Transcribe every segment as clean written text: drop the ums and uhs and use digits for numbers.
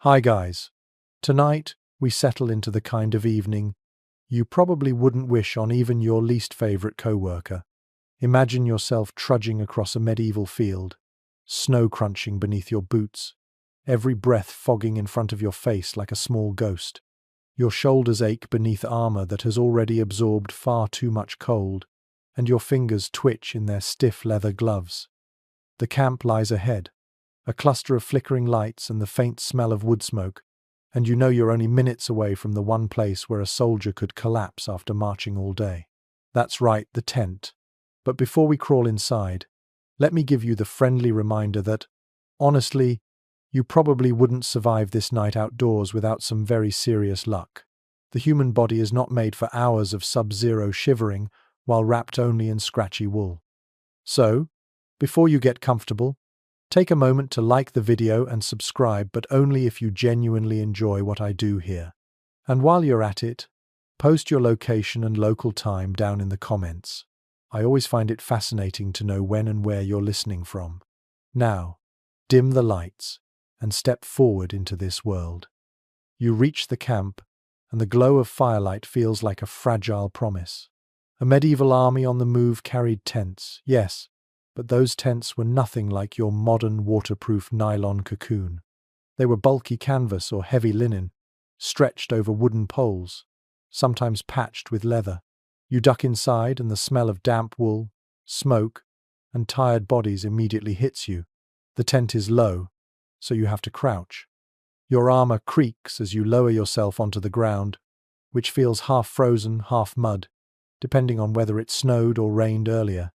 Hi guys. Tonight, we settle into the kind of evening you probably wouldn't wish on even your least favorite coworker. Imagine yourself trudging across a medieval field, snow crunching beneath your boots, every breath fogging in front of your face like a small ghost. Your shoulders ache beneath armor that has already absorbed far too much cold, and your fingers twitch in their stiff leather gloves. The camp lies ahead, a cluster of flickering lights and the faint smell of wood smoke, and you know you're only minutes away from the one place where a soldier could collapse after marching all day. That's right, the tent. But before we crawl inside, let me give you the friendly reminder that, honestly, you probably wouldn't survive this night outdoors without some very serious luck. The human body is not made for hours of sub-zero shivering while wrapped only in scratchy wool. So, before you get comfortable, take a moment to like the video and subscribe, but only if you genuinely enjoy what I do here. And while you're at it, post your location and local time down in the comments. I always find it fascinating to know when and where you're listening from. Now, dim the lights and step forward into this world. You reach the camp, and the glow of firelight feels like a fragile promise. A medieval army on the move carried tents, yes, but those tents were nothing like your modern waterproof nylon cocoon. They were bulky canvas or heavy linen, stretched over wooden poles, sometimes patched with leather. You duck inside and the smell of damp wool, smoke, and tired bodies immediately hits you. The tent is low, so you have to crouch. Your armor creaks as you lower yourself onto the ground, which feels half frozen, half mud, depending on whether it snowed or rained earlier.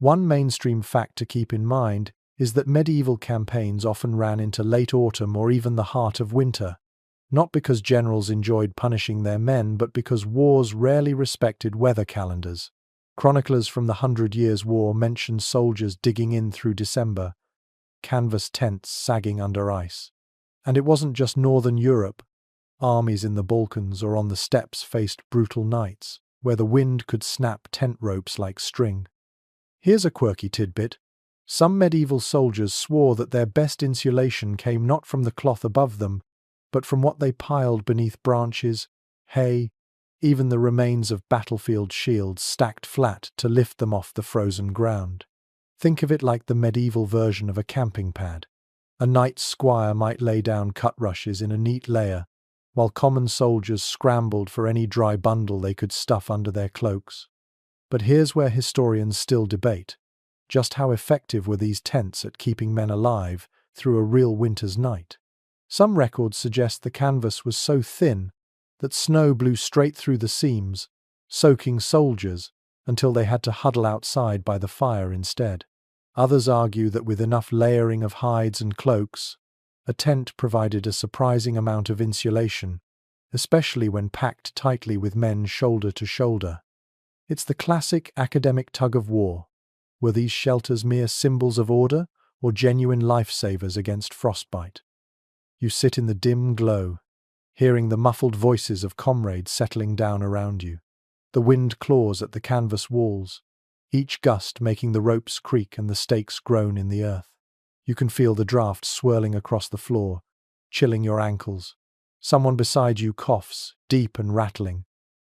One mainstream fact to keep in mind is that medieval campaigns often ran into late autumn or even the heart of winter, not because generals enjoyed punishing their men, but because wars rarely respected weather calendars. Chroniclers from the 100 Years' War mention soldiers digging in through December, canvas tents sagging under ice. And it wasn't just Northern Europe. Armies in the Balkans or on the steppes faced brutal nights, where the wind could snap tent ropes like string. Here's a quirky tidbit. Some medieval soldiers swore that their best insulation came not from the cloth above them, but from what they piled beneath branches, hay, even the remains of battlefield shields stacked flat to lift them off the frozen ground. Think of it like the medieval version of a camping pad. A knight's squire might lay down cut rushes in a neat layer, while common soldiers scrambled for any dry bundle they could stuff under their cloaks. But here's where historians still debate. Just how effective were these tents at keeping men alive through a real winter's night? Some records suggest the canvas was so thin that snow blew straight through the seams, soaking soldiers until they had to huddle outside by the fire instead. Others argue that with enough layering of hides and cloaks, a tent provided a surprising amount of insulation, especially when packed tightly with men shoulder to shoulder. It's the classic academic tug-of-war. Were these shelters mere symbols of order or genuine lifesavers against frostbite? You sit in the dim glow, hearing the muffled voices of comrades settling down around you. The wind claws at the canvas walls, each gust making the ropes creak and the stakes groan in the earth. You can feel the draft swirling across the floor, chilling your ankles. Someone beside you coughs, deep and rattling,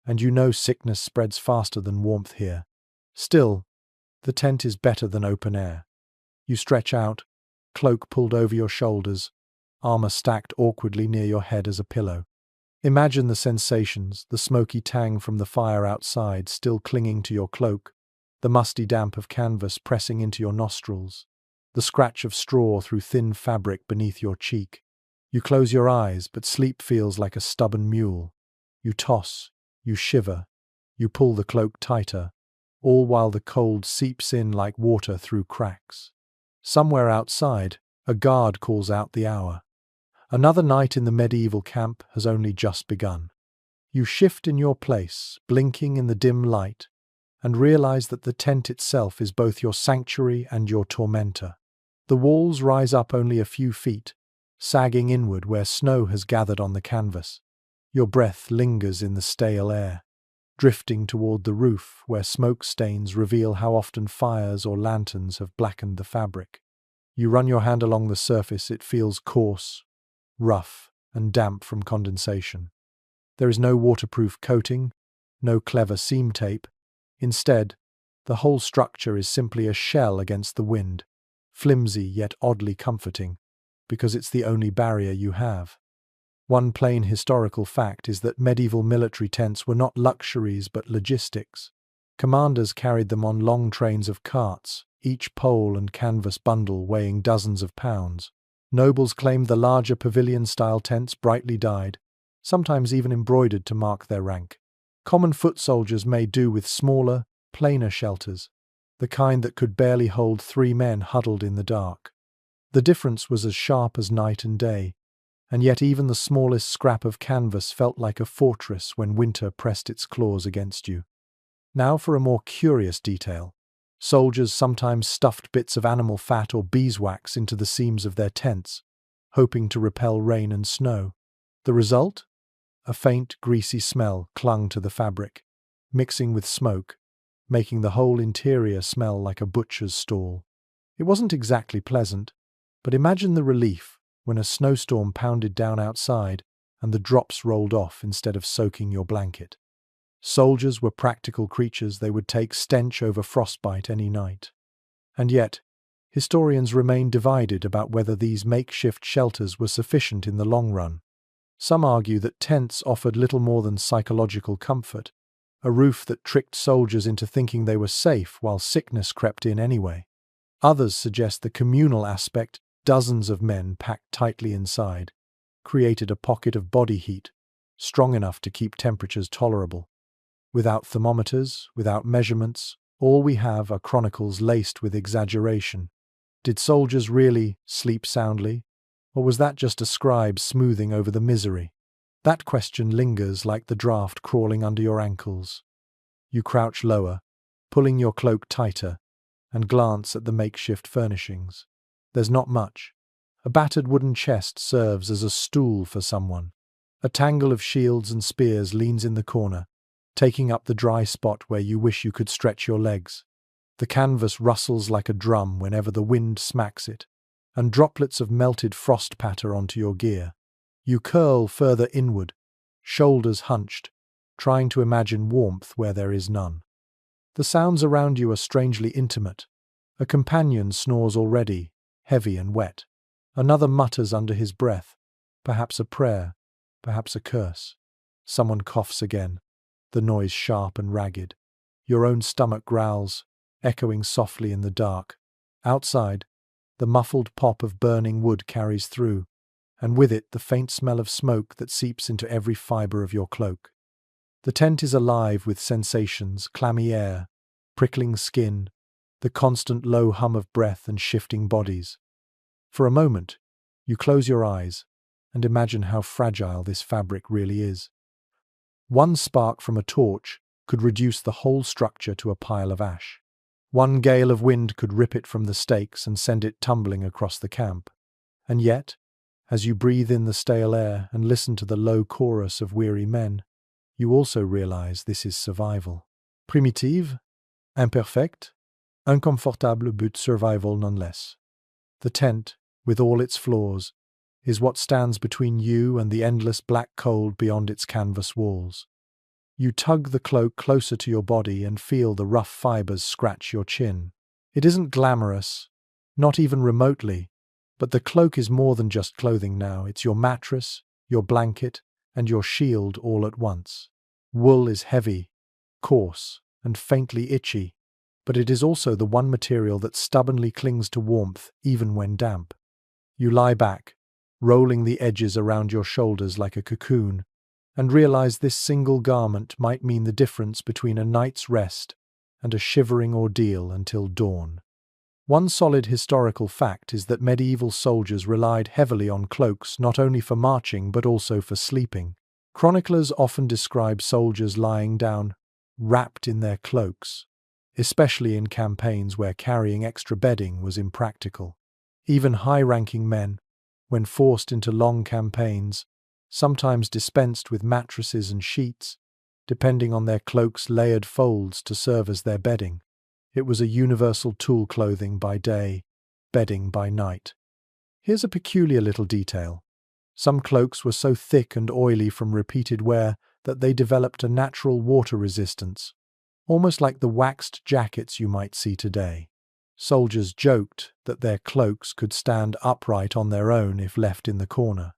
and you know sickness spreads faster than warmth here. Still, the tent is better than open air. You stretch out, cloak pulled over your shoulders, armor stacked awkwardly near your head as a pillow. Imagine the sensations, the smoky tang from the fire outside still clinging to your cloak, the musty damp of canvas pressing into your nostrils, the scratch of straw through thin fabric beneath your cheek. You close your eyes, but sleep feels like a stubborn mule. You toss, you shiver, you pull the cloak tighter, all while the cold seeps in like water through cracks. Somewhere outside, a guard calls out the hour. Another night in the medieval camp has only just begun. You shift in your place, blinking in the dim light, and realize that the tent itself is both your sanctuary and your tormentor. The walls rise up only a few feet, sagging inward where snow has gathered on the canvas. Your breath lingers in the stale air, drifting toward the roof where smoke stains reveal how often fires or lanterns have blackened the fabric. You run your hand along the surface, it feels coarse, rough, and damp from condensation. There is no waterproof coating, no clever seam tape. Instead, the whole structure is simply a shell against the wind, flimsy yet oddly comforting, because it's the only barrier you have. One plain historical fact is that medieval military tents were not luxuries but logistics. Commanders carried them on long trains of carts, each pole and canvas bundle weighing dozens of pounds. Nobles claimed the larger pavilion-style tents brightly dyed, sometimes even embroidered to mark their rank. Common foot soldiers made do with smaller, plainer shelters, the kind that could barely hold 3 men huddled in the dark. The difference was as sharp as night and day, and yet even the smallest scrap of canvas felt like a fortress when winter pressed its claws against you. Now for a more curious detail. Soldiers sometimes stuffed bits of animal fat or beeswax into the seams of their tents, hoping to repel rain and snow. The result? A faint, greasy smell clung to the fabric, mixing with smoke, making the whole interior smell like a butcher's stall. It wasn't exactly pleasant, but imagine the relief when a snowstorm pounded down outside and the drops rolled off instead of soaking your blanket. Soldiers were practical creatures. They would take stench over frostbite any night. And yet, historians remain divided about whether these makeshift shelters were sufficient in the long run. Some argue that tents offered little more than psychological comfort, a roof that tricked soldiers into thinking they were safe while sickness crept in anyway. Others suggest the communal aspect, dozens of men packed tightly inside, created a pocket of body heat, strong enough to keep temperatures tolerable. Without thermometers, without measurements, all we have are chronicles laced with exaggeration. Did soldiers really sleep soundly? Or was that just a scribe smoothing over the misery? That question lingers like the draft crawling under your ankles. You crouch lower, pulling your cloak tighter, and glance at the makeshift furnishings. There's not much. A battered wooden chest serves as a stool for someone. A tangle of shields and spears leans in the corner, taking up the dry spot where you wish you could stretch your legs. The canvas rustles like a drum whenever the wind smacks it, and droplets of melted frost patter onto your gear. You curl further inward, shoulders hunched, trying to imagine warmth where there is none. The sounds around you are strangely intimate. A companion snores already, heavy and wet. Another mutters under his breath, perhaps a prayer, perhaps a curse. Someone coughs again, the noise sharp and ragged. Your own stomach growls, echoing softly in the dark. Outside, the muffled pop of burning wood carries through, and with it the faint smell of smoke that seeps into every fibre of your cloak. The tent is alive with sensations, clammy air, prickling skin, the constant low hum of breath and shifting bodies. For a moment, you close your eyes and imagine how fragile this fabric really is. One spark from a torch could reduce the whole structure to a pile of ash. One gale of wind could rip it from the stakes and send it tumbling across the camp. And yet, as you breathe in the stale air and listen to the low chorus of weary men, you also realize this is survival. Primitive, imperfect, inconfortable but survival nonetheless. The tent, with all its flaws, is what stands between you and the endless black cold beyond its canvas walls. You tug the cloak closer to your body and feel the rough fibers scratch your chin. It isn't glamorous, not even remotely, but the cloak is more than just clothing now. It's your mattress, your blanket, and your shield all at once. Wool is heavy, coarse, and faintly itchy, but it is also the one material that stubbornly clings to warmth even when damp. You lie back, rolling the edges around your shoulders like a cocoon, and realize this single garment might mean the difference between a night's rest and a shivering ordeal until dawn. One solid historical fact is that medieval soldiers relied heavily on cloaks not only for marching but also for sleeping. Chroniclers often describe soldiers lying down, wrapped in their cloaks, especially in campaigns where carrying extra bedding was impractical. Even high-ranking men, when forced into long campaigns, sometimes dispensed with mattresses and sheets, depending on their cloaks' layered folds to serve as their bedding. It was a universal tool, clothing by day, bedding by night. Here's a peculiar little detail. Some cloaks were so thick and oily from repeated wear that they developed a natural water resistance, almost like the waxed jackets you might see today. Soldiers joked that their cloaks could stand upright on their own if left in the corner.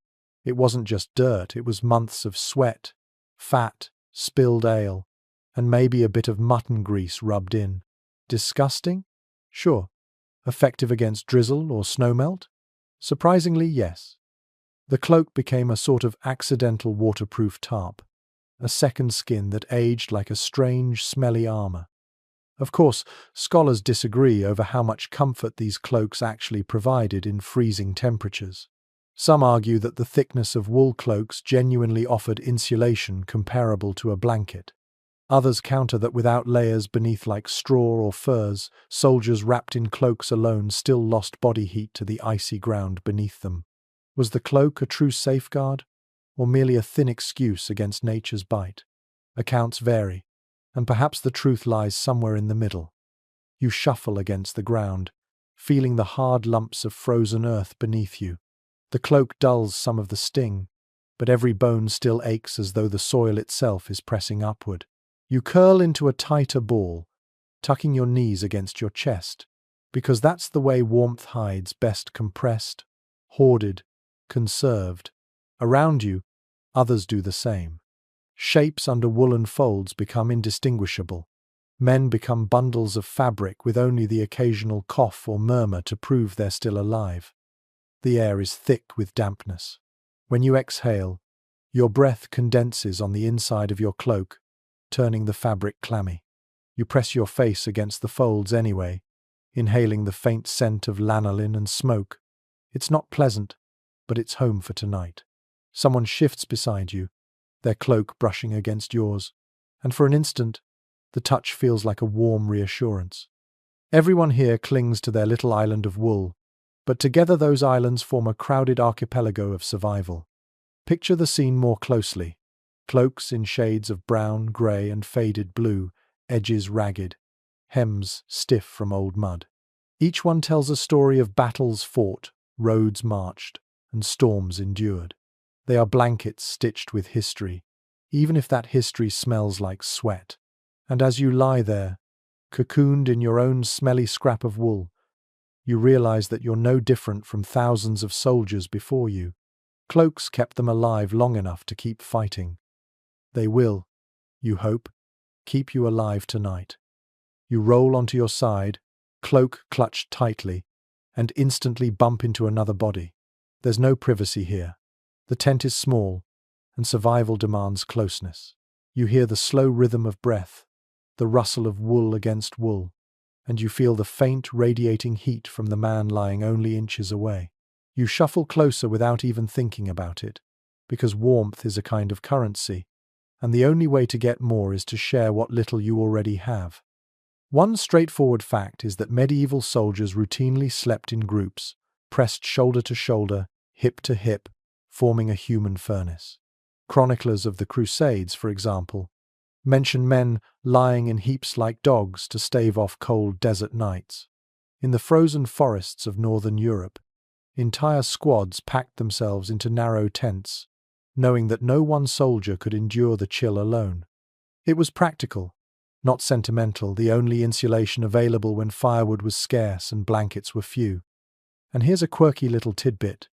It wasn't just dirt, it was months of sweat, fat, spilled ale, and maybe a bit of mutton grease rubbed in. Disgusting? Sure. Effective against drizzle or snowmelt? Surprisingly, yes. The cloak became a sort of accidental waterproof tarp, a second skin that aged like a strange, smelly armor. Of course, scholars disagree over how much comfort these cloaks actually provided in freezing temperatures. Some argue that the thickness of wool cloaks genuinely offered insulation comparable to a blanket. Others counter that without layers beneath like straw or furs, soldiers wrapped in cloaks alone still lost body heat to the icy ground beneath them. Was the cloak a true safeguard, or merely a thin excuse against nature's bite? Accounts vary, and perhaps the truth lies somewhere in the middle. You shuffle against the ground, feeling the hard lumps of frozen earth beneath you. The cloak dulls some of the sting, but every bone still aches as though the soil itself is pressing upward. You curl into a tighter ball, tucking your knees against your chest, because that's the way warmth hides best, compressed, hoarded, conserved. Around you, others do the same. Shapes under woolen folds become indistinguishable. Men become bundles of fabric with only the occasional cough or murmur to prove they're still alive. The air is thick with dampness. When you exhale, your breath condenses on the inside of your cloak, turning the fabric clammy. You press your face against the folds anyway, inhaling the faint scent of lanolin and smoke. It's not pleasant, but it's home for tonight. Someone shifts beside you, their cloak brushing against yours, and for an instant, the touch feels like a warm reassurance. Everyone here clings to their little island of wool, but together those islands form a crowded archipelago of survival. Picture the scene more closely. Cloaks in shades of brown, grey, and faded blue, edges ragged, hems stiff from old mud. Each one tells a story of battles fought, roads marched, and storms endured. They are blankets stitched with history, even if that history smells like sweat. And as you lie there, cocooned in your own smelly scrap of wool, you realize that you're no different from thousands of soldiers before you. Cloaks kept them alive long enough to keep fighting. They will, you hope, keep you alive tonight. You roll onto your side, cloak clutched tightly, and instantly bump into another body. There's no privacy here. The tent is small, and survival demands closeness. You hear the slow rhythm of breath, the rustle of wool against wool, and you feel the faint, radiating heat from the man lying only inches away. You shuffle closer without even thinking about it, because warmth is a kind of currency, and the only way to get more is to share what little you already have. One straightforward fact is that medieval soldiers routinely slept in groups, pressed shoulder to shoulder, hip to hip, forming a human furnace. Chroniclers of the Crusades, for example, mention men lying in heaps like dogs to stave off cold desert nights. In the frozen forests of northern Europe, entire squads packed themselves into narrow tents, knowing that no one soldier could endure the chill alone. It was practical, not sentimental, the only insulation available when firewood was scarce and blankets were few. And here's a quirky little tidbit.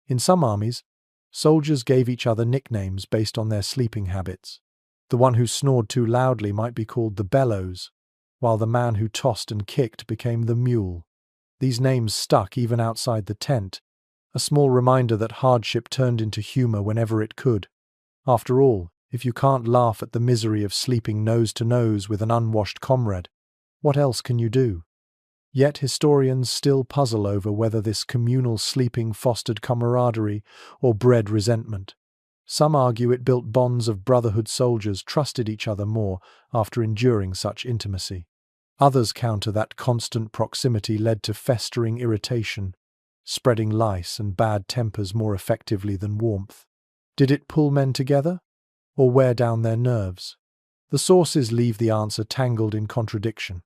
In some armies, soldiers gave each other nicknames based on their sleeping habits. The one who snored too loudly might be called the bellows, while the man who tossed and kicked became the mule. These names stuck even outside the tent, a small reminder that hardship turned into humor whenever it could. After all, if you can't laugh at the misery of sleeping nose to nose with an unwashed comrade, what else can you do? Yet historians still puzzle over whether this communal sleeping fostered camaraderie or bred resentment. Some argue it built bonds of brotherhood. Soldiers trusted each other more after enduring such intimacy. Others counter that constant proximity led to festering irritation, spreading lice and bad tempers more effectively than warmth. Did it pull men together, or wear down their nerves? The sources leave the answer tangled in contradiction.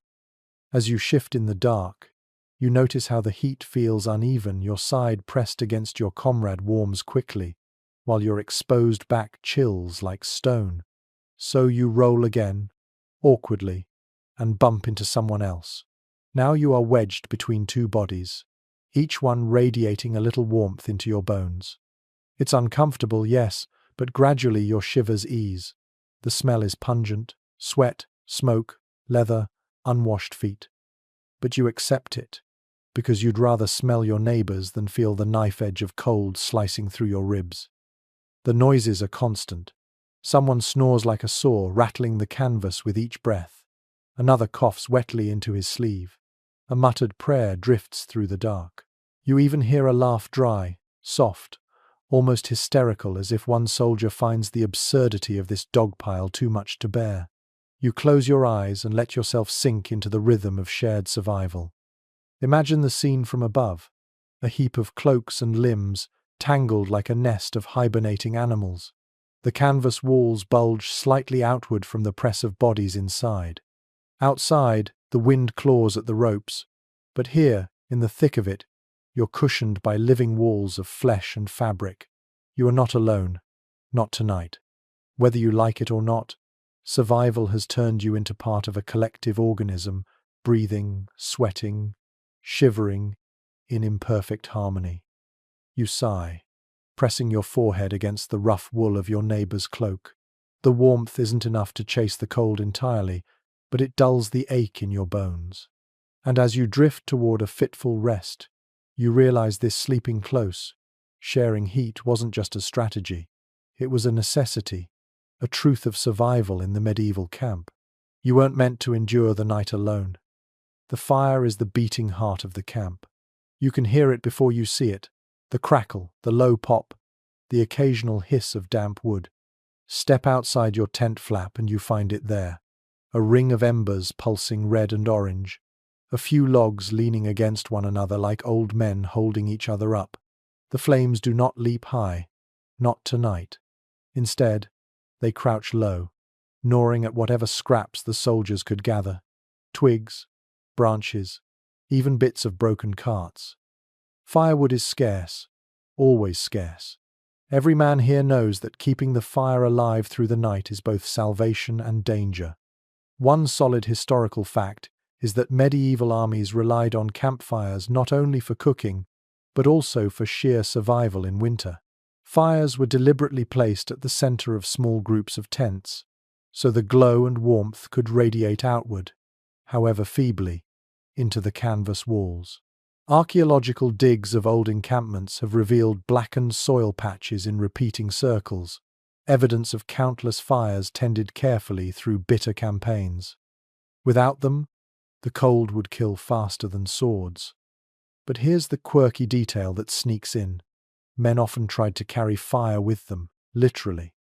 As you shift in the dark, you notice how the heat feels uneven. Your side pressed against your comrade warms quickly, while your exposed back chills like stone. So you roll again, awkwardly, and bump into someone else. Now you are wedged between two bodies, each one radiating a little warmth into your bones. It's uncomfortable, yes, but gradually your shivers ease. The smell is pungent: sweat, smoke, leather, unwashed feet. But you accept it, because you'd rather smell your neighbors than feel the knife edge of cold slicing through your ribs. The noises are constant. Someone snores like a saw, rattling the canvas with each breath. Another coughs wetly into his sleeve. A muttered prayer drifts through the dark. You even hear a laugh, dry, soft, almost hysterical, as if one soldier finds the absurdity of this dogpile too much to bear. You close your eyes and let yourself sink into the rhythm of shared survival. Imagine the scene from above: a heap of cloaks and limbs, tangled like a nest of hibernating animals. The canvas walls bulge slightly outward from the press of bodies inside. Outside, the wind claws at the ropes, but here, in the thick of it, you're cushioned by living walls of flesh and fabric. You are not alone, not tonight. Whether you like it or not, survival has turned you into part of a collective organism, breathing, sweating, shivering, in imperfect harmony. You sigh, pressing your forehead against the rough wool of your neighbor's cloak. The warmth isn't enough to chase the cold entirely, but it dulls the ache in your bones. And as you drift toward a fitful rest, you realize this sleeping close, sharing heat, wasn't just a strategy. It was a necessity, a truth of survival in the medieval camp. You weren't meant to endure the night alone. The fire is the beating heart of the camp. You can hear it before you see it: the crackle, the low pop, the occasional hiss of damp wood. Step outside your tent flap and you find it there: a ring of embers pulsing red and orange, a few logs leaning against one another like old men holding each other up. The flames do not leap high, not tonight. Instead, they crouch low, gnawing at whatever scraps the soldiers could gather: twigs, branches, even bits of broken carts. Firewood is scarce, always scarce. Every man here knows that keeping the fire alive through the night is both salvation and danger. One solid historical fact is that medieval armies relied on campfires not only for cooking, but also for sheer survival in winter. Fires were deliberately placed at the center of small groups of tents, so the glow and warmth could radiate outward, however feebly, into the canvas walls. Archaeological digs of old encampments have revealed blackened soil patches in repeating circles, evidence of countless fires tended carefully through bitter campaigns. Without them, the cold would kill faster than swords. But here's the quirky detail that sneaks in. Men often tried to carry fire with them, literally.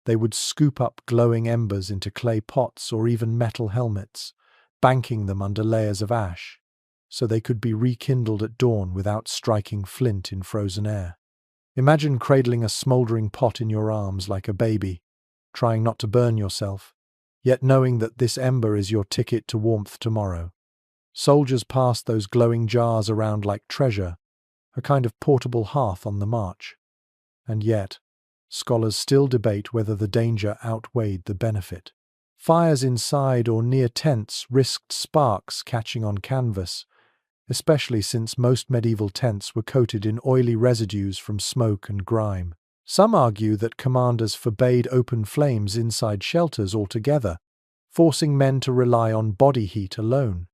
They would scoop up glowing embers into clay pots or even metal helmets, banking them under layers of ash, so they could be rekindled at dawn without striking flint in frozen air. Imagine cradling a smoldering pot in your arms like a baby, trying not to burn yourself, yet knowing that this ember is your ticket to warmth tomorrow. Soldiers passed those glowing jars around like treasure, a kind of portable hearth on the march. And yet, scholars still debate whether the danger outweighed the benefit. Fires inside or near tents risked sparks catching on canvas, especially since most medieval tents were coated in oily residues from smoke and grime. Some argue that commanders forbade open flames inside shelters altogether, forcing men to rely on body heat alone.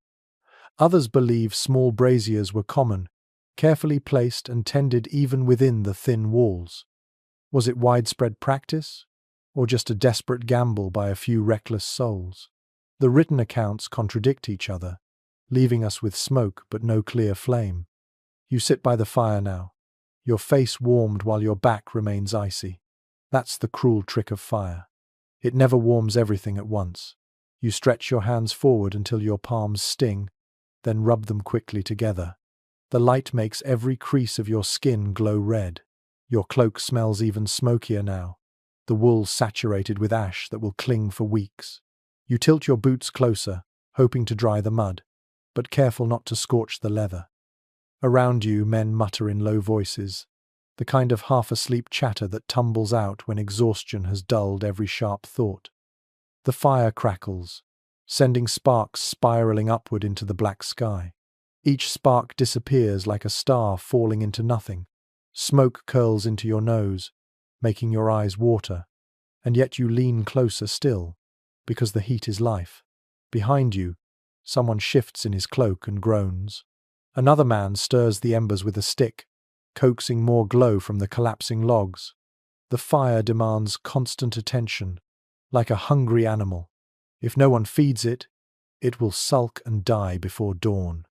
Others believe small braziers were common, carefully placed and tended even within the thin walls. Was it widespread practice, or just a desperate gamble by a few reckless souls? The written accounts contradict each other, leaving us with smoke but no clear flame. You sit by the fire now, your face warmed while your back remains icy. That's the cruel trick of fire. It never warms everything at once. You stretch your hands forward until your palms sting, then rub them quickly together. The light makes every crease of your skin glow red. Your cloak smells even smokier now, the wool saturated with ash that will cling for weeks. You tilt your boots closer, hoping to dry the mud, but careful not to scorch the leather. Around you, men mutter in low voices. the kind of half-asleep chatter that tumbles out when exhaustion has dulled every sharp thought. The fire crackles, sending sparks spiraling upward into the black sky. Each spark disappears like a star falling into nothing. Smoke curls into your nose, making your eyes water, and yet you lean closer still, because the heat is life. Behind you, someone shifts in his cloak and groans. Another man stirs the embers with a stick, coaxing more glow from the collapsing logs. The fire demands constant attention, like a hungry animal. If no one feeds it, it will sulk and die before dawn.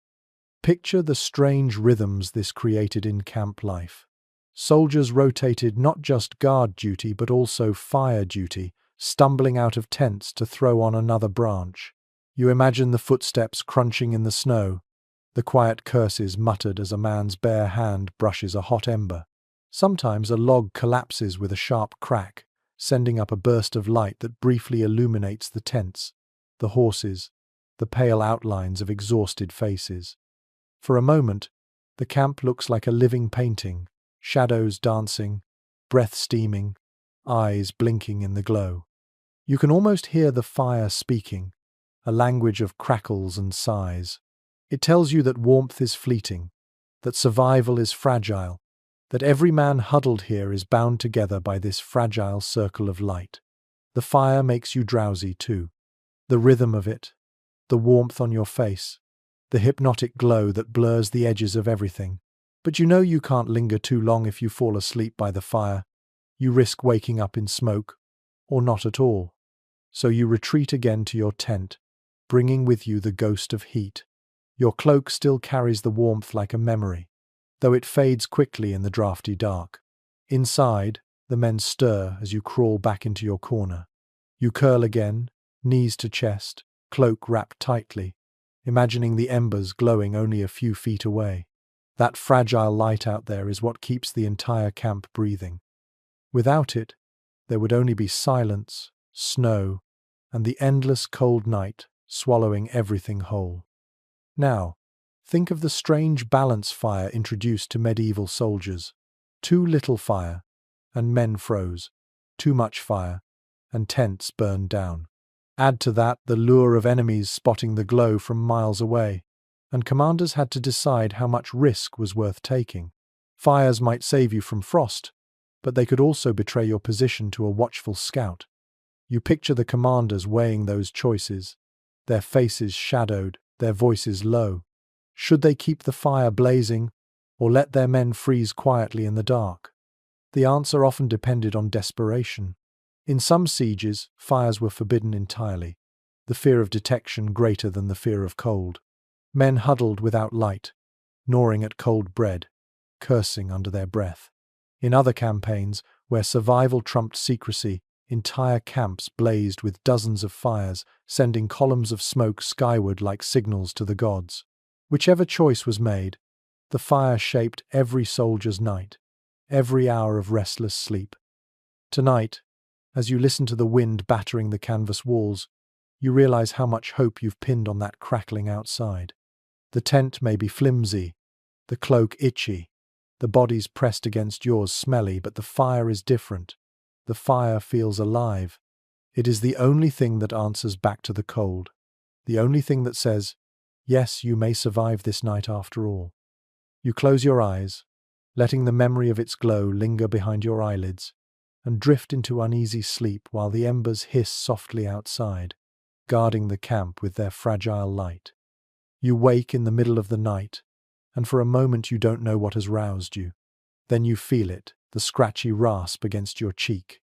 Picture the strange rhythms this created in camp life. Soldiers rotated not just guard duty but also fire duty, stumbling out of tents to throw on another branch. You imagine the footsteps crunching in the snow, the quiet curses muttered as a man's bare hand brushes a hot ember. Sometimes a log collapses with a sharp crack, sending up a burst of light that briefly illuminates the tents, the horses, the pale outlines of exhausted faces. For a moment, the camp looks like a living painting, shadows dancing, breath steaming, eyes blinking in the glow. You can almost hear the fire speaking, a language of crackles and sighs. It tells you that warmth is fleeting, that survival is fragile, that every man huddled here is bound together by this fragile circle of light. The fire makes you drowsy too. The rhythm of it, the warmth on your face, the hypnotic glow that blurs the edges of everything. But you know you can't linger too long if you fall asleep by the fire. You risk waking up in smoke, or not at all. So you retreat again to your tent, bringing with you the ghost of heat. Your cloak still carries the warmth like a memory, though it fades quickly in the drafty dark. Inside, the men stir as you crawl back into your corner. You curl again, knees to chest, cloak wrapped tightly, imagining the embers glowing only a few feet away. That fragile light out there is what keeps the entire camp breathing. Without it, there would only be silence, snow, and the endless cold night swallowing everything whole. Now, think of the strange balance fire introduced to medieval soldiers. Too little fire, and men froze. Too much fire, and tents burned down. Add to that the lure of enemies spotting the glow from miles away, and commanders had to decide how much risk was worth taking. Fires might save you from frost, but they could also betray your position to a watchful scout. You picture the commanders weighing those choices, their faces shadowed, their voices low. Should they keep the fire blazing, or let their men freeze quietly in the dark? The answer often depended on desperation. In some sieges, fires were forbidden entirely, the fear of detection greater than the fear of cold. Men huddled without light, gnawing at cold bread, cursing under their breath. In other campaigns, where survival trumped secrecy, entire camps blazed with dozens of fires, sending columns of smoke skyward like signals to the gods. Whichever choice was made, the fire shaped every soldier's night, every hour of restless sleep. Tonight, as you listen to the wind battering the canvas walls, you realize how much hope you've pinned on that crackling outside. The tent may be flimsy, the cloak itchy, the bodies pressed against yours smelly, but the fire is different. The fire feels alive. It is the only thing that answers back to the cold, the only thing that says, yes, you may survive this night after all. You close your eyes, letting the memory of its glow linger behind your eyelids, and drift into uneasy sleep while the embers hiss softly outside, guarding the camp with their fragile light. You wake in the middle of the night, and for a moment you don't know what has roused you. Then you feel it, the scratchy rasp against your cheek,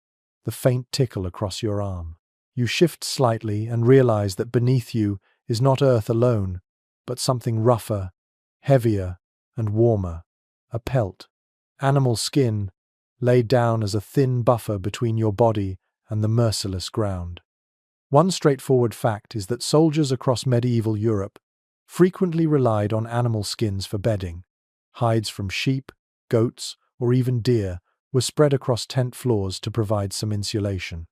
the faint tickle across your arm. You shift slightly and realize that beneath you is not earth alone, but something rougher, heavier, and warmer, a pelt, animal skin, laid down as a thin buffer between your body and the merciless ground. One straightforward fact is that soldiers across medieval Europe frequently relied on animal skins for bedding. Hides from sheep, goats, or even deer were spread across tent floors to provide some insulation.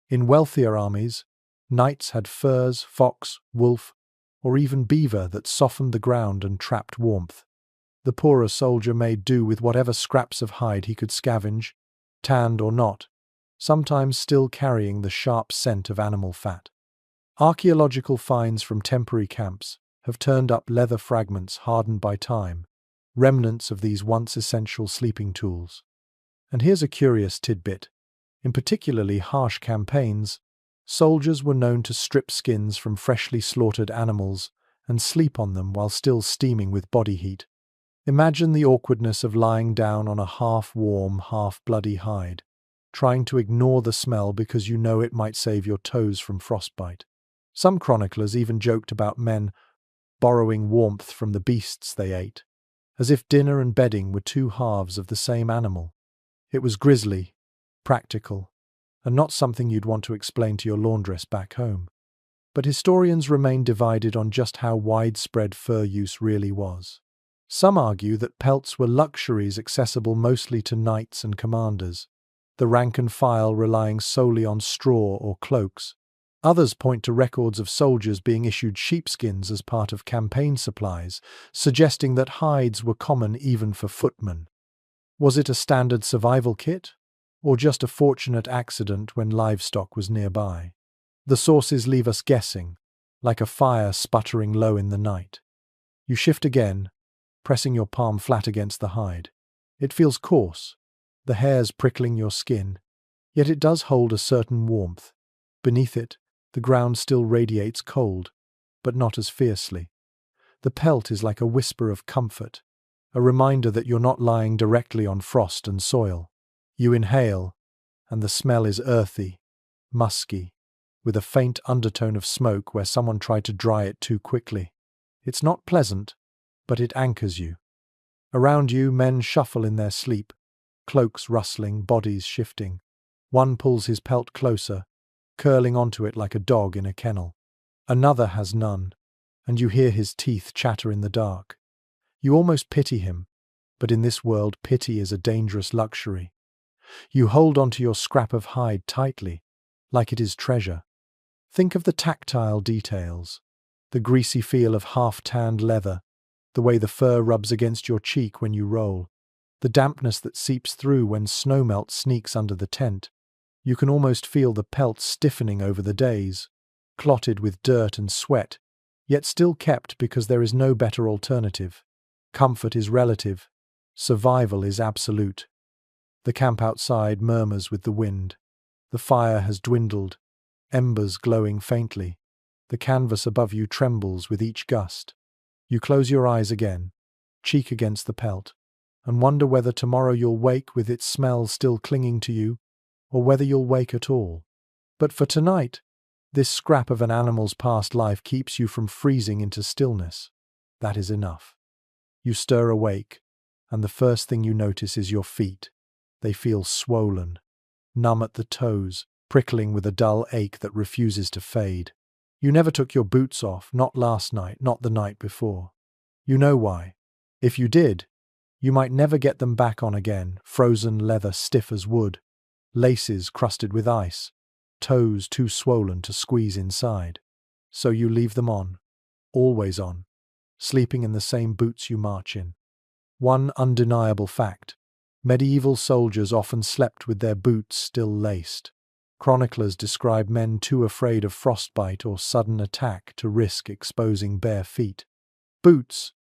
In wealthier armies, knights had furs, fox, wolf, or even beaver that softened the ground and trapped warmth. The poorer soldier made do with whatever scraps of hide he could scavenge, tanned or not, sometimes still carrying the sharp scent of animal fat. Archaeological finds from temporary camps have turned up leather fragments hardened by time, remnants of these once essential sleeping tools. And here's a curious tidbit. In particularly harsh campaigns, soldiers were known to strip skins from freshly slaughtered animals and sleep on them while still steaming with body heat. Imagine the awkwardness of lying down on a half-warm, half-bloody hide, trying to ignore the smell because you know it might save your toes from frostbite. Some chroniclers even joked about men borrowing warmth from the beasts they ate, as if dinner and bedding were two halves of the same animal. It was grisly, practical, and not something you'd want to explain to your laundress back home. But historians remain divided on just how widespread fur use really was. Some argue that pelts were luxuries accessible mostly to knights and commanders, the rank and file relying solely on straw or cloaks. Others point to records of soldiers being issued sheepskins as part of campaign supplies, suggesting that hides were common even for footmen. Was it a standard survival kit, or just a fortunate accident when livestock was nearby? The sources leave us guessing, like a fire sputtering low in the night. You shift again, pressing your palm flat against the hide. It feels coarse, the hairs prickling your skin, yet it does hold a certain warmth. Beneath it, the ground still radiates cold, but not as fiercely. The pelt is like a whisper of comfort, a reminder that you're not lying directly on frost and soil. You inhale, and the smell is earthy, musky, with a faint undertone of smoke where someone tried to dry it too quickly. It's not pleasant, but it anchors you. Around you, men shuffle in their sleep, cloaks rustling, bodies shifting. One pulls his pelt closer, curling onto it like a dog in a kennel. Another has none, and you hear his teeth chatter in the dark. You almost pity him, but in this world pity is a dangerous luxury. You hold onto your scrap of hide tightly, like it is treasure. Think of the tactile details, the greasy feel of half-tanned leather, the way the fur rubs against your cheek when you roll, the dampness that seeps through when snowmelt sneaks under the tent. You can almost feel the pelt stiffening over the days, clotted with dirt and sweat, yet still kept because there is no better alternative. Comfort is relative, survival is absolute. The camp outside murmurs with the wind. The fire has dwindled, embers glowing faintly. The canvas above you trembles with each gust. You close your eyes again, cheek against the pelt, and wonder whether tomorrow you'll wake with its smell still clinging to you, or whether you'll wake at all. But for tonight, this scrap of an animal's past life keeps you from freezing into stillness. That is enough. You stir awake, and the first thing you notice is your feet. They feel swollen, numb at the toes, prickling with a dull ache that refuses to fade. You never took your boots off, not last night, not the night before. You know why. If you did, you might never get them back on again, frozen leather stiff as wood, laces crusted with ice, toes too swollen to squeeze inside. So you leave them on, always on, sleeping in the same boots you march in. One undeniable fact: medieval soldiers often slept with their boots still laced. Chroniclers describe men too afraid of frostbite or sudden attack to risk exposing bare feet. Boots,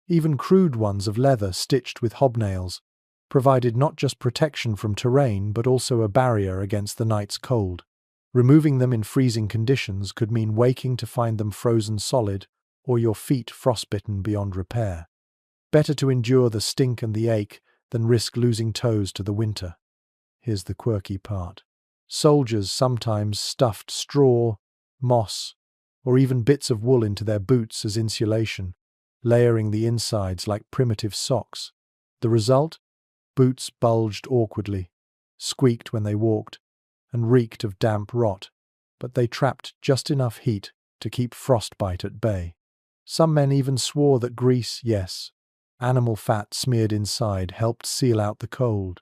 even crude ones of leather stitched with hobnails, provided not just protection from terrain but also a barrier against the night's cold. Removing them in freezing conditions could mean waking to find them frozen solid or your feet frostbitten beyond repair. Better to endure the stink and the ache than risk losing toes to the winter. Here's the quirky part. Soldiers sometimes stuffed straw, moss, or even bits of wool into their boots as insulation, layering the insides like primitive socks. The result? Boots bulged awkwardly, squeaked when they walked, and reeked of damp rot, but they trapped just enough heat to keep frostbite at bay. Some men even swore that grease, yes, animal fat smeared inside, helped seal out the cold.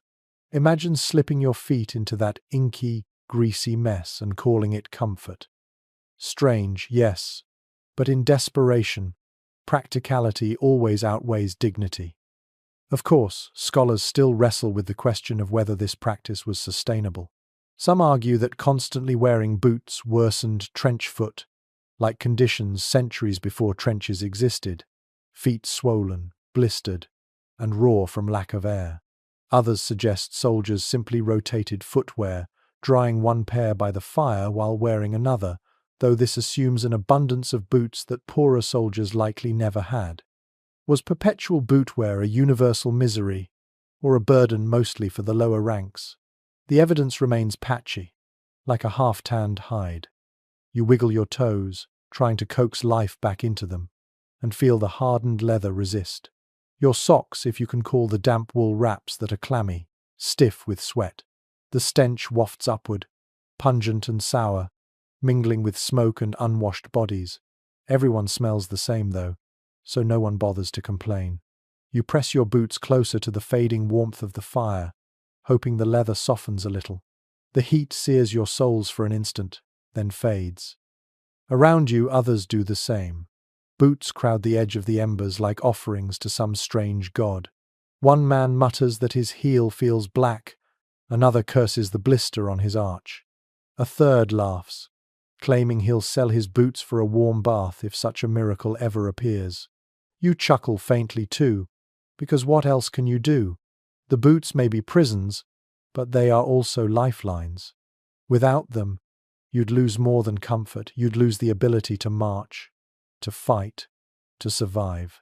Imagine slipping your feet into that inky, greasy mess and calling it comfort. Strange, yes, but in desperation, practicality always outweighs dignity. Of course, scholars still wrestle with the question of whether this practice was sustainable. Some argue that constantly wearing boots worsened trench foot, like conditions centuries before trenches existed, feet swollen, blistered, and raw from lack of air. Others suggest soldiers simply rotated footwear, drying one pair by the fire while wearing another, though this assumes an abundance of boots that poorer soldiers likely never had. Was perpetual boot wear a universal misery, or a burden mostly for the lower ranks? The evidence remains patchy, like a half-tanned hide. You wiggle your toes, trying to coax life back into them, and feel the hardened leather resist. Your socks, if you can call the damp wool wraps that are clammy, stiff with sweat. The stench wafts upward, pungent and sour, mingling with smoke and unwashed bodies. Everyone smells the same, though, so no one bothers to complain. You press your boots closer to the fading warmth of the fire, hoping the leather softens a little. The heat sears your soles for an instant, then fades. Around you, others do the same. Boots crowd the edge of the embers like offerings to some strange god. One man mutters that his heel feels black, another curses the blister on his arch. A third laughs, claiming he'll sell his boots for a warm bath if such a miracle ever appears. You chuckle faintly too, because what else can you do? The boots may be prisons, but they are also lifelines. Without them, you'd lose more than comfort. You'd lose the ability to march, to fight, to survive.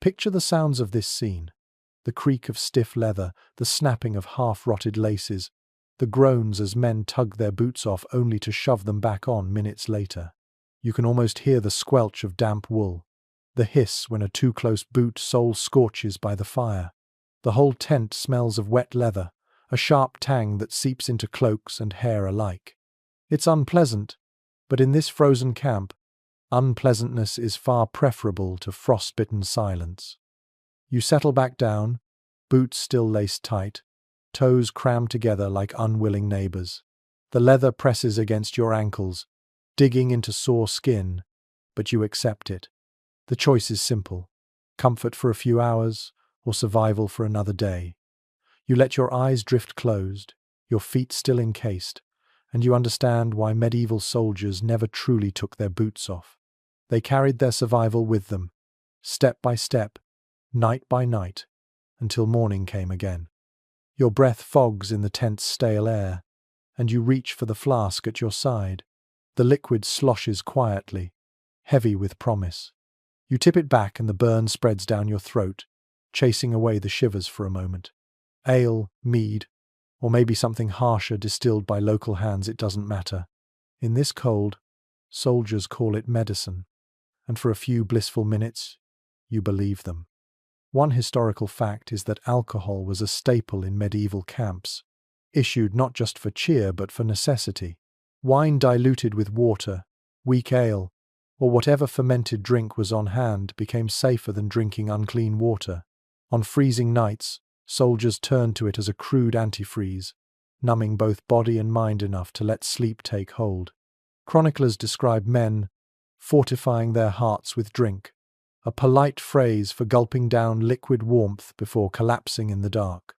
Picture the sounds of this scene. The creak of stiff leather, the snapping of half-rotted laces, the groans as men tug their boots off only to shove them back on minutes later. You can almost hear the squelch of damp wool, the hiss when a too-close boot sole scorches by the fire. The whole tent smells of wet leather, a sharp tang that seeps into cloaks and hair alike. It's unpleasant, but in this frozen camp, unpleasantness is far preferable to frostbitten silence. You settle back down, boots still laced tight, toes crammed together like unwilling neighbors. The leather presses against your ankles, digging into sore skin, but you accept it. The choice is simple: comfort for a few hours or survival for another day. You let your eyes drift closed, your feet still encased, and you understand why medieval soldiers never truly took their boots off. They carried their survival with them, step by step, night by night, until morning came again. Your breath fogs in the tent's stale air, and you reach for the flask at your side. The liquid sloshes quietly, heavy with promise. You tip it back and the burn spreads down your throat, chasing away the shivers for a moment. Ale, mead, or maybe something harsher distilled by local hands, it doesn't matter. In this cold, soldiers call it medicine, and for a few blissful minutes, you believe them. One historical fact is that alcohol was a staple in medieval camps, issued not just for cheer but for necessity. Wine diluted with water, weak ale, or whatever fermented drink was on hand became safer than drinking unclean water. On freezing nights, soldiers turned to it as a crude antifreeze, numbing both body and mind enough to let sleep take hold. Chroniclers describe men fortifying their hearts with drink, a polite phrase for gulping down liquid warmth before collapsing in the dark.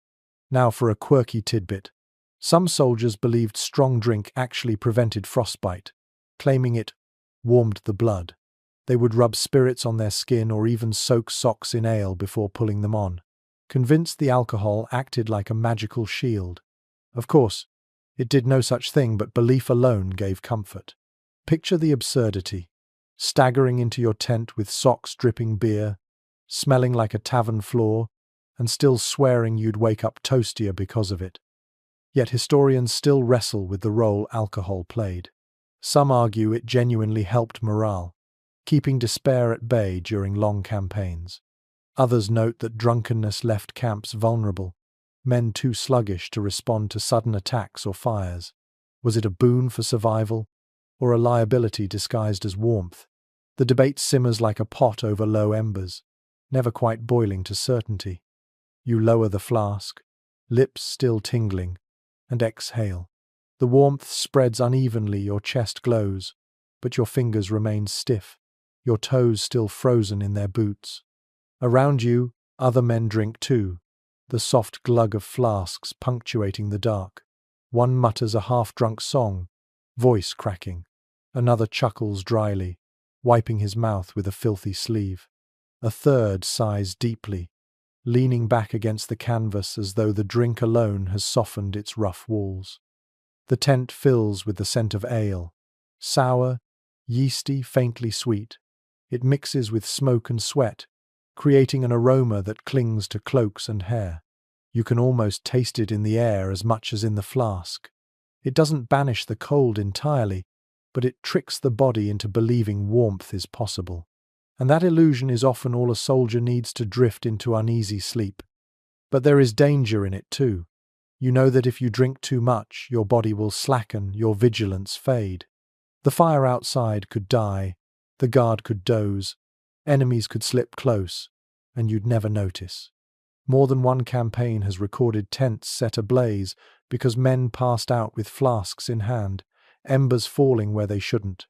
Now for a quirky tidbit. Some soldiers believed strong drink actually prevented frostbite, claiming it warmed the blood. They would rub spirits on their skin or even soak socks in ale before pulling them on, convinced the alcohol acted like a magical shield. Of course, it did no such thing, but belief alone gave comfort. Picture the absurdity: staggering into your tent with socks dripping beer, smelling like a tavern floor, and still swearing you'd wake up toastier because of it. Yet historians still wrestle with the role alcohol played. Some argue it genuinely helped morale, keeping despair at bay during long campaigns. Others note that drunkenness left camps vulnerable, men too sluggish to respond to sudden attacks or fires. Was it a boon for survival, or a liability disguised as warmth? The debate simmers like a pot over low embers, never quite boiling to certainty. You lower the flask, lips still tingling, and exhale. The warmth spreads unevenly, your chest glows, but your fingers remain stiff, your toes still frozen in their boots. Around you, Other men drink too, the soft glug of flasks punctuating the dark. One mutters a half-drunk song, voice cracking. Another chuckles dryly, wiping his mouth with a filthy sleeve. A third sighs deeply, leaning back against the canvas as though the drink alone has softened its rough walls. The tent fills with the scent of ale, sour, yeasty, faintly sweet. It mixes with smoke and sweat, creating an aroma that clings to cloaks and hair. You can almost taste it in the air as much as in the flask. It doesn't banish the cold entirely, but it tricks the body into believing warmth is possible. And that illusion is often all a soldier needs to drift into uneasy sleep. But there is danger in it too. You know that if you drink too much, your body will slacken, your vigilance fade. The fire outside could die, the guard could doze, enemies could slip close, and you'd never notice. More than one campaign has recorded tents set ablaze because men passed out with flasks in hand, embers falling where they shouldn't.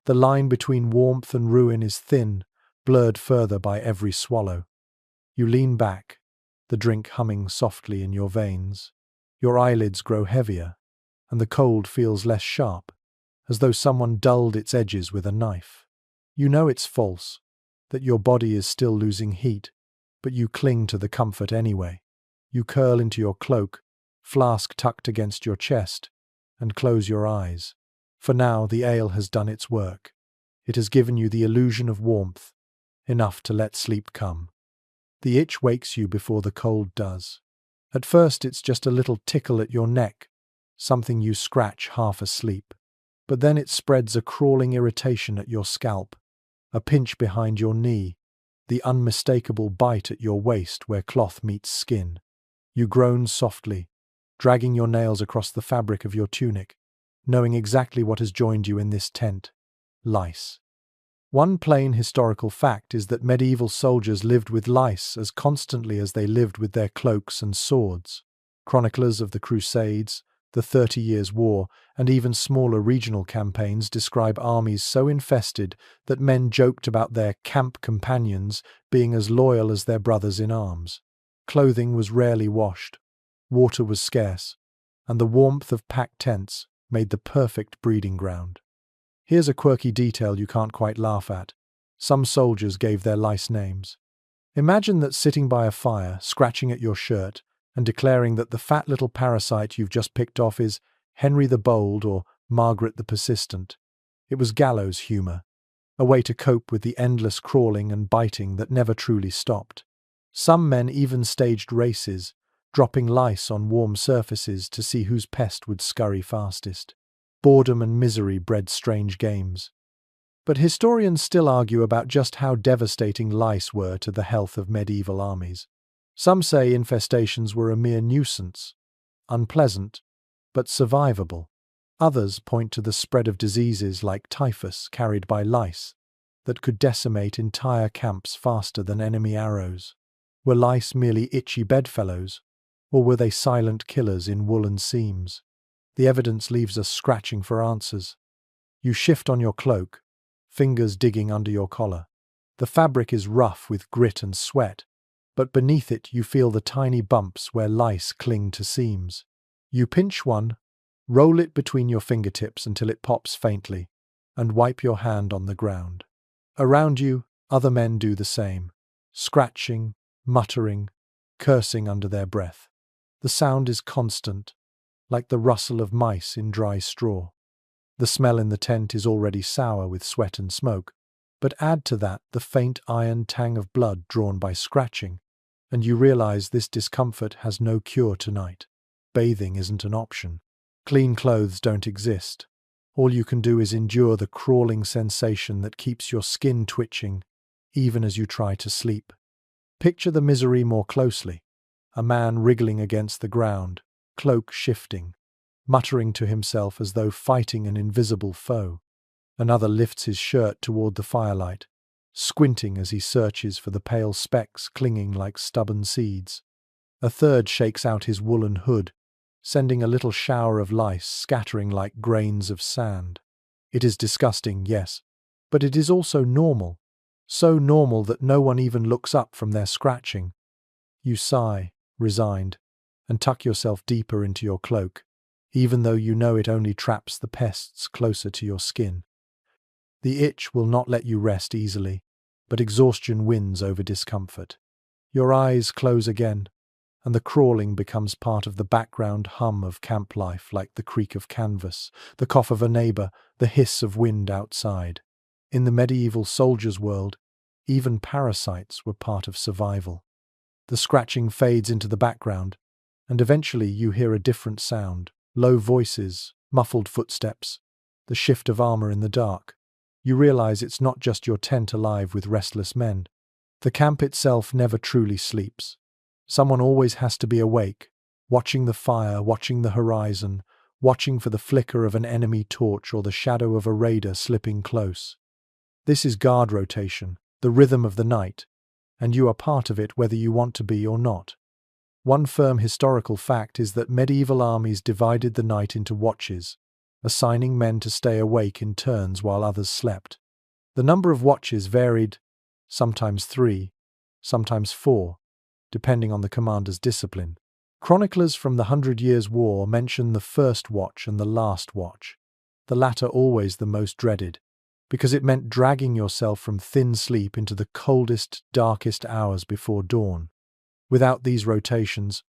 The line between warmth and ruin is thin, blurred further by every swallow. You lean back, the drink humming softly in your veins. Your eyelids grow heavier, and the cold feels less sharp, as though someone dulled its edges with a knife. You know it's false, that your body is still losing heat, but you cling to the comfort anyway. You curl into your cloak, flask tucked against your chest, and close your eyes. For now, the ale has done its work. It has given you the illusion of warmth, enough to let sleep come. The itch wakes you before the cold does. At first, it's just a little tickle at your neck, something you scratch half asleep. But then it spreads a crawling irritation at your scalp, a pinch behind your knee, the unmistakable bite at your waist where cloth meets skin. You groan softly, dragging your nails across the fabric of your tunic, knowing exactly what has joined you in this tent: lice. One plain historical fact is that medieval soldiers lived with lice as constantly as they lived with their cloaks and swords. Chroniclers of the Crusades, the 30 Years' War, and even smaller regional campaigns describe armies so infested that men joked about their camp companions being as loyal as their brothers in arms. Clothing was rarely washed, water was scarce, and the warmth of packed tents made the perfect breeding ground. Here's a quirky detail you can't quite laugh at. Some soldiers gave their lice names. Imagine that sitting by a fire, scratching at your shirt, and declaring that the fat little parasite you've just picked off is Henry the Bold or Margaret the Persistent. It was gallows humor, a way to cope with the endless crawling and biting that never truly stopped. Some men even staged races, dropping lice on warm surfaces to see whose pest would scurry fastest. Boredom and misery bred strange games. But historians still argue about just how devastating lice were to the health of medieval armies. Some say infestations were a mere nuisance, unpleasant, but survivable. Others point to the spread of diseases like typhus carried by lice that could decimate entire camps faster than enemy arrows. Were lice merely itchy bedfellows, or were they silent killers in woolen seams? The evidence leaves us scratching for answers. You shift on your cloak, fingers digging under your collar. The fabric is rough with grit and sweat, but beneath it you feel the tiny bumps where lice cling to seams. You pinch one, roll it between your fingertips until it pops faintly, and wipe your hand on the ground. Around you, other men do the same, scratching, muttering, cursing under their breath. The sound is constant, like the rustle of mice in dry straw. The smell in the tent is already sour with sweat and smoke, but add to that the faint iron tang of blood drawn by scratching, and you realize this discomfort has no cure tonight. Bathing isn't an option. Clean clothes don't exist. All you can do is endure the crawling sensation that keeps your skin twitching, even as you try to sleep. Picture the misery more closely. A man wriggling against the ground, cloak shifting, muttering to himself as though fighting an invisible foe. Another lifts his shirt toward the firelight, squinting as he searches for the pale specks clinging like stubborn seeds. A third shakes out his woolen hood, sending a little shower of lice scattering like grains of sand. It is disgusting, yes, but it is also normal. so normal that no one even looks up from their scratching. You sigh, resigned, and tuck yourself deeper into your cloak, even though you know it only traps the pests closer to your skin. The itch will not let you rest easily, but exhaustion wins over discomfort. Your eyes close again, and the crawling becomes part of the background hum of camp life, like the creak of canvas, the cough of a neighbor, the hiss of wind outside. In the medieval soldier's world, even parasites were part of survival. The scratching fades into the background, and eventually you hear a different sound, low voices, muffled footsteps, the shift of armor in the dark. You realize it's not just your tent alive with restless men. The camp itself never truly sleeps. Someone always has to be awake, watching the fire, watching the horizon, watching for the flicker of an enemy torch or the shadow of a raider slipping close. This is guard rotation, the rhythm of the night, and you are part of it whether you want to be or not. One firm historical fact is that medieval armies divided the night into watches, assigning men to stay awake in turns while others slept. The number of watches varied, sometimes 3, sometimes 4, depending on the commander's discipline. Chroniclers from the 100 Years' War mention the first watch and the last watch, the latter always the most dreaded, because it meant dragging yourself from thin sleep into the coldest, darkest hours before dawn. Without these rotations,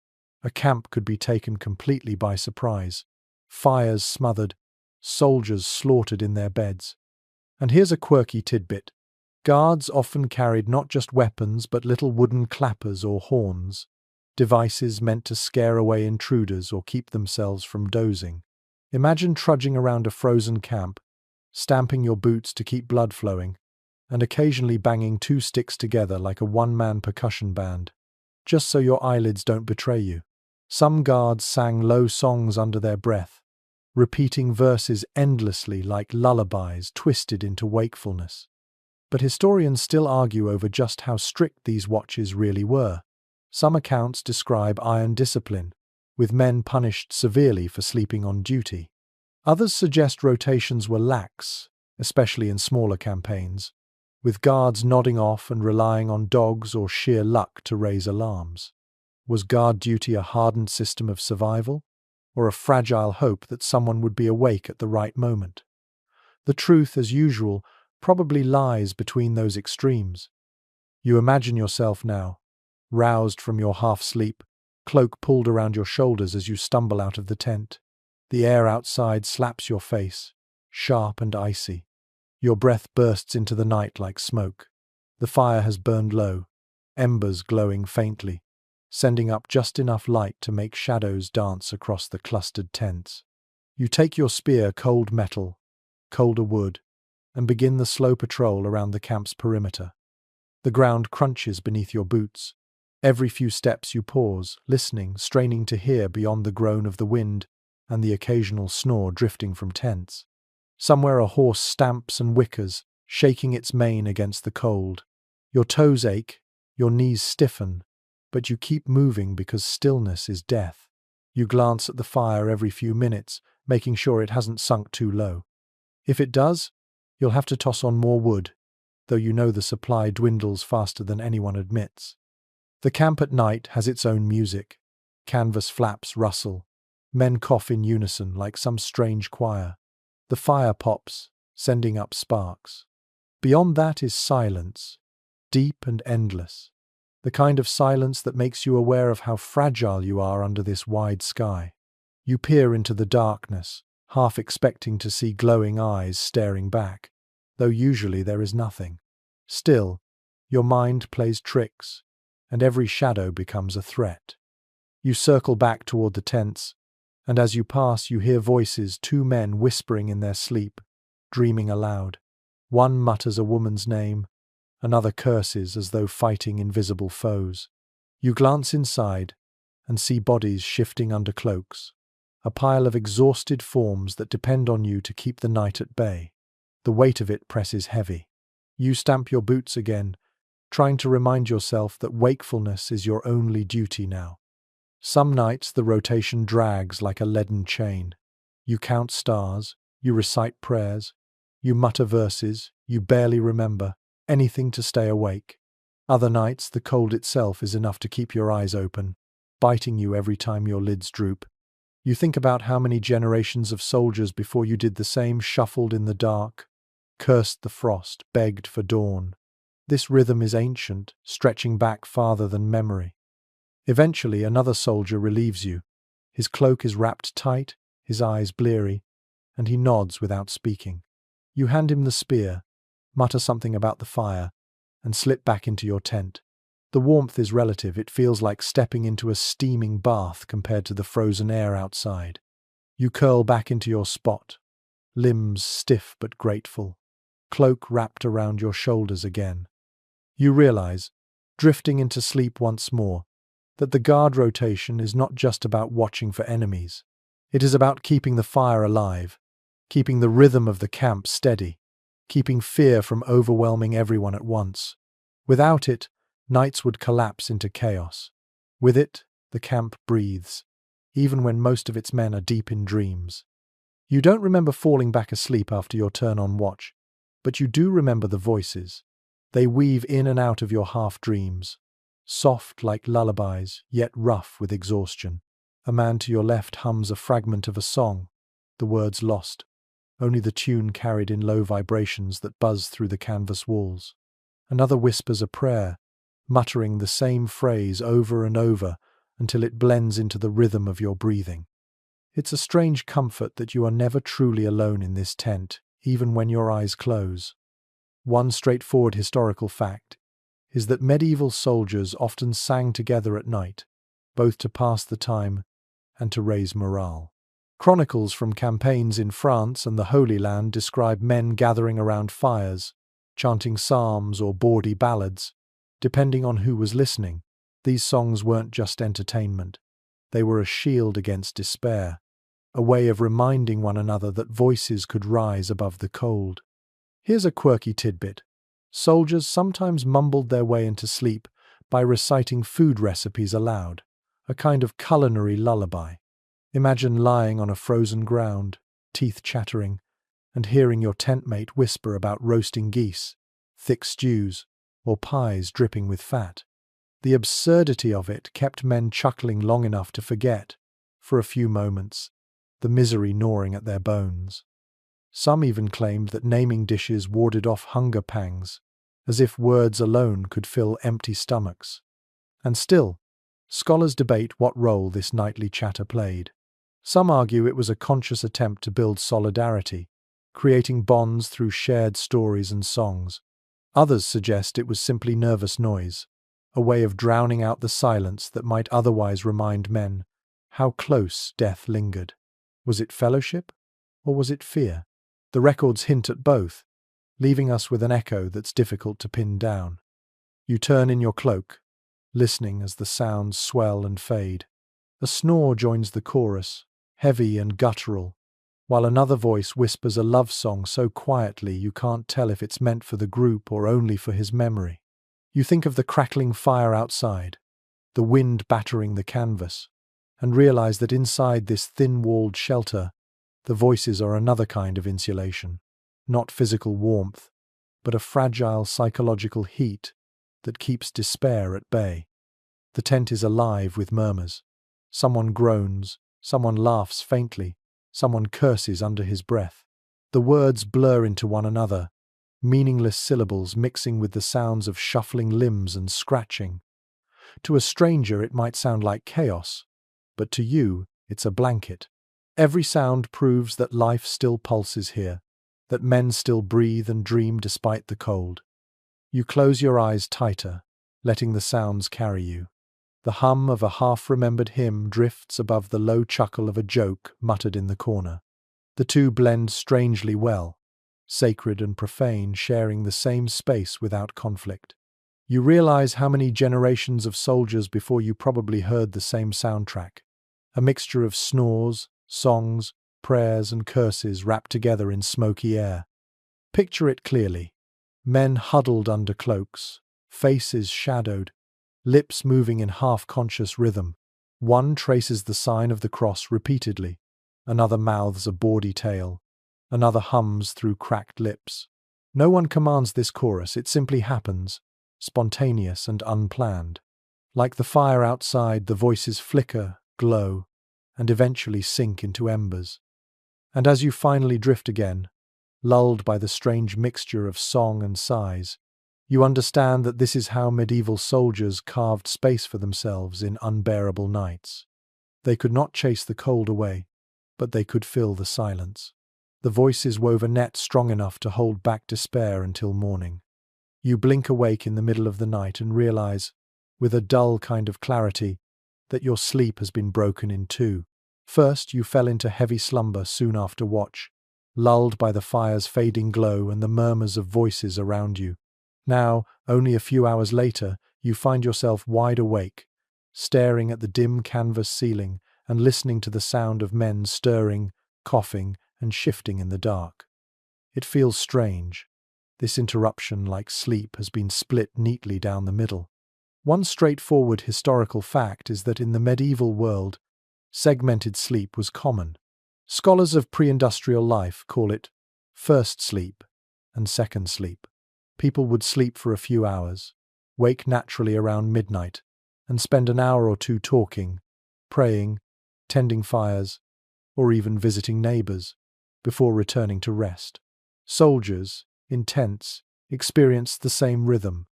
a camp could be taken completely by surprise. Fires smothered, soldiers slaughtered in their beds. And here's a quirky tidbit. Guards often carried not just weapons but little wooden clappers or horns, devices meant to scare away intruders or keep themselves from dozing. Imagine trudging around a frozen camp, stamping your boots to keep blood flowing, and occasionally banging 2 sticks together like a one-man percussion band, just so your eyelids don't betray you. Some guards sang low songs under their breath, repeating verses endlessly like lullabies twisted into wakefulness. But historians still argue over just how strict these watches really were. Some accounts describe iron discipline, with men punished severely for sleeping on duty. Others suggest rotations were lax, especially in smaller campaigns, with guards nodding off and relying on dogs or sheer luck to raise alarms. Was guard duty a hardened system of survival, or a fragile hope that someone would be awake at the right moment? The truth, as usual, probably lies between those extremes. You imagine yourself now, roused from your half-sleep, cloak pulled around your shoulders as you stumble out of the tent. The air outside slaps your face, sharp and icy. Your breath bursts into the night like smoke. The fire has burned low, embers glowing faintly, sending up just enough light to make shadows dance across the clustered tents. You take your spear, cold metal, colder wood, and begin the slow patrol around the camp's perimeter. The ground crunches beneath your boots. Every few steps you pause, listening, straining to hear beyond the groan of the wind and the occasional snore drifting from tents. Somewhere a horse stamps and whickers, shaking its mane against the cold. Your toes ache, your knees stiffen, but you keep moving because stillness is death. You glance at the fire every few minutes, making sure it hasn't sunk too low. If it does, you'll have to toss on more wood, though you know the supply dwindles faster than anyone admits. The camp at night has its own music. Canvas flaps rustle. Men cough in unison like some strange choir. The fire pops, sending up sparks. Beyond that is silence, deep and endless. The kind of silence that makes you aware of how fragile you are under this wide sky. You peer into the darkness, half expecting to see glowing eyes staring back, though usually there is nothing. Still, your mind plays tricks, and every shadow becomes a threat. You circle back toward the tents, and as you pass you hear voices, 2 men whispering in their sleep, dreaming aloud. One mutters a woman's name, another curses as though fighting invisible foes. You glance inside and see bodies shifting under cloaks, a pile of exhausted forms that depend on you to keep the night at bay. The weight of it presses heavy. You stamp your boots again, trying to remind yourself that wakefulness is your only duty now. Some nights the rotation drags like a leaden chain. You count stars, you recite prayers, you mutter verses you barely remember, anything to stay awake. Other nights, the cold itself is enough to keep your eyes open, biting you every time your lids droop. You think about how many generations of soldiers before you did the same shuffled in the dark, cursed the frost, begged for dawn. This rhythm is ancient, stretching back farther than memory. Eventually, another soldier relieves you. His cloak is wrapped tight, his eyes bleary, and he nods without speaking. You hand him the spear, mutter something about the fire, and slip back into your tent. The warmth is relative. It feels like stepping into a steaming bath compared to the frozen air outside. You curl back into your spot, limbs stiff but grateful, cloak wrapped around your shoulders again. You realize, drifting into sleep once more, that the guard rotation is not just about watching for enemies. It is about keeping the fire alive, keeping the rhythm of the camp steady, keeping fear from overwhelming everyone at once. Without it, nights would collapse into chaos. With it, the camp breathes, even when most of its men are deep in dreams. You don't remember falling back asleep after your turn on watch, but you do remember the voices. They weave in and out of your half-dreams, soft like lullabies, yet rough with exhaustion. A man to your left hums a fragment of a song, the words lost, only the tune carried in low vibrations that buzz through the canvas walls. Another whispers a prayer, muttering the same phrase over and over until it blends into the rhythm of your breathing. It's a strange comfort that you are never truly alone in this tent, even when your eyes close. One straightforward historical fact is that medieval soldiers often sang together at night, both to pass the time and to raise morale. Chronicles from campaigns in France and the Holy Land describe men gathering around fires, chanting psalms or bawdy ballads, depending on who was listening. These songs weren't just entertainment. They were a shield against despair, a way of reminding one another that voices could rise above the cold. Here's a quirky tidbit. Soldiers sometimes mumbled their way into sleep by reciting food recipes aloud, a kind of culinary lullaby. Imagine lying on a frozen ground, teeth chattering, and hearing your tentmate whisper about roasting geese, thick stews, or pies dripping with fat. The absurdity of it kept men chuckling long enough to forget, for a few moments, the misery gnawing at their bones. Some even claimed that naming dishes warded off hunger pangs, as if words alone could fill empty stomachs. And still, scholars debate what role this nightly chatter played. Some argue it was a conscious attempt to build solidarity, creating bonds through shared stories and songs. Others suggest it was simply nervous noise, a way of drowning out the silence that might otherwise remind men how close death lingered. Was it fellowship, or was it fear? The records hint at both, leaving us with an echo that's difficult to pin down. You turn in your cloak, listening as the sounds swell and fade. A snore joins the chorus, heavy and guttural, while another voice whispers a love song so quietly you can't tell if it's meant for the group or only for his memory. You think of the crackling fire outside, the wind battering the canvas, and realize that inside this thin-walled shelter, the voices are another kind of insulation, not physical warmth, but a fragile psychological heat that keeps despair at bay. The tent is alive with murmurs. Someone groans, someone laughs faintly, someone curses under his breath. The words blur into one another, meaningless syllables mixing with the sounds of shuffling limbs and scratching. To a stranger it might sound like chaos, but to you it's a blanket. Every sound proves that life still pulses here, that men still breathe and dream despite the cold. You close your eyes tighter, letting the sounds carry you. The hum of a half-remembered hymn drifts above the low chuckle of a joke muttered in the corner. The two blend strangely well, sacred and profane sharing the same space without conflict. You realize how many generations of soldiers before you probably heard the same soundtrack, a mixture of snores, songs, prayers and curses wrapped together in smoky air. Picture it clearly. Men huddled under cloaks, faces shadowed, lips moving in half-conscious rhythm. One traces the sign of the cross repeatedly, another mouths a bawdy tale, another hums through cracked lips. No one commands this chorus, it simply happens, spontaneous and unplanned. Like the fire outside, the voices flicker, glow, and eventually sink into embers. And as you finally drift again, lulled by the strange mixture of song and sighs, you understand that this is how medieval soldiers carved space for themselves in unbearable nights. They could not chase the cold away, but they could fill the silence. The voices wove a net strong enough to hold back despair until morning. You blink awake in the middle of the night and realize, with a dull kind of clarity, that your sleep has been broken in two. First, you fell into heavy slumber soon after watch, lulled by the fire's fading glow and the murmurs of voices around you. Now, only a few hours later, you find yourself wide awake, staring at the dim canvas ceiling and listening to the sound of men stirring, coughing, and shifting in the dark. It feels strange. This interruption, like sleep, has been split neatly down the middle. One straightforward historical fact is that in the medieval world, segmented sleep was common. Scholars of pre-industrial life call it first sleep and second sleep. People would sleep for a few hours, wake naturally around midnight, and spend an hour or two talking, praying, tending fires, or even visiting neighbors, before returning to rest. Soldiers, in tents, experienced the same rhythm,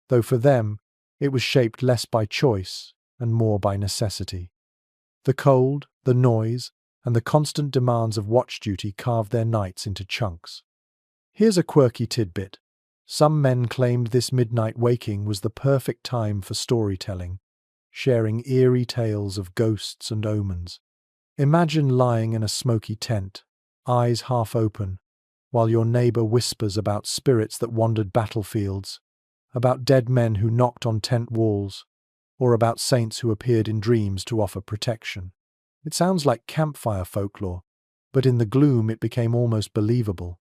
though for them it was shaped less by choice and more by necessity. The cold, the noise, and the constant demands of watch duty carved their nights into chunks. Here's a quirky tidbit. Some men claimed this midnight waking was the perfect time for storytelling, sharing eerie tales of ghosts and omens. Imagine lying in a smoky tent, eyes half open, while your neighbor whispers about spirits that wandered battlefields, about dead men who knocked on tent walls, or about saints who appeared in dreams to offer protection. It sounds like campfire folklore, but in the gloom it became almost believable.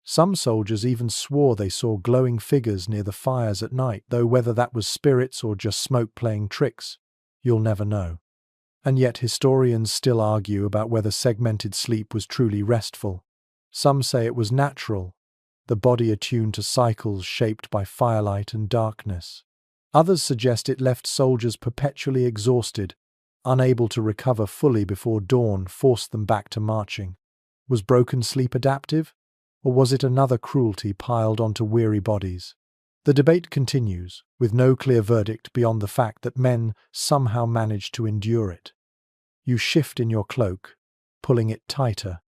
Some soldiers even swore they saw glowing figures near the fires at night, though whether that was spirits or just smoke playing tricks, you'll never know. And yet historians still argue about whether segmented sleep was truly restful. Some say it was natural, the body attuned to cycles shaped by firelight and darkness. Others suggest it left soldiers perpetually exhausted, unable to recover fully before dawn forced them back to marching. Was broken sleep adaptive? Or was it another cruelty piled onto weary bodies? The debate continues, with no clear verdict beyond the fact that men somehow managed to endure it. You shift in your cloak, pulling it tighter,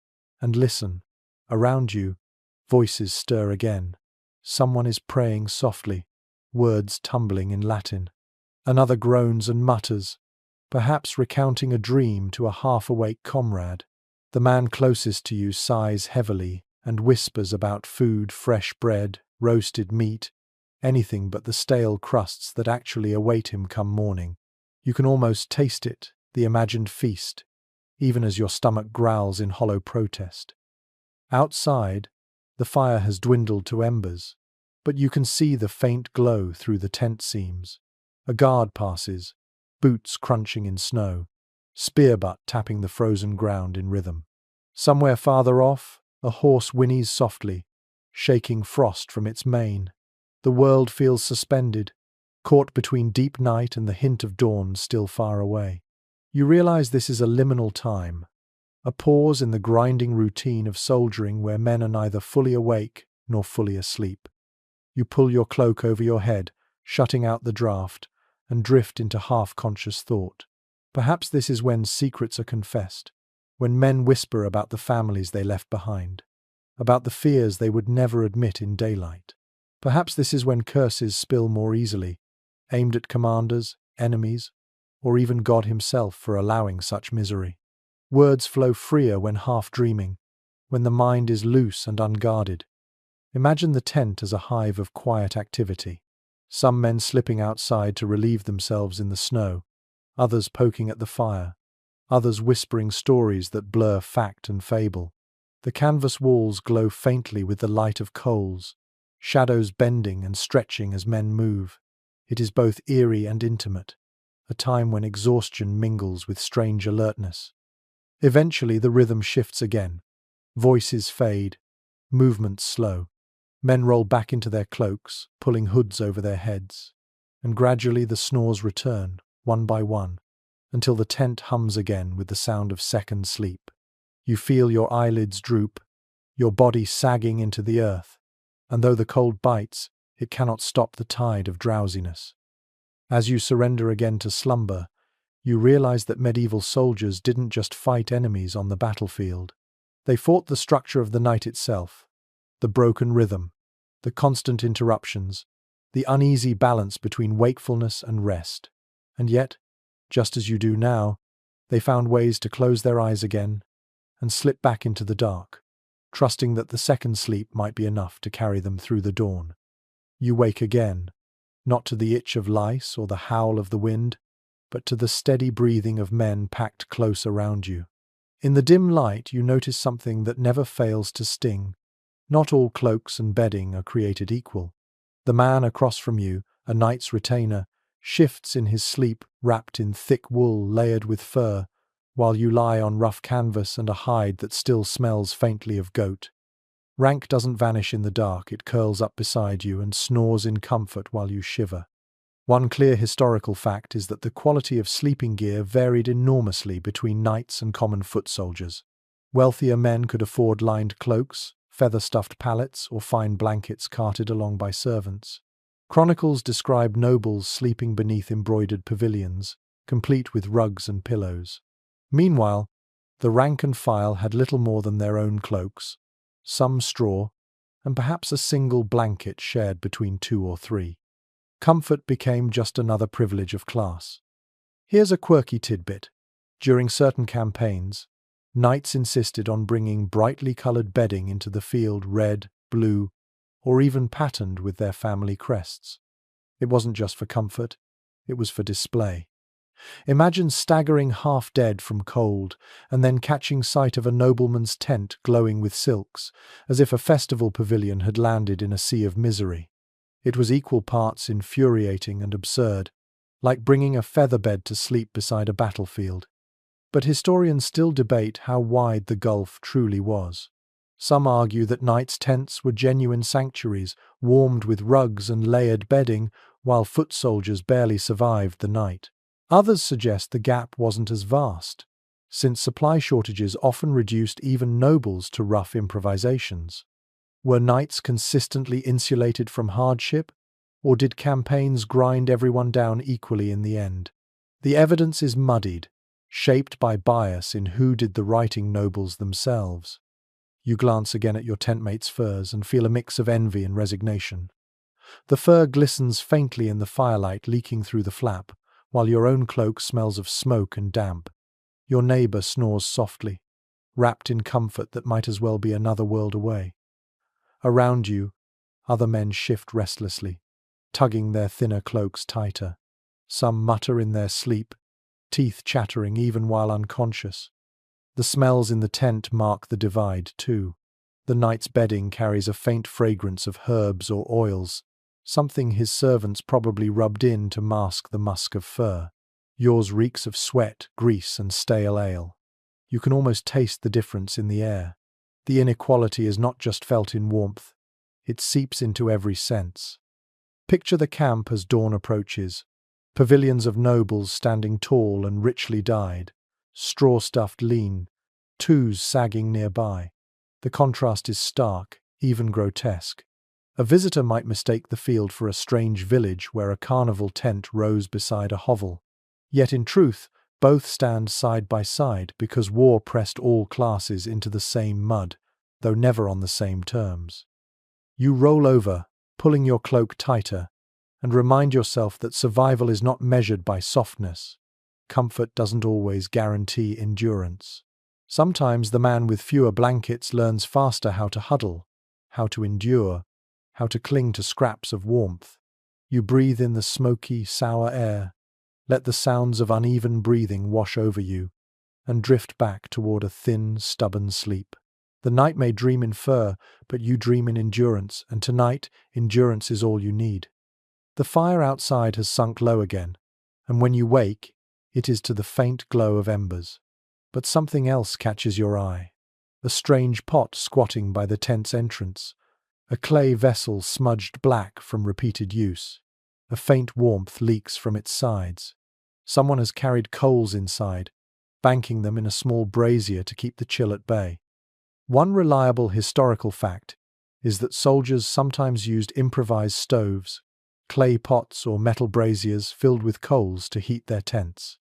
and listen. Around you, voices stir again. Someone is praying softly, words tumbling in Latin. Another groans and mutters, perhaps recounting a dream to a half-awake comrade. The man closest to you sighs heavily and whispers about food, fresh bread, roasted meat, anything but the stale crusts that actually await him come morning. You can almost taste it, the imagined feast, even as your stomach growls in hollow protest. Outside, the fire has dwindled to embers, but you can see the faint glow through the tent seams. A guard passes, boots crunching in snow, spear butt tapping the frozen ground in rhythm. Somewhere farther off, a horse whinnies softly, shaking frost from its mane. The world feels suspended, caught between deep night and the hint of dawn still far away. You realize this is a liminal time, a pause in the grinding routine of soldiering where men are neither fully awake nor fully asleep. You pull your cloak over your head, shutting out the draft, and drift into half-conscious thought. Perhaps this is when secrets are confessed, when men whisper about the families they left behind, about the fears they would never admit in daylight. Perhaps this is when curses spill more easily, aimed at commanders, enemies, or even God himself for allowing such misery. Words flow freer when half-dreaming, when the mind is loose and unguarded. Imagine the tent as a hive of quiet activity. Some men slipping outside to relieve themselves in the snow, others poking at the fire, others whispering stories that blur fact and fable. The canvas walls glow faintly with the light of coals, shadows bending and stretching as men move. It is both eerie and intimate, a time when exhaustion mingles with strange alertness. Eventually the rhythm shifts again. Voices fade, movements slow. Men roll back into their cloaks, pulling hoods over their heads, and gradually the snores return, one by one, until the tent hums again with the sound of second sleep. You feel your eyelids droop, your body sagging into the earth, and though the cold bites, it cannot stop the tide of drowsiness. As you surrender again to slumber, you realize that medieval soldiers didn't just fight enemies on the battlefield. They fought the structure of the night itself, the broken rhythm, the constant interruptions, the uneasy balance between wakefulness and rest. And yet, just as you do now, they found ways to close their eyes again and slip back into the dark, trusting that the second sleep might be enough to carry them through the dawn. You wake again, not to the itch of lice or the howl of the wind, but to the steady breathing of men packed close around you. In the dim light, you notice something that never fails to sting. Not all cloaks and bedding are created equal. The man across from you, a knight's retainer, shifts in his sleep wrapped in thick wool layered with fur, while you lie on rough canvas and a hide that still smells faintly of goat. Rank doesn't vanish in the dark, it curls up beside you and snores in comfort while you shiver. One clear historical fact is that the quality of sleeping gear varied enormously between knights and common foot soldiers. Wealthier men could afford lined cloaks, feather-stuffed pallets, or fine blankets carted along by servants. Chronicles describe nobles sleeping beneath embroidered pavilions, complete with rugs and pillows. Meanwhile, the rank and file had little more than their own cloaks, some straw, and perhaps a single blanket shared between two or three. Comfort became just another privilege of class. Here's a quirky tidbit. During certain campaigns, knights insisted on bringing brightly coloured bedding into the field, red, blue, or even patterned with their family crests. It wasn't just for comfort, it was for display. Imagine staggering half dead from cold and then catching sight of a nobleman's tent glowing with silks, as if a festival pavilion had landed in a sea of misery. It was equal parts infuriating and absurd, like bringing a feather bed to sleep beside a battlefield. But historians still debate how wide the gulf truly was. Some argue that knights' tents were genuine sanctuaries, warmed with rugs and layered bedding, while foot soldiers barely survived the night. Others suggest the gap wasn't as vast, since supply shortages often reduced even nobles to rough improvisations. Were knights consistently insulated from hardship, or did campaigns grind everyone down equally in the end? The evidence is muddied, shaped by bias in who did the writing nobles themselves. You glance again at your tentmate's furs and feel a mix of envy and resignation. The fur glistens faintly in the firelight leaking through the flap, while your own cloak smells of smoke and damp. Your neighbour snores softly, wrapped in comfort that might as well be another world away. Around you, other men shift restlessly, tugging their thinner cloaks tighter. Some mutter in their sleep, teeth chattering even while unconscious. The smells in the tent mark the divide, too. The night's bedding carries a faint fragrance of herbs or oils, something his servants probably rubbed in to mask the musk of fur. Yours reeks of sweat, grease, and stale ale. You can almost taste the difference in the air. The inequality is not just felt in warmth, it seeps into every sense. Picture the camp as dawn approaches. Pavilions of nobles standing tall and richly dyed, straw-stuffed lean, twos sagging nearby. The contrast is stark, even grotesque. A visitor might mistake the field for a strange village where a carnival tent rose beside a hovel. Yet in truth, both stand side by side because war pressed all classes into the same mud, though never on the same terms. You roll over, pulling your cloak tighter, and remind yourself that survival is not measured by softness. Comfort doesn't always guarantee endurance. Sometimes the man with fewer blankets learns faster how to huddle, how to endure, how to cling to scraps of warmth. You breathe in the smoky, sour air, let the sounds of uneven breathing wash over you, and drift back toward a thin, stubborn sleep. The night may dream in fur, but you dream in endurance, and tonight, endurance is all you need. The fire outside has sunk low again, and when you wake, it is to the faint glow of embers. But something else catches your eye. A strange pot squatting by the tent's entrance, A clay vessel smudged black from repeated use. A faint warmth leaks from its sides. Someone has carried coals inside, banking them in a small brazier to keep the chill at bay. One reliable historical fact is that soldiers sometimes used improvised stoves, clay pots or metal braziers filled with coals to heat their tents.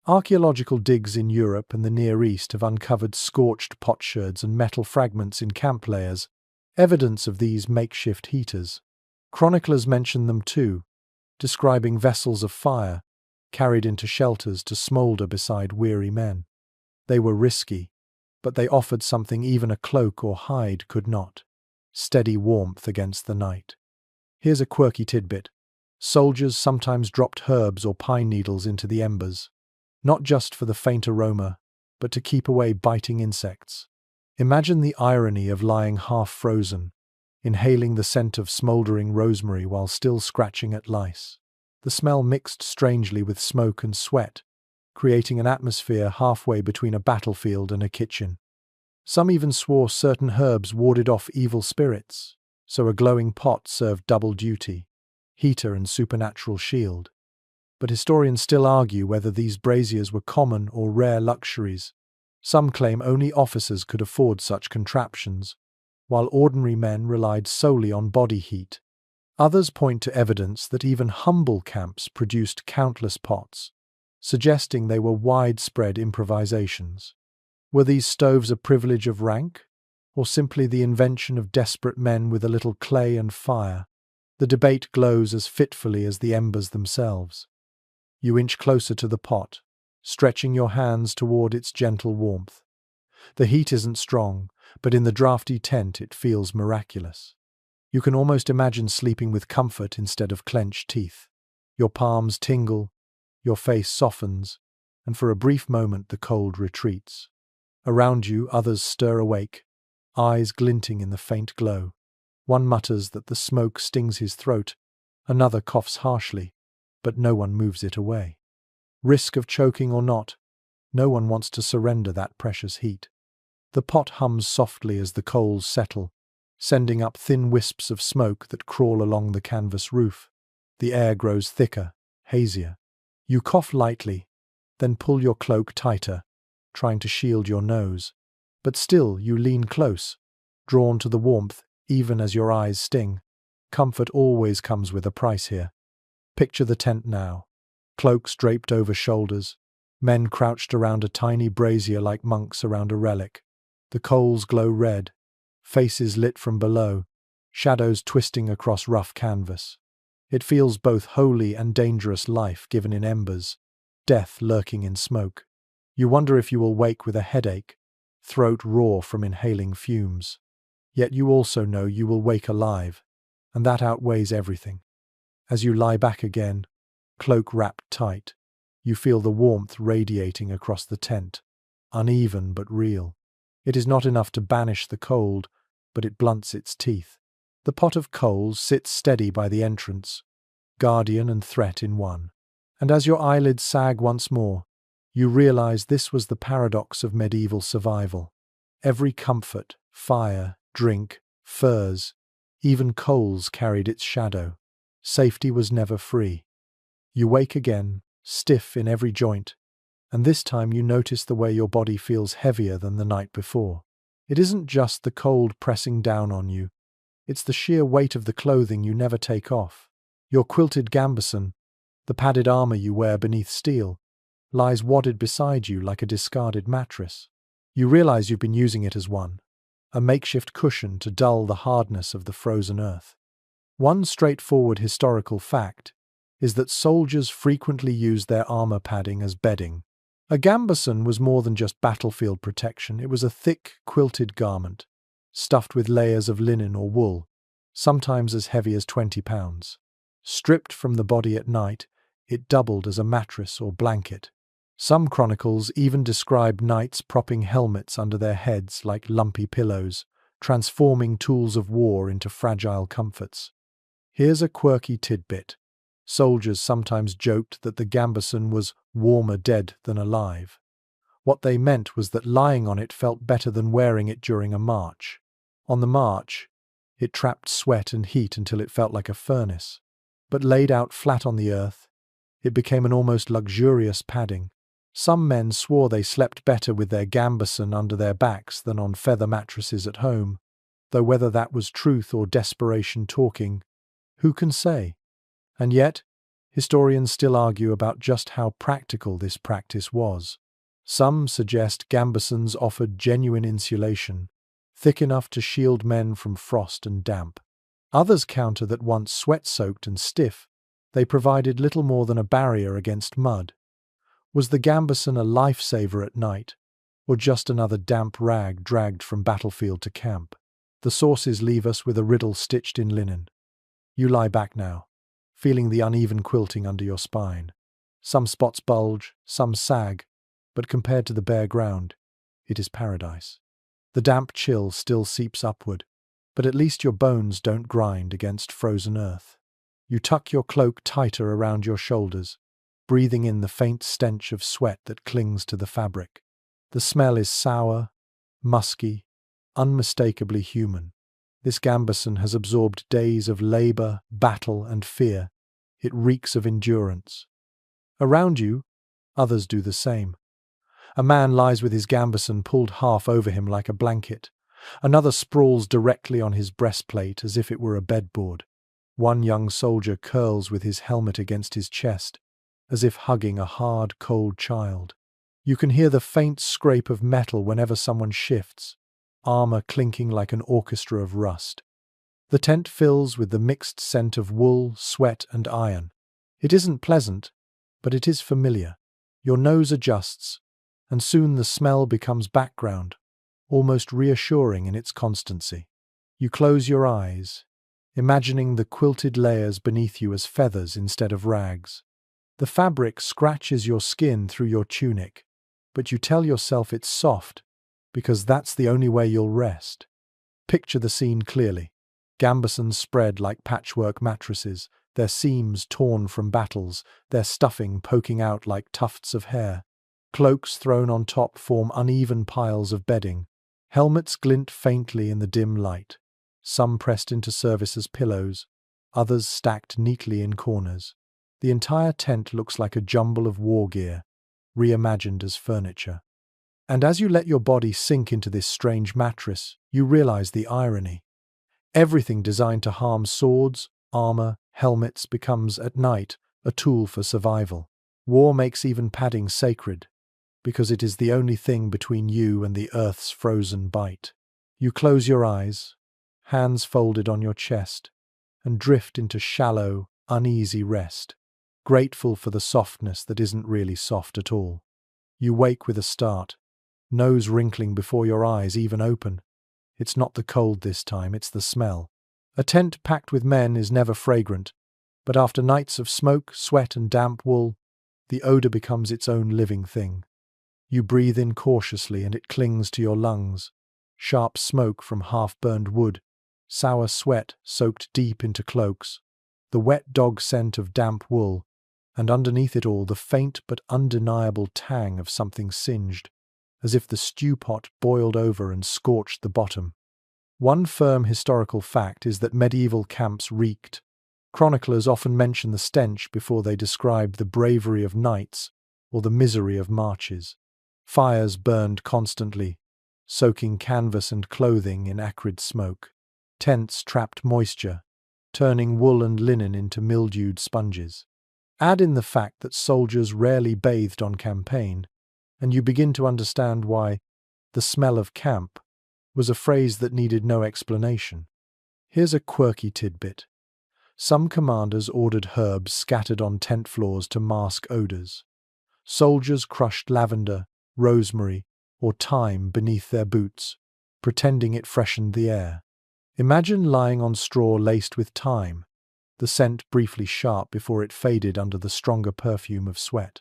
Archaeological digs in Europe and the Near East have uncovered scorched potsherds and metal fragments in camp layers, evidence of these makeshift heaters. Chroniclers mention them too, describing vessels of fire carried into shelters to smoulder beside weary men. They were risky, but they offered something even a cloak or hide could not: steady warmth against the night. Here's a quirky tidbit. Soldiers sometimes dropped herbs or pine needles into the embers, not just for the faint aroma, but to keep away biting insects. Imagine the irony of lying half-frozen, inhaling the scent of smouldering rosemary while still scratching at lice. The smell mixed strangely with smoke and sweat, creating an atmosphere halfway between a battlefield and a kitchen. Some even swore certain herbs warded off evil spirits, so a glowing pot served double duty: heater and supernatural shield. But historians still argue whether these braziers were common or rare luxuries. Some claim only officers could afford such contraptions, while ordinary men relied solely on body heat. Others point to evidence that even humble camps produced countless pots, suggesting they were widespread improvisations. Were these stoves a privilege of rank, or simply the invention of desperate men with a little clay and fire? The debate glows as fitfully as the embers themselves. You inch closer to the pot, stretching your hands toward its gentle warmth. The heat isn't strong, but in the drafty tent it feels miraculous. You can almost imagine sleeping with comfort instead of clenched teeth. Your palms tingle, your face softens, and for a brief moment the cold retreats. Around you, others stir awake, eyes glinting in the faint glow. One mutters that the smoke stings his throat, another coughs harshly, but no one moves it away. Risk of choking or not, no one wants to surrender that precious heat. The pot hums softly as the coals settle, sending up thin wisps of smoke that crawl along the canvas roof. The air grows thicker, hazier. You cough lightly, then pull your cloak tighter, trying to shield your nose. But still you lean close, drawn to the warmth even as your eyes sting. Comfort always comes with a price here. Picture the tent now. Cloaks draped over shoulders, men crouched around a tiny brazier like monks around a relic. The coals glow red, faces lit from below, shadows twisting across rough canvas. It feels both holy and dangerous: life given in embers, death lurking in smoke. You wonder if you will wake with a headache, throat raw from inhaling fumes. Yet you also know you will wake alive, and that outweighs everything. As you lie back again, cloak wrapped tight, you feel the warmth radiating across the tent, uneven but real. It is not enough to banish the cold, but it blunts its teeth. The pot of coals sits steady by the entrance, guardian and threat in one. And as your eyelids sag once more, you realize this was the paradox of medieval survival. Every comfort, fire, drink, furs, even coals carried its shadow. Safety was never free. You wake again, stiff in every joint, and this time you notice the way your body feels heavier than the night before. It isn't just the cold pressing down on you, it's the sheer weight of the clothing you never take off. Your quilted gambeson, the padded armor you wear beneath steel, lies wadded beside you like a discarded mattress. You realize you've been using it as a makeshift cushion to dull the hardness of the frozen earth. One straightforward historical fact is that soldiers frequently used their armor padding as bedding. A gambeson was more than just battlefield protection. It was a thick, quilted garment, stuffed with layers of linen or wool, sometimes as heavy as 20 pounds. Stripped from the body at night, it doubled as a mattress or blanket. Some chronicles even describe knights propping helmets under their heads like lumpy pillows, transforming tools of war into fragile comforts. Here's a quirky tidbit. Soldiers sometimes joked that the gambeson was warmer dead than alive. What they meant was that lying on it felt better than wearing it during a march. On the march, It trapped sweat and heat until it felt like a furnace. But laid out flat on the earth, it became an almost luxurious padding. Some men swore they slept better with their gambeson under their backs than on feather mattresses at home, though whether that was truth or desperation talking, who can say? And yet, historians still argue about just how practical this practice was. Some suggest gambesons offered genuine insulation, thick enough to shield men from frost and damp. Others counter that once sweat-soaked and stiff, they provided little more than a barrier against mud. Was the gambeson a lifesaver at night, or just another damp rag dragged from battlefield to camp? The sources leave us with a riddle stitched in linen. You lie back now, feeling the uneven quilting under your spine. Some spots bulge, some sag, but compared to the bare ground, it is paradise. The damp chill still seeps upward, but at least your bones don't grind against frozen earth. You tuck your cloak tighter around your shoulders, breathing in the faint stench of sweat that clings to the fabric. The smell is sour, musky, unmistakably human. This gambeson has absorbed days of labor, battle, and fear. It reeks of endurance. Around you, others do the same. A man lies with his gambeson pulled half over him like a blanket. Another sprawls directly on his breastplate as if it were a bedboard. One young soldier curls with his helmet against his chest, as if hugging a hard, cold child. You can hear the faint scrape of metal whenever someone shifts, armor clinking like an orchestra of rust. The tent fills with the mixed scent of wool, sweat, and iron. It isn't pleasant, but it is familiar. Your nose adjusts, and soon the smell becomes background, almost reassuring in its constancy. You close your eyes, imagining the quilted layers beneath you as feathers instead of rags. The fabric scratches your skin through your tunic, but you tell yourself it's soft, because that's the only way you'll rest. Picture the scene clearly. Gambesons spread like patchwork mattresses, their seams torn from battles, their stuffing poking out like tufts of hair. Cloaks thrown on top form uneven piles of bedding. Helmets glint faintly in the dim light, some pressed into service as pillows, others stacked neatly in corners. The entire tent looks like a jumble of war gear, reimagined as furniture. And as you let your body sink into this strange mattress, you realize the irony. Everything designed to harm swords, armor, helmets becomes, at night, a tool for survival. War makes even padding sacred, because it is the only thing between you and the earth's frozen bite. You close your eyes, hands folded on your chest, and drift into shallow, uneasy rest, grateful for the softness that isn't really soft at all. You wake with a start, nose wrinkling before your eyes even open. It's not the cold this time, it's the smell. A tent packed with men is never fragrant, but after nights of smoke, sweat, and damp wool, the odor becomes its own living thing. You breathe in cautiously and it clings to your lungs. Sharp smoke from half-burned wood, sour sweat soaked deep into cloaks, the wet dog scent of damp wool, and underneath it all the faint but undeniable tang of something singed, as if the stew pot boiled over and scorched the bottom. One firm historical fact is that medieval camps reeked. Chroniclers often mention the stench before they describe the bravery of knights or the misery of marches. Fires burned constantly, soaking canvas and clothing in acrid smoke. Tents trapped moisture, turning wool and linen into mildewed sponges. Add in the fact that soldiers rarely bathed on campaign, and you begin to understand why "the smell of camp" was a phrase that needed no explanation. Here's a quirky tidbit. Some commanders ordered herbs scattered on tent floors to mask odors. Soldiers crushed lavender, rosemary, or thyme beneath their boots, pretending it freshened the air. Imagine lying on straw laced with thyme, the scent briefly sharp before it faded under the stronger perfume of sweat.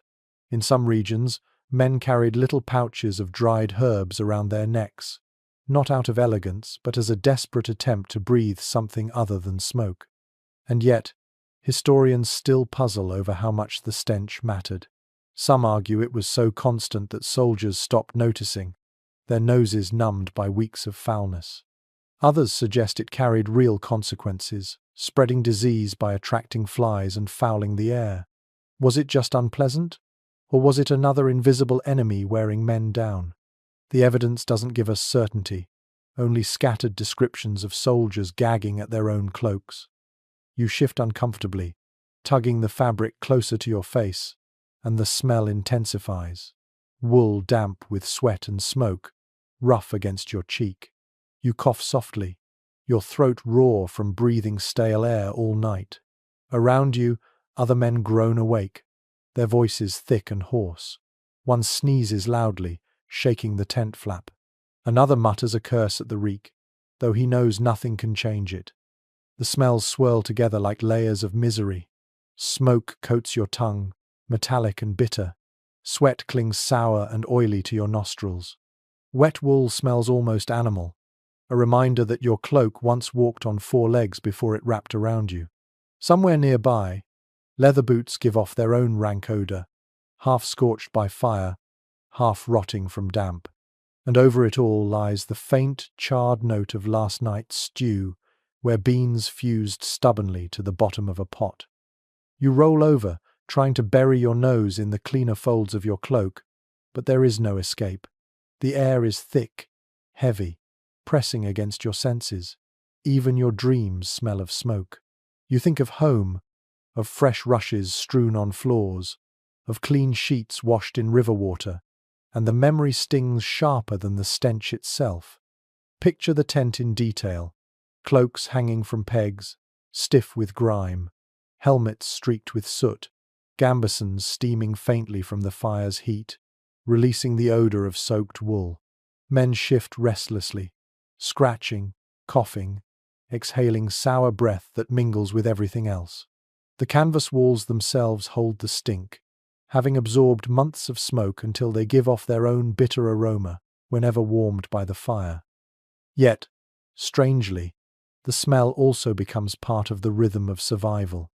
In some regions, men carried little pouches of dried herbs around their necks, not out of elegance, but as a desperate attempt to breathe something other than smoke. And yet, historians still puzzle over how much the stench mattered. Some argue it was so constant that soldiers stopped noticing, their noses numbed by weeks of foulness. Others suggest it carried real consequences, spreading disease by attracting flies and fouling the air. Was it just unpleasant? Or was it another invisible enemy wearing men down? The evidence doesn't give us certainty, only scattered descriptions of soldiers gagging at their own cloaks. You shift uncomfortably, tugging the fabric closer to your face, and the smell intensifies. Wool damp with sweat and smoke, rough against your cheek. You cough softly, your throat raw from breathing stale air all night. Around you, other men groan awake, their voices thick and hoarse. One sneezes loudly, shaking the tent flap. Another mutters a curse at the reek, though he knows nothing can change it. The smells swirl together like layers of misery. Smoke coats your tongue, metallic and bitter. Sweat clings sour and oily to your nostrils. Wet wool smells almost animal, a reminder that your cloak once walked on 4 legs before it wrapped around you. Somewhere nearby, leather boots give off their own rank odor, half scorched by fire, half rotting from damp. And over it all lies the faint, charred note of last night's stew, where beans fused stubbornly to the bottom of a pot. You roll over, trying to bury your nose in the cleaner folds of your cloak, but there is no escape. The air is thick, heavy, pressing against your senses. Even your dreams smell of smoke. You think of home, of fresh rushes strewn on floors, of clean sheets washed in river water, and the memory stings sharper than the stench itself. Picture the tent in detail, cloaks hanging from pegs, stiff with grime, helmets streaked with soot, gambesons steaming faintly from the fire's heat, releasing the odor of soaked wool. Men shift restlessly, scratching, coughing, exhaling sour breath that mingles with everything else. The canvas walls themselves hold the stink, having absorbed months of smoke until they give off their own bitter aroma whenever warmed by the fire. Yet, strangely, the smell also becomes part of the rhythm of survival.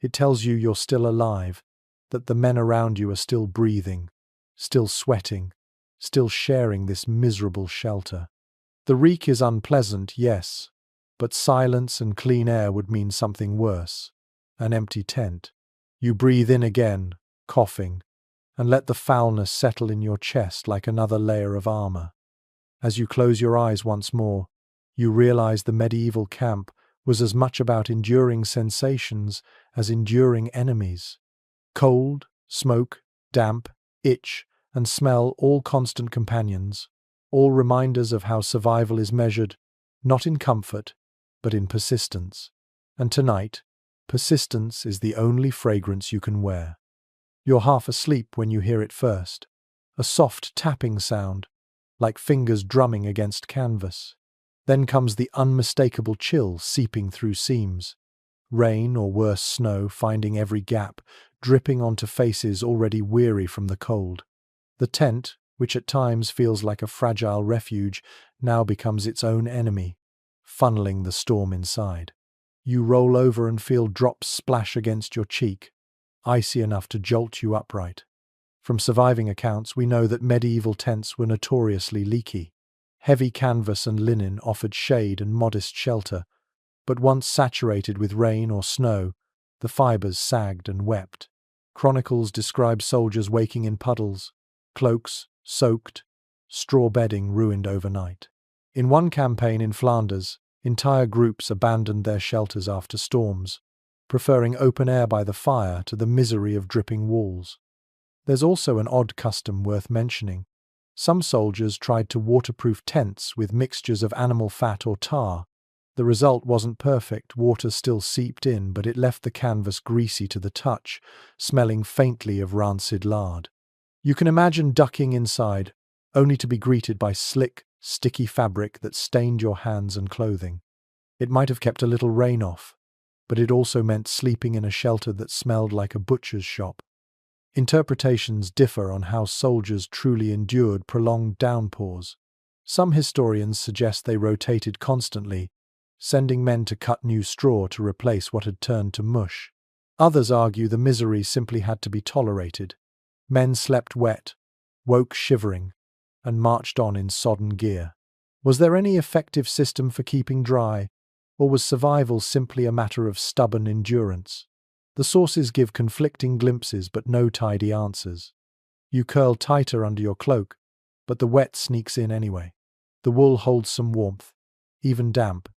It tells you you're still alive, that the men around you are still breathing, still sweating, still sharing this miserable shelter. The reek is unpleasant, yes, but silence and clean air would mean something worse. An empty tent. You breathe in again, coughing, and let the foulness settle in your chest like another layer of armor. As you close your eyes once more, you realize the medieval camp was as much about enduring sensations as enduring enemies. Cold, smoke, damp, itch, and smell all constant companions, all reminders of how survival is measured, not in comfort, but in persistence. And tonight, persistence is the only fragrance you can wear. You're half asleep when you hear it first, a soft tapping sound, like fingers drumming against canvas. Then comes the unmistakable chill seeping through seams, rain or worse snow finding every gap, dripping onto faces already weary from the cold. The tent, which at times feels like a fragile refuge, now becomes its own enemy, funneling the storm inside. You roll over and feel drops splash against your cheek, icy enough to jolt you upright. From surviving accounts, we know that medieval tents were notoriously leaky. Heavy canvas and linen offered shade and modest shelter, but once saturated with rain or snow, the fibers sagged and wept. Chronicles describe soldiers waking in puddles, cloaks soaked, straw bedding ruined overnight. In one campaign in Flanders, entire groups abandoned their shelters after storms, preferring open air by the fire to the misery of dripping walls. There's also an odd custom worth mentioning. Some soldiers tried to waterproof tents with mixtures of animal fat or tar. The result wasn't perfect, water still seeped in, but it left the canvas greasy to the touch, smelling faintly of rancid lard. You can imagine ducking inside, only to be greeted by slick, sticky fabric that stained your hands and clothing. It might have kept a little rain off, but it also meant sleeping in a shelter that smelled like a butcher's shop. Interpretations differ on how soldiers truly endured prolonged downpours. Some historians suggest they rotated constantly, sending men to cut new straw to replace what had turned to mush. Others argue the misery simply had to be tolerated. Men slept wet, woke shivering, and marched on in sodden gear. Was there any effective system for keeping dry, or was survival simply a matter of stubborn endurance? The sources give conflicting glimpses but no tidy answers. You curl tighter under your cloak, but the wet sneaks in anyway. The wool holds some warmth, even damp,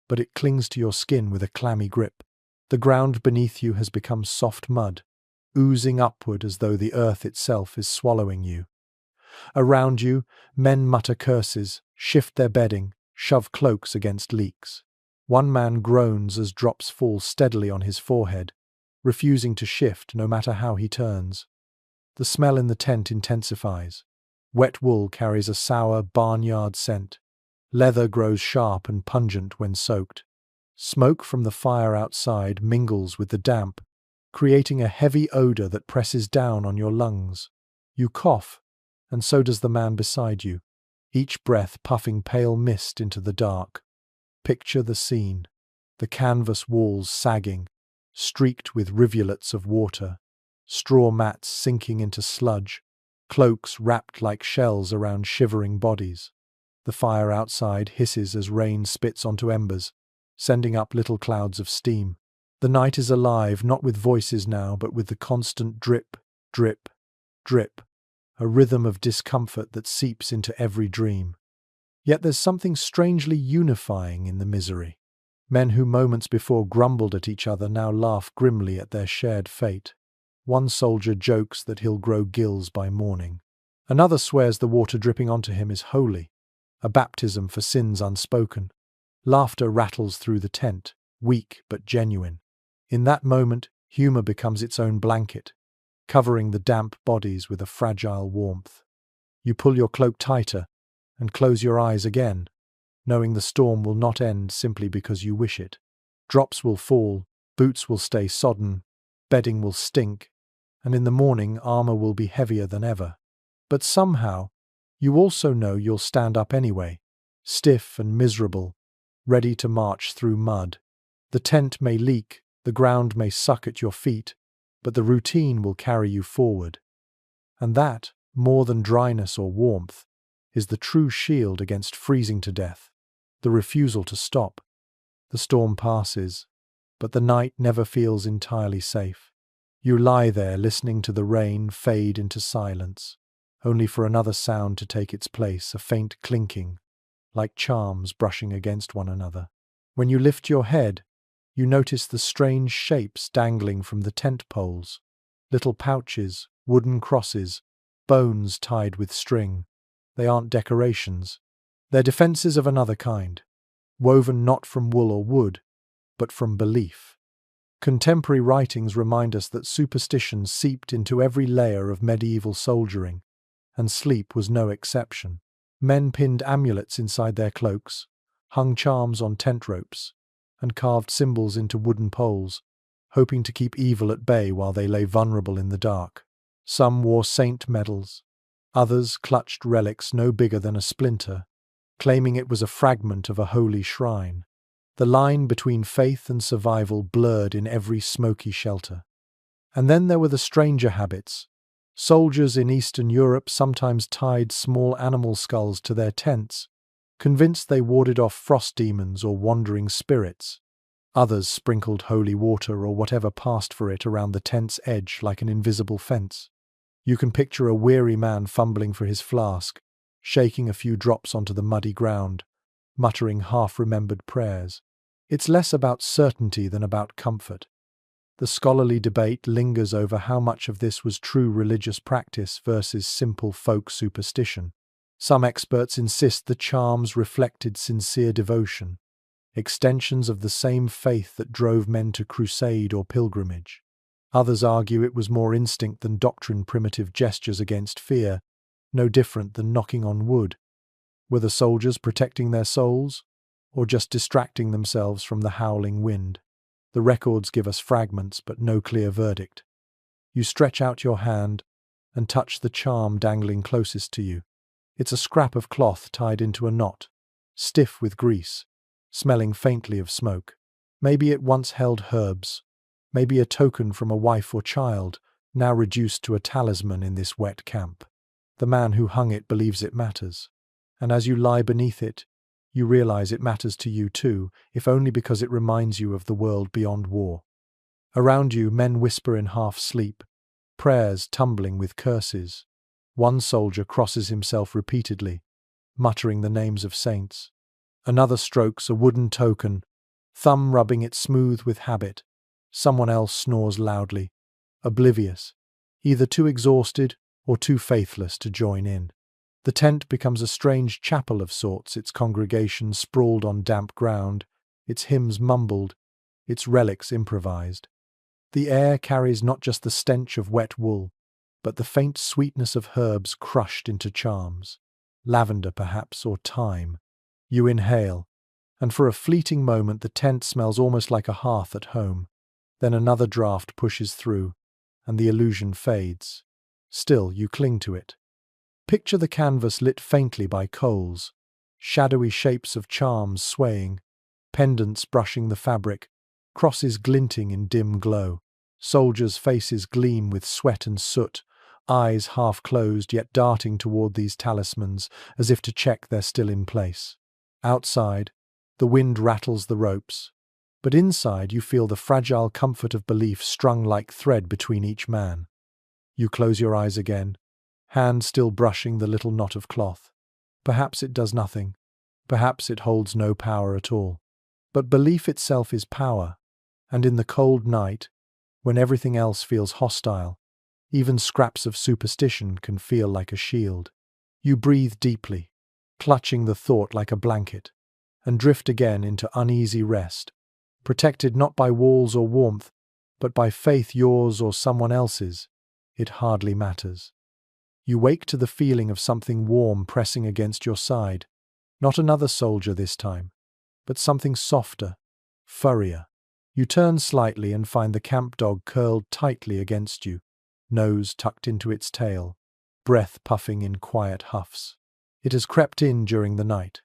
but it clings to your skin with a clammy grip. The ground beneath you has become soft mud, oozing upward as though the earth itself is swallowing you. Around you, men mutter curses, shift their bedding, shove cloaks against leaks. One man groans as drops fall steadily on his forehead, refusing to shift no matter how he turns. The smell in the tent intensifies. Wet wool carries a sour, barnyard scent. Leather grows sharp and pungent when soaked. Smoke from the fire outside mingles with the damp, creating a heavy odor that presses down on your lungs. You cough, and so does the man beside you, each breath puffing pale mist into the dark. Picture the scene. The canvas walls sagging, streaked with rivulets of water, straw mats sinking into sludge, cloaks wrapped like shells around shivering bodies. The fire outside hisses as rain spits onto embers, sending up little clouds of steam. The night is alive, not with voices now, but with the constant drip, drip, drip, a rhythm of discomfort that seeps into every dream. Yet there's something strangely unifying in the misery. Men who moments before grumbled at each other now laugh grimly at their shared fate. One soldier jokes that he'll grow gills by morning. Another swears the water dripping onto him is holy, a baptism for sins unspoken. Laughter rattles through the tent, weak but genuine. In that moment, humor becomes its own blanket, covering the damp bodies with a fragile warmth. You pull your cloak tighter and close your eyes again, knowing the storm will not end simply because you wish it. Drops will fall, boots will stay sodden, bedding will stink, and in the morning armor will be heavier than ever. But somehow, you also know you'll stand up anyway, stiff and miserable, ready to march through mud. The tent may leak, the ground may suck at your feet, but the routine will carry you forward. And that, more than dryness or warmth, is the true shield against freezing to death, the refusal to stop. The storm passes, but the night never feels entirely safe. You lie there listening to the rain fade into silence, only for another sound to take its place, a faint clinking, like charms brushing against one another. When you lift your head, you notice the strange shapes dangling from the tent poles, little pouches, wooden crosses, bones tied with string. They aren't decorations. They're defenses of another kind, woven not from wool or wood, but from belief. Contemporary writings remind us that superstition seeped into every layer of medieval soldiering, and sleep was no exception. Men pinned amulets inside their cloaks, hung charms on tent ropes, and carved symbols into wooden poles, hoping to keep evil at bay while they lay vulnerable in the dark. Some wore saint medals. Others clutched relics no bigger than a splinter, claiming it was a fragment of a holy shrine. The line between faith and survival blurred in every smoky shelter. And then there were the stranger habits. Soldiers in Eastern Europe sometimes tied small animal skulls to their tents, convinced they warded off frost demons or wandering spirits. Others sprinkled holy water or whatever passed for it around the tent's edge like an invisible fence. You can picture a weary man fumbling for his flask, shaking a few drops onto the muddy ground, muttering half-remembered prayers. It's less about certainty than about comfort. The scholarly debate lingers over how much of this was true religious practice versus simple folk superstition. Some experts insist the charms reflected sincere devotion, extensions of the same faith that drove men to crusade or pilgrimage. Others argue it was more instinct than doctrine, primitive gestures against fear, no different than knocking on wood. Were the soldiers protecting their souls, or just distracting themselves from the howling wind? The records give us fragments, but no clear verdict. You stretch out your hand and touch the charm dangling closest to you. It's a scrap of cloth tied into a knot, stiff with grease, smelling faintly of smoke. Maybe it once held herbs, maybe a token from a wife or child, now reduced to a talisman in this wet camp. The man who hung it believes it matters, and as you lie beneath it, You realize it matters to you too, if only because it reminds you of the world beyond war. Around you, men whisper in half-sleep, prayers tumbling with curses. One soldier crosses himself repeatedly, muttering the names of saints. Another strokes a wooden token, thumb rubbing it smooth with habit. Someone else snores loudly, oblivious, either too exhausted or too faithless to join in. The tent becomes a strange chapel of sorts, its congregation sprawled on damp ground, its hymns mumbled, its relics improvised. The air carries not just the stench of wet wool, but the faint sweetness of herbs crushed into charms. Lavender, perhaps, or thyme. You inhale, and for a fleeting moment the tent smells almost like a hearth at home. Then another draught pushes through, and the illusion fades. Still, you cling to it. Picture the canvas lit faintly by coals, shadowy shapes of charms swaying, pendants brushing the fabric, crosses glinting in dim glow. Soldiers' faces gleam with sweat and soot, eyes half closed yet darting toward these talismans as if to check they're still in place. Outside, the wind rattles the ropes, but inside you feel the fragile comfort of belief strung like thread between each man. You close your eyes again, hand still brushing the little knot of cloth. Perhaps it does nothing. Perhaps it holds no power at all. But belief itself is power, and in the cold night, when everything else feels hostile, even scraps of superstition can feel like a shield. You breathe deeply, clutching the thought like a blanket, and drift again into uneasy rest, protected not by walls or warmth, but by faith, yours or someone else's. It hardly matters. You wake to the feeling of something warm pressing against your side, not another soldier this time, but something softer, furrier. You turn slightly and find the camp dog curled tightly against you, nose tucked into its tail, breath puffing in quiet huffs. It has crept in during the night,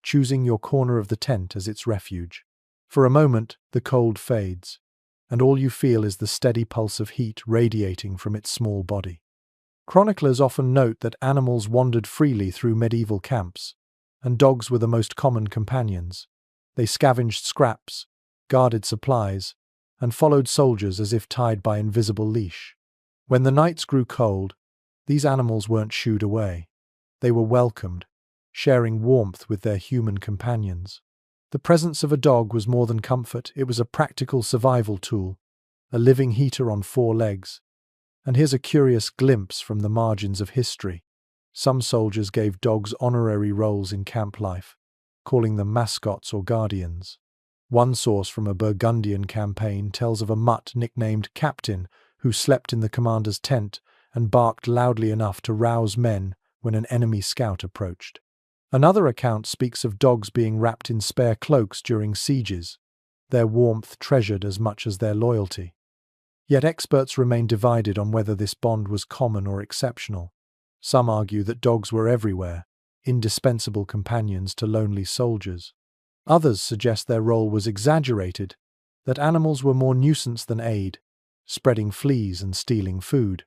choosing your corner of the tent as its refuge. For a moment, the cold fades, and all you feel is the steady pulse of heat radiating from its small body. Chroniclers often note that animals wandered freely through medieval camps, and dogs were the most common companions. They scavenged scraps, guarded supplies, and followed soldiers as if tied by invisible leash. When the nights grew cold, these animals weren't shooed away. They were welcomed, sharing warmth with their human companions. The presence of a dog was more than comfort, it was a practical survival tool, a living heater on four legs. And here's a curious glimpse from the margins of history. Some soldiers gave dogs honorary roles in camp life, calling them mascots or guardians. One source from a Burgundian campaign tells of a mutt nicknamed Captain who slept in the commander's tent and barked loudly enough to rouse men when an enemy scout approached. Another account speaks of dogs being wrapped in spare cloaks during sieges, their warmth treasured as much as their loyalty. Yet experts remain divided on whether this bond was common or exceptional. Some argue that dogs were everywhere, indispensable companions to lonely soldiers. Others suggest their role was exaggerated, that animals were more nuisance than aid, spreading fleas and stealing food.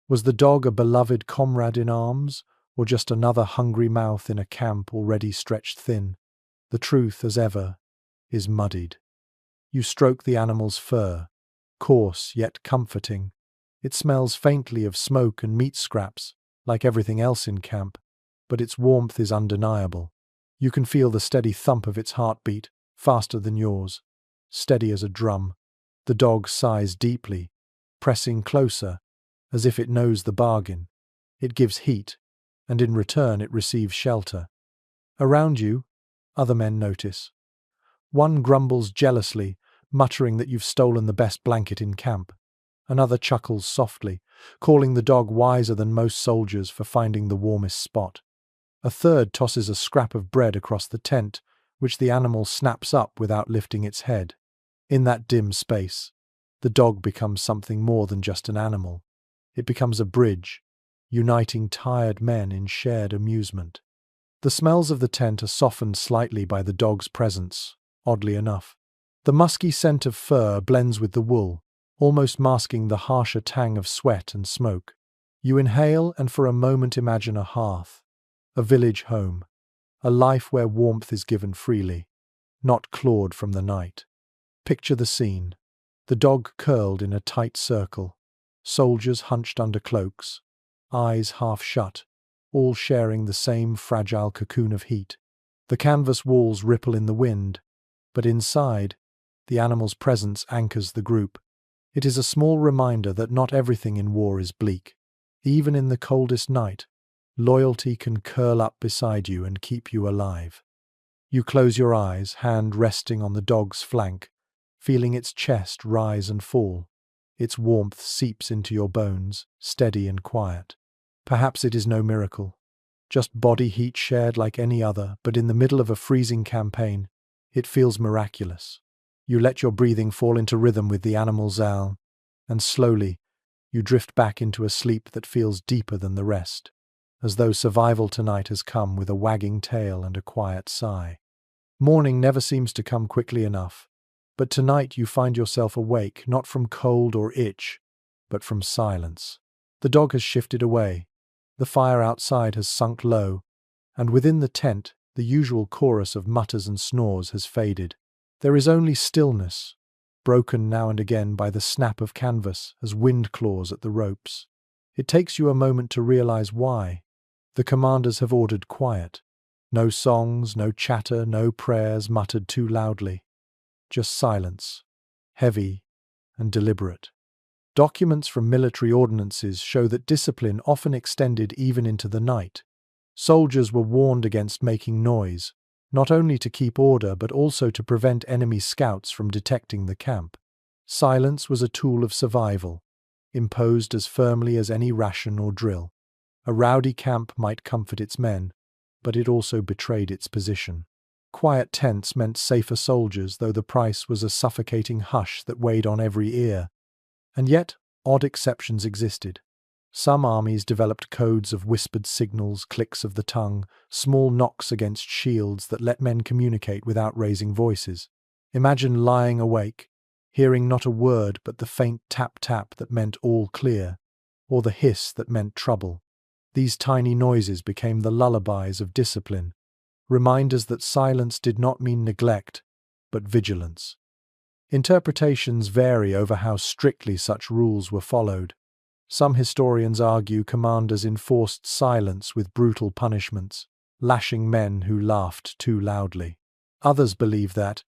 Was the dog a beloved comrade in arms, or just another hungry mouth in a camp already stretched thin? The truth, as ever, is muddied. You stroke the animal's fur, coarse yet comforting. It smells faintly of smoke and meat scraps, like everything else in camp, but its warmth is undeniable. You can feel the steady thump of its heartbeat, faster than yours, steady as a drum. The dog sighs deeply, pressing closer, as if it knows the bargain. It gives heat, and in return it receives shelter. Around you, other men notice. One grumbles jealously, muttering that you've stolen the best blanket in camp. Another chuckles softly, calling the dog wiser than most soldiers for finding the warmest spot. A third tosses a scrap of bread across the tent, which the animal snaps up without lifting its head. In that dim space, the dog becomes something more than just an animal. It becomes a bridge, uniting tired men in shared amusement. The smells of the tent are softened slightly by the dog's presence, oddly enough. The musky scent of fur blends with the wool, almost masking the harsher tang of sweat and smoke. You inhale and for a moment imagine a hearth, a village home, a life where warmth is given freely, not clawed from the night. Picture the scene. The dog curled in a tight circle, soldiers hunched under cloaks, eyes half shut, all sharing the same fragile cocoon of heat. The canvas walls ripple in the wind, but inside, the animal's presence anchors the group. It is a small reminder that not everything in war is bleak. Even in the coldest night, loyalty can curl up beside you and keep you alive. You close your eyes, hand resting on the dog's flank, feeling its chest rise and fall. Its warmth seeps into your bones, steady and quiet. Perhaps it is no miracle, just body heat shared like any other, but in the middle of a freezing campaign, it feels miraculous. You let your breathing fall into rhythm with the animal's zal, and slowly, you drift back into a sleep that feels deeper than the rest, as though survival tonight has come with a wagging tail and a quiet sigh. Morning never seems to come quickly enough, but tonight you find yourself awake, not from cold or itch, but from silence. The dog has shifted away, the fire outside has sunk low, and within the tent, the usual chorus of mutters and snores has faded. There is only stillness, broken now and again by the snap of canvas as wind claws at the ropes. It takes you a moment to realize why. The commanders have ordered quiet. No songs, no chatter, no prayers muttered too loudly. Just silence, heavy and deliberate. Documents from military ordinances show that discipline often extended even into the night. Soldiers were warned against making noise, not only to keep order but also to prevent enemy scouts from detecting the camp. Silence was a tool of survival, imposed as firmly as any ration or drill. A rowdy camp might comfort its men, but it also betrayed its position. Quiet tents meant safer soldiers, though the price was a suffocating hush that weighed on every ear. And yet, odd exceptions existed. Some armies developed codes of whispered signals, clicks of the tongue, small knocks against shields that let men communicate without raising voices. Imagine lying awake, hearing not a word but the faint tap-tap that meant all clear, or the hiss that meant trouble. These tiny noises became the lullabies of discipline, reminders that silence did not mean neglect, but vigilance. Interpretations vary over how strictly such rules were followed. Some historians argue commanders enforced silence with brutal punishments, lashing men who laughed too loudly. Others believe that,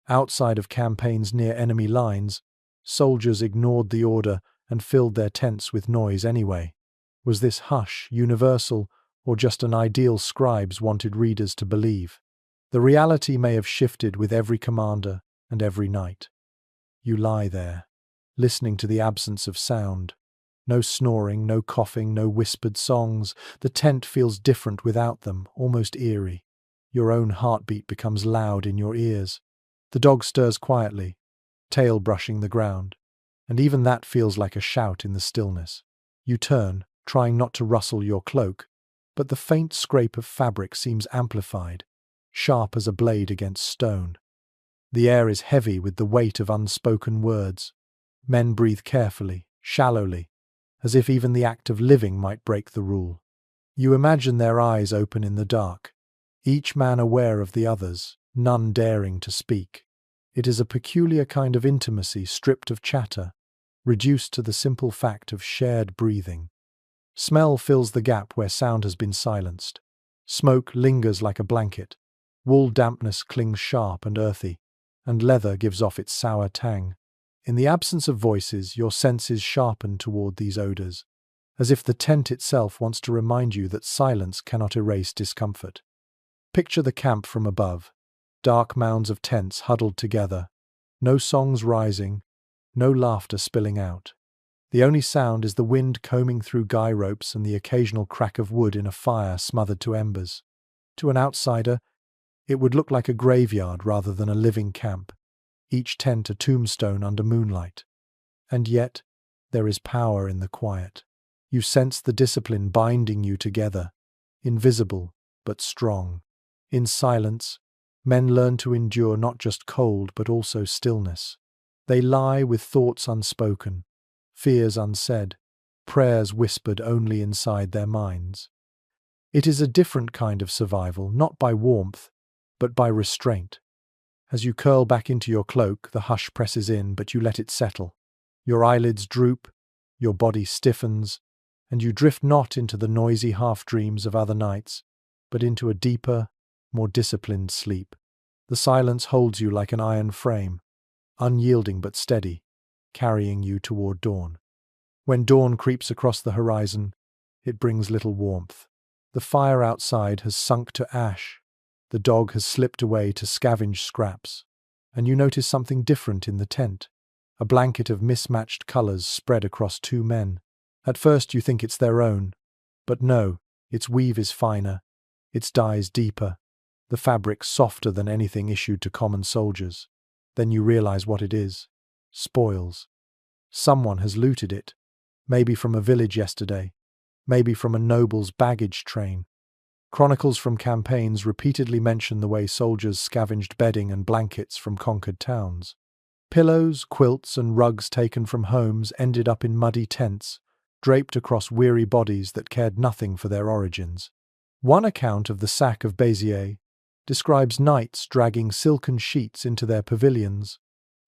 outside of campaigns near enemy lines, soldiers ignored the order and filled their tents with noise anyway. Was this hush universal, or just an ideal scribes wanted readers to believe? The reality may have shifted with every commander and every night. You lie there, listening to the absence of sound. No snoring, no coughing, no whispered songs. The tent feels different without them, almost eerie. Your own heartbeat becomes loud in your ears. The dog stirs quietly, tail brushing the ground, and even that feels like a shout in the stillness. You turn, trying not to rustle your cloak, but the faint scrape of fabric seems amplified, sharp as a blade against stone. The air is heavy with the weight of unspoken words. Men breathe carefully, shallowly, as if even the act of living might break the rule. You imagine their eyes open in the dark, each man aware of the others, none daring to speak. It is a peculiar kind of intimacy stripped of chatter, reduced to the simple fact of shared breathing. Smell fills the gap where sound has been silenced. Smoke lingers like a blanket. Wool dampness clings sharp and earthy, and leather gives off its sour tang. In the absence of voices, your senses sharpen toward these odors, as if the tent itself wants to remind you that silence cannot erase discomfort. Picture the camp from above, dark mounds of tents huddled together, no songs rising, no laughter spilling out. The only sound is the wind combing through guy ropes and the occasional crack of wood in a fire smothered to embers. To an outsider, it would look like a graveyard rather than a living camp, each tent a tombstone under moonlight. And yet, there is power in the quiet. You sense the discipline binding you together, invisible but strong. In silence, men learn to endure not just cold but also stillness. They lie with thoughts unspoken, fears unsaid, prayers whispered only inside their minds. It is a different kind of survival, not by warmth, but by restraint. As you curl back into your cloak, the hush presses in, but you let it settle. Your eyelids droop, your body stiffens, and you drift not into the noisy half-dreams of other nights, but into a deeper, more disciplined sleep. The silence holds you like an iron frame, unyielding but steady, carrying you toward dawn. When dawn creeps across the horizon, it brings little warmth. The fire outside has sunk to ash. The dog has slipped away to scavenge scraps, and you notice something different in the tent. A blanket of mismatched colors spread across two men. At first you think it's their own, but no, its weave is finer, its dyes deeper, the fabric softer than anything issued to common soldiers. Then you realize what it is. Spoils. Someone has looted it, maybe from a village yesterday, maybe from a noble's baggage train. Chronicles from campaigns repeatedly mention the way soldiers scavenged bedding and blankets from conquered towns. Pillows, quilts, and rugs taken from homes ended up in muddy tents, draped across weary bodies that cared nothing for their origins. One account of the sack of Béziers describes knights dragging silken sheets into their pavilions,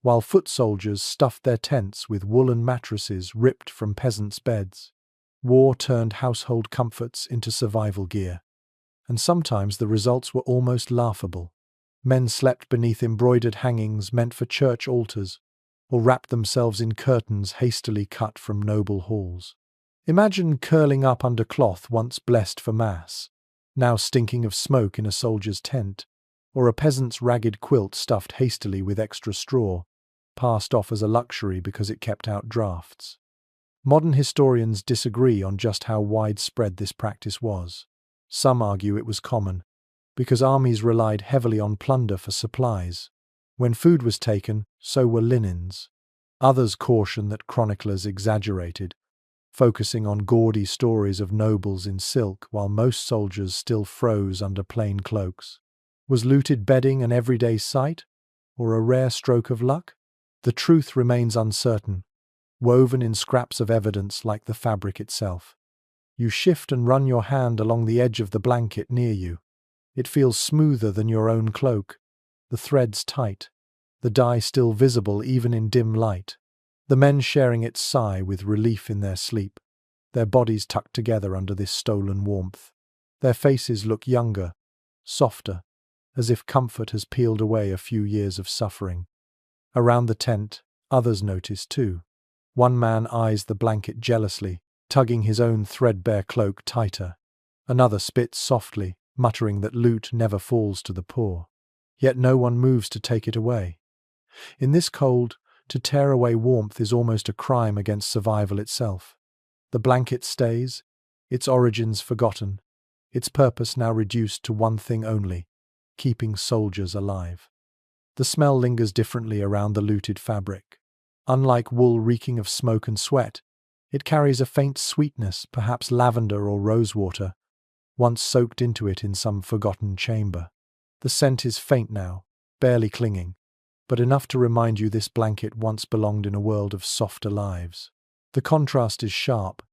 while foot soldiers stuffed their tents with woolen mattresses ripped from peasants' beds. War turned household comforts into survival gear, and sometimes the results were almost laughable. Men slept beneath embroidered hangings meant for church altars, or wrapped themselves in curtains hastily cut from noble halls. Imagine curling up under cloth once blessed for mass, now stinking of smoke in a soldier's tent, or a peasant's ragged quilt stuffed hastily with extra straw, passed off as a luxury because it kept out drafts. Modern historians disagree on just how widespread this practice was. Some argue it was common, because armies relied heavily on plunder for supplies. When food was taken, so were linens. Others caution that chroniclers exaggerated, focusing on gaudy stories of nobles in silk while most soldiers still froze under plain cloaks. Was looted bedding an everyday sight, or a rare stroke of luck? The truth remains uncertain, woven in scraps of evidence like the fabric itself. You shift and run your hand along the edge of the blanket near you. It feels smoother than your own cloak, the threads tight, the dye still visible even in dim light. The men sharing it sigh with relief in their sleep, their bodies tucked together under this stolen warmth. Their faces look younger, softer, as if comfort has peeled away a few years of suffering. Around the tent, others notice too. One man eyes the blanket jealously, tugging his own threadbare cloak tighter. Another spits softly, muttering that loot never falls to the poor. Yet no one moves to take it away. In this cold, to tear away warmth is almost a crime against survival itself. The blanket stays, its origins forgotten, its purpose now reduced to one thing only: keeping soldiers alive. The smell lingers differently around the looted fabric. Unlike wool reeking of smoke and sweat, it carries a faint sweetness, perhaps lavender or rosewater, once soaked into it in some forgotten chamber. The scent is faint now, barely clinging, but enough to remind you this blanket once belonged in a world of softer lives. The contrast is sharp: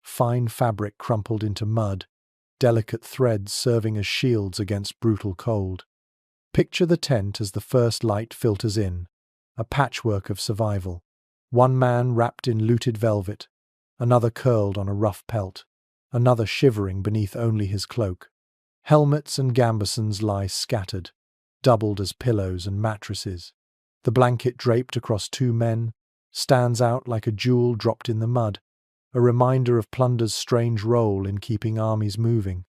fine fabric crumpled into mud, delicate threads serving as shields against brutal cold. Picture the tent as the first light filters in, a patchwork of survival. One man wrapped in looted velvet, another curled on a rough pelt, another shivering beneath only his cloak. Helmets and gambesons lie scattered, doubled as pillows and mattresses. The blanket draped across two men stands out like a jewel dropped in the mud, a reminder of plunder's strange role in keeping armies moving.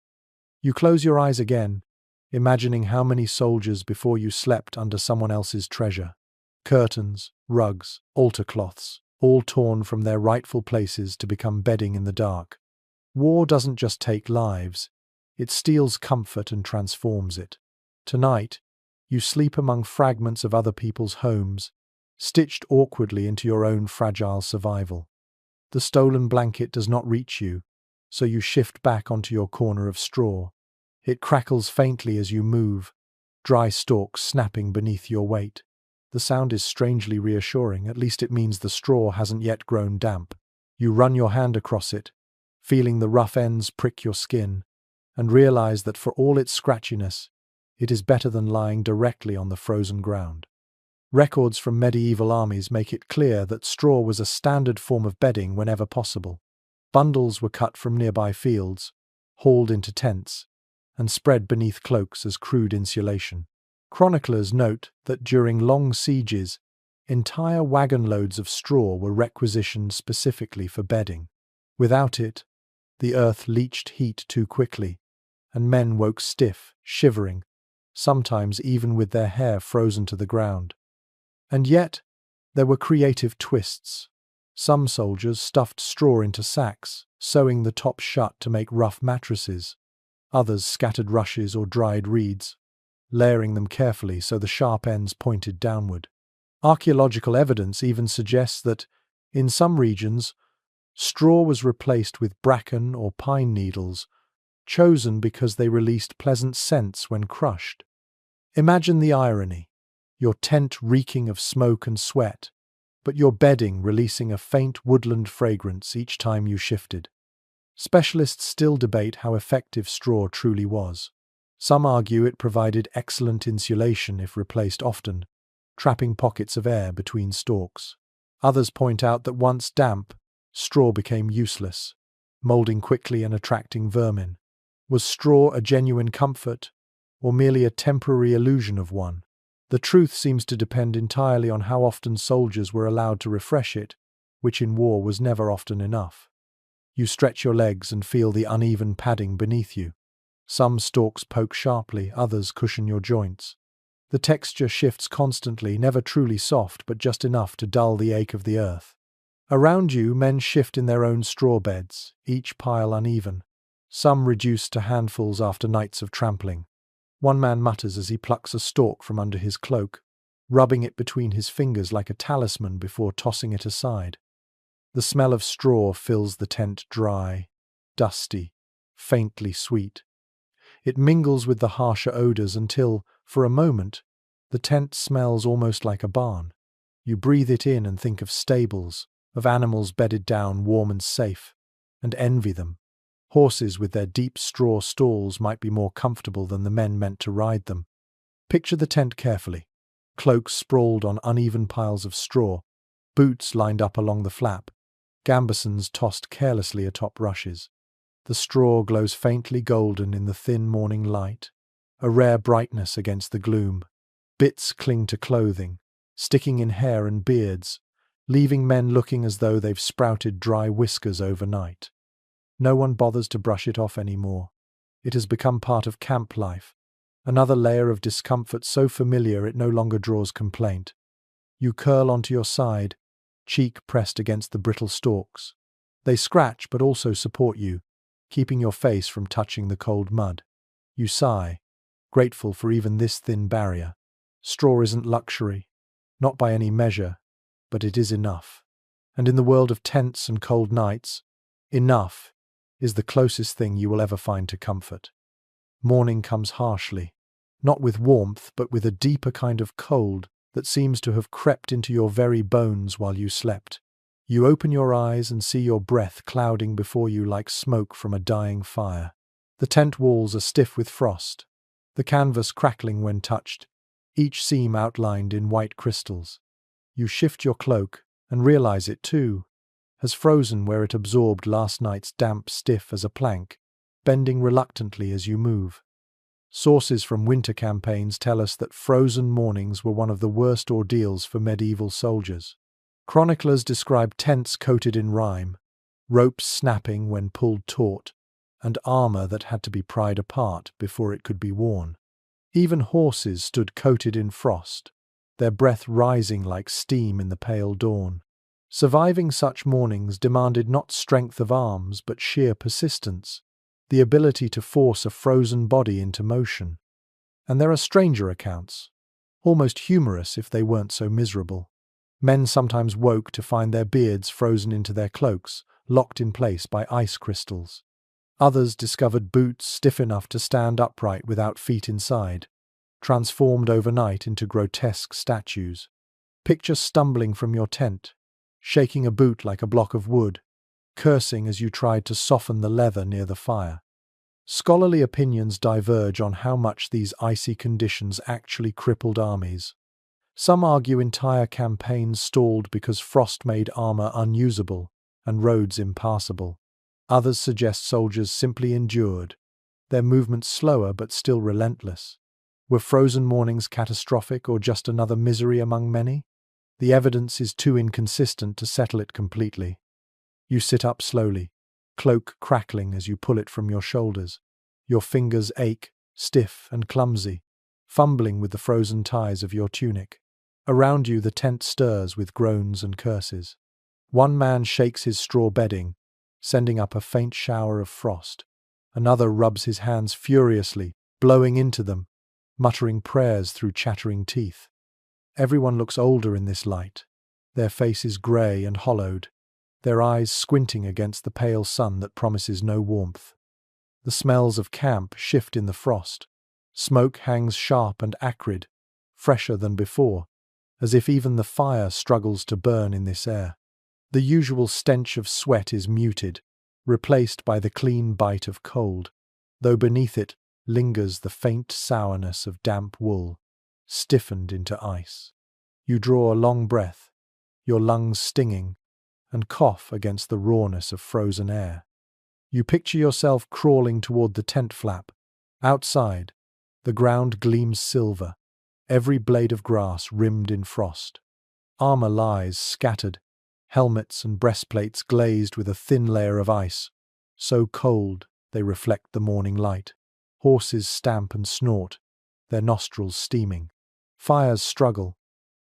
You close your eyes again, imagining how many soldiers before you slept under someone else's treasure. Curtains, rugs, altar cloths, all torn from their rightful places to become bedding in the dark. War doesn't just take lives, it steals comfort and transforms it. Tonight, you sleep among fragments of other people's homes, stitched awkwardly into your own fragile survival. The stolen blanket does not reach you, so you shift back onto your corner of straw. It crackles faintly as you move, dry stalks snapping beneath your weight. The sound is strangely reassuring, at least it means the straw hasn't yet grown damp. You run your hand across it, feeling the rough ends prick your skin, and realize that for all its scratchiness, it is better than lying directly on the frozen ground. Records from medieval armies make it clear that straw was a standard form of bedding whenever possible. Bundles were cut from nearby fields, hauled into tents, and spread beneath cloaks as crude insulation. Chroniclers note that during long sieges, entire wagon loads of straw were requisitioned specifically for bedding. Without it, the earth leached heat too quickly, and men woke stiff, shivering, sometimes even with their hair frozen to the ground. And yet, there were creative twists. Some soldiers stuffed straw into sacks, sewing the top shut to make rough mattresses. Others scattered rushes or dried reeds, layering them carefully so the sharp ends pointed downward. Archaeological evidence even suggests that, in some regions, straw was replaced with bracken or pine needles, chosen because they released pleasant scents when crushed. Imagine the irony: your tent reeking of smoke and sweat, but your bedding releasing a faint woodland fragrance each time you shifted. Specialists still debate how effective straw truly was. Some argue it provided excellent insulation if replaced often, trapping pockets of air between stalks. Others point out that once damp, straw became useless, molding quickly and attracting vermin. Was straw a genuine comfort, or merely a temporary illusion of one? The truth seems to depend entirely on how often soldiers were allowed to refresh it, which in war was never often enough. You stretch your legs and feel the uneven padding beneath you. Some stalks poke sharply, others cushion your joints. The texture shifts constantly, never truly soft, but just enough to dull the ache of the earth. Around you, men shift in their own straw beds, each pile uneven, some reduced to handfuls after nights of trampling. One man mutters as he plucks a stalk from under his cloak, rubbing it between his fingers like a talisman before tossing it aside. The smell of straw fills the tent, dry, dusty, faintly sweet. It mingles with the harsher odors until, for a moment, the tent smells almost like a barn. You breathe it in and think of stables, of animals bedded down warm and safe, and envy them. Horses with their deep straw stalls might be more comfortable than the men meant to ride them. Picture the tent carefully. Cloaks sprawled on uneven piles of straw, boots lined up along the flap, gambesons tossed carelessly atop rushes. The straw glows faintly golden in the thin morning light, a rare brightness against the gloom. Bits cling to clothing, sticking in hair and beards, leaving men looking as though they've sprouted dry whiskers overnight. No one bothers to brush it off anymore. It has become part of camp life, another layer of discomfort so familiar it no longer draws complaint. You curl onto your side, cheek pressed against the brittle stalks. They scratch but also support you, keeping your face from touching the cold mud. You sigh, grateful for even this thin barrier. Straw isn't luxury, not by any measure, but it is enough. And in the world of tents and cold nights, enough is the closest thing you will ever find to comfort. Morning comes harshly, not with warmth, but with a deeper kind of cold that seems to have crept into your very bones while you slept. You open your eyes and see your breath clouding before you like smoke from a dying fire. The tent walls are stiff with frost, the canvas crackling when touched, each seam outlined in white crystals. You shift your cloak and realize it too has frozen where it absorbed last night's damp, stiff as a plank, bending reluctantly as you move. Sources from winter campaigns tell us that frozen mornings were one of the worst ordeals for medieval soldiers. Chroniclers describe tents coated in rime, ropes snapping when pulled taut, and armor that had to be pried apart before it could be worn. Even horses stood coated in frost, their breath rising like steam in the pale dawn. Surviving such mornings demanded not strength of arms but sheer persistence, the ability to force a frozen body into motion. And there are stranger accounts, almost humorous if they weren't so miserable. Men sometimes woke to find their beards frozen into their cloaks, locked in place by ice crystals. Others discovered boots stiff enough to stand upright without feet inside, transformed overnight into grotesque statues. Picture stumbling from your tent, shaking a boot like a block of wood, cursing as you tried to soften the leather near the fire. Scholarly opinions diverge on how much these icy conditions actually crippled armies. Some argue entire campaigns stalled because frost made armor unusable and roads impassable. Others suggest soldiers simply endured, their movements slower but still relentless. Were frozen mornings catastrophic or just another misery among many? The evidence is too inconsistent to settle it completely. You sit up slowly, cloak crackling as you pull it from your shoulders. Your fingers ache, stiff and clumsy, fumbling with the frozen ties of your tunic. Around you the tent stirs with groans and curses. One man shakes his straw bedding, sending up a faint shower of frost. Another rubs his hands furiously, blowing into them, muttering prayers through chattering teeth. Everyone looks older in this light, their faces grey and hollowed, their eyes squinting against the pale sun that promises no warmth. The smells of camp shift in the frost. Smoke hangs sharp and acrid, fresher than before, as if even the fire struggles to burn in this air. The usual stench of sweat is muted, replaced by the clean bite of cold, though beneath it lingers the faint sourness of damp wool, stiffened into ice. You draw a long breath, your lungs stinging, and cough against the rawness of frozen air. You picture yourself crawling toward the tent flap. Outside, the ground gleams silver, every blade of grass rimmed in frost. Armor lies scattered, helmets and breastplates glazed with a thin layer of ice, so cold they reflect the morning light. Horses stamp and snort, their nostrils steaming. Fires struggle,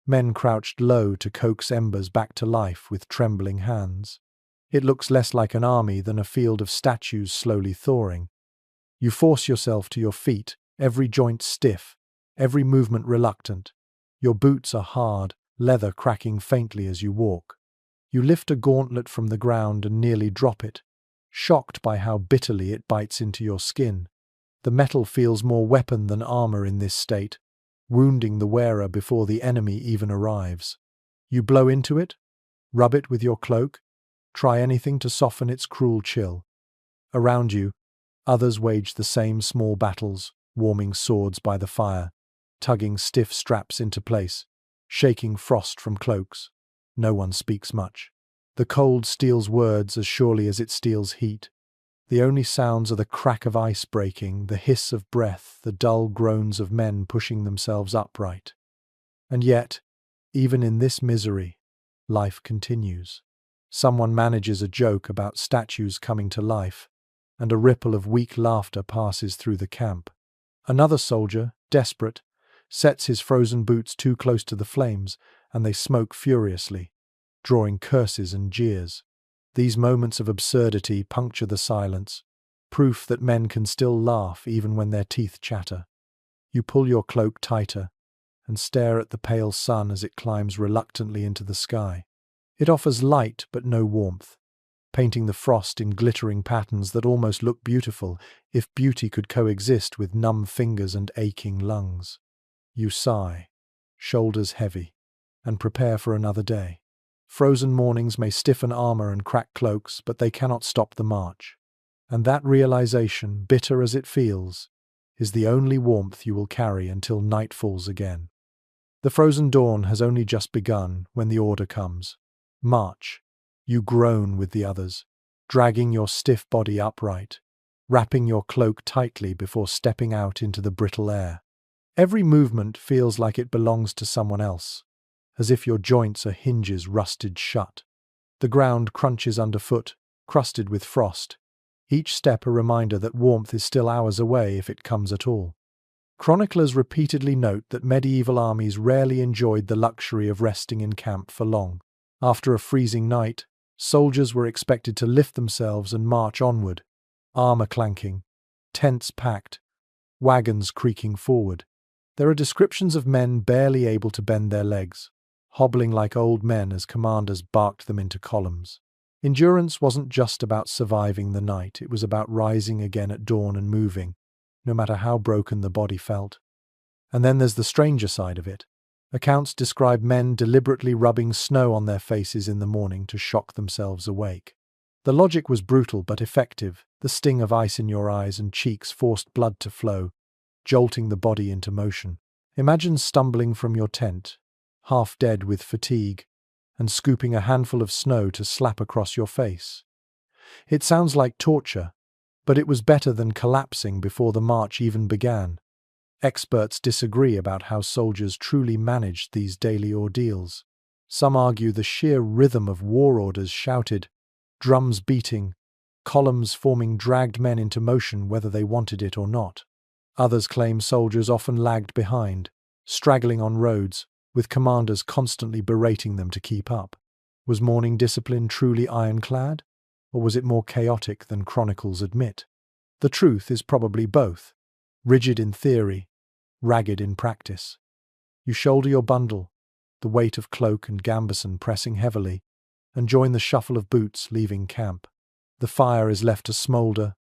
men crouched low to coax embers back to life with trembling hands. It looks less like an army than a field of statues slowly thawing. You force yourself to your feet, every joint stiff, every movement reluctant. Your boots are hard, leather cracking faintly as you walk. You lift a gauntlet from the ground and nearly drop it, shocked by how bitterly it bites into your skin. The metal feels more weapon than armor in this state, wounding the wearer before the enemy even arrives. You blow into it, rub it with your cloak, try anything to soften its cruel chill. Around you, others wage the same small battles, warming swords by the fire, tugging stiff straps into place, shaking frost from cloaks. No one speaks much. The cold steals words as surely as it steals heat. The only sounds are the crack of ice breaking, the hiss of breath, the dull groans of men pushing themselves upright. And yet, even in this misery, life continues. Someone manages a joke about statues coming to life, and a ripple of weak laughter passes through the camp. Another soldier, desperate, sets his frozen boots too close to the flames, and they smoke furiously, drawing curses and jeers. These moments of absurdity puncture the silence, proof that men can still laugh even when their teeth chatter. You pull your cloak tighter and stare at the pale sun as it climbs reluctantly into the sky. It offers light but no warmth, painting the frost in glittering patterns that almost look beautiful if beauty could coexist with numb fingers and aching lungs. You sigh, shoulders heavy, and prepare for another day. Frozen mornings may stiffen armor and crack cloaks, but they cannot stop the march. And that realization, bitter as it feels, is the only warmth you will carry until night falls again. The frozen dawn has only just begun when the order comes. March. You groan with the others, dragging your stiff body upright, wrapping your cloak tightly before stepping out into the brittle air. Every movement feels like it belongs to someone else, as if your joints are hinges rusted shut. The ground crunches underfoot, crusted with frost, each step a reminder that warmth is still hours away if it comes at all. Chroniclers repeatedly note that medieval armies rarely enjoyed the luxury of resting in camp for long. After a freezing night, soldiers were expected to lift themselves and march onward, armor clanking, tents packed, wagons creaking forward. There are descriptions of men barely able to bend their legs, hobbling like old men as commanders barked them into columns. Endurance wasn't just about surviving the night, it was about rising again at dawn and moving, no matter how broken the body felt. And then there's the stranger side of it. Accounts describe men deliberately rubbing snow on their faces in the morning to shock themselves awake. The logic was brutal but effective. The sting of ice in your eyes and cheeks forced blood to flow, jolting the body into motion. Imagine stumbling from your tent, half dead with fatigue, and scooping a handful of snow to slap across your face. It sounds like torture, but it was better than collapsing before the march even began. Experts disagree about how soldiers truly managed these daily ordeals. Some argue the sheer rhythm of war orders shouted, drums beating, columns forming dragged men into motion whether they wanted it or not. Others claim soldiers often lagged behind, straggling on roads, with commanders constantly berating them to keep up. Was morning discipline truly ironclad, or was it more chaotic than chronicles admit? The truth is probably both, rigid in theory, ragged in practice. You shoulder your bundle, the weight of cloak and gambeson pressing heavily, and join the shuffle of boots leaving camp. The fire is left to smoulder,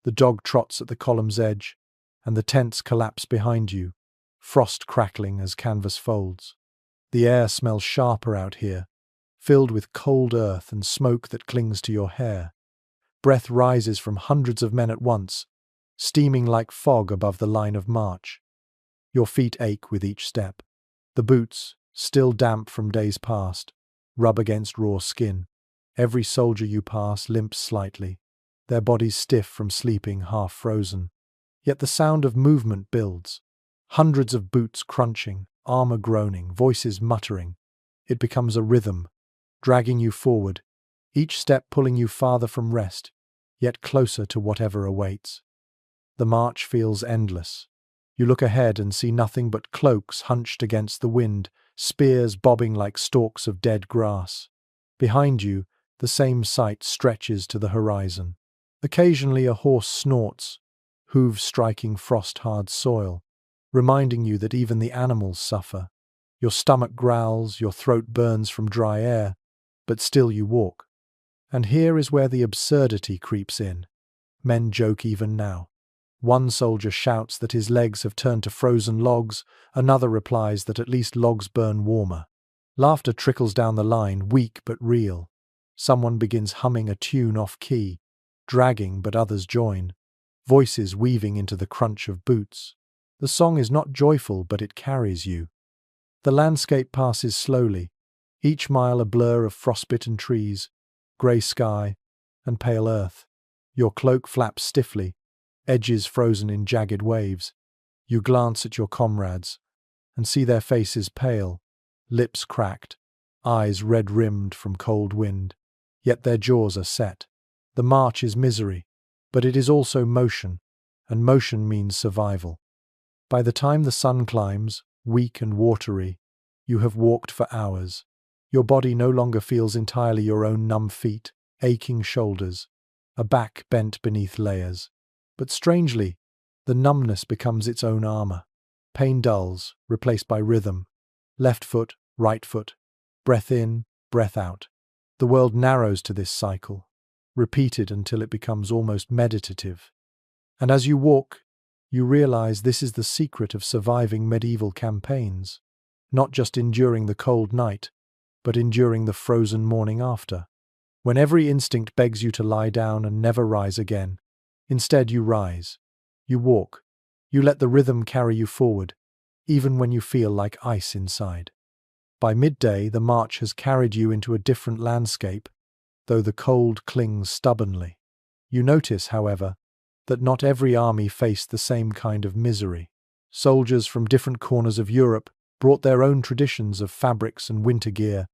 the dog trots at the column's edge, and the tents collapse behind you, frost crackling as canvas folds. The air smells sharper out here, filled with cold earth and smoke that clings to your hair. Breath rises from hundreds of men at once, steaming like fog above the line of march. Your feet ache with each step. The boots, still damp from days past, rub against raw skin. Every soldier you pass limps slightly, their bodies stiff from sleeping half frozen. Yet the sound of movement builds. Hundreds of boots crunching, armor groaning, voices muttering. It becomes a rhythm, dragging you forward, each step pulling you farther from rest, yet closer to whatever awaits. The march feels endless. You look ahead and see nothing but cloaks hunched against the wind, spears bobbing like stalks of dead grass. Behind you, the same sight stretches to the horizon. Occasionally a horse snorts, hooves striking frost-hard soil, reminding you that even the animals suffer. Your stomach growls, your throat burns from dry air, but still you walk. And here is where the absurdity creeps in. Men joke even now. One soldier shouts that his legs have turned to frozen logs, another replies that at least logs burn warmer. Laughter trickles down the line, weak but real. Someone begins humming a tune off-key, dragging but others join, voices weaving into the crunch of boots. The song is not joyful, but it carries you. The landscape passes slowly, each mile a blur of frostbitten trees, grey sky, and pale earth. Your cloak flaps stiffly, edges frozen in jagged waves. You glance at your comrades and see their faces pale, lips cracked, eyes red-rimmed from cold wind. Yet their jaws are set. The march is misery, but it is also motion, and motion means survival. By the time the sun climbs, weak and watery, you have walked for hours. Your body no longer feels entirely your own numb feet, aching shoulders, a back bent beneath layers. But strangely, the numbness becomes its own armor. Pain dulls, replaced by rhythm. Left foot, right foot. Breath in, breath out. The world narrows to this cycle, repeated until it becomes almost meditative. And as you walk, you realize this is the secret of surviving medieval campaigns. Not just enduring the cold night, but enduring the frozen morning after. When every instinct begs you to lie down and never rise again, instead you rise. You walk. You let the rhythm carry you forward, even when you feel like ice inside. By midday, the march has carried you into a different landscape, though the cold clings stubbornly. You notice, however, that not every army faced the same kind of misery. Soldiers from different corners of Europe brought their own traditions of fabrics and winter gear,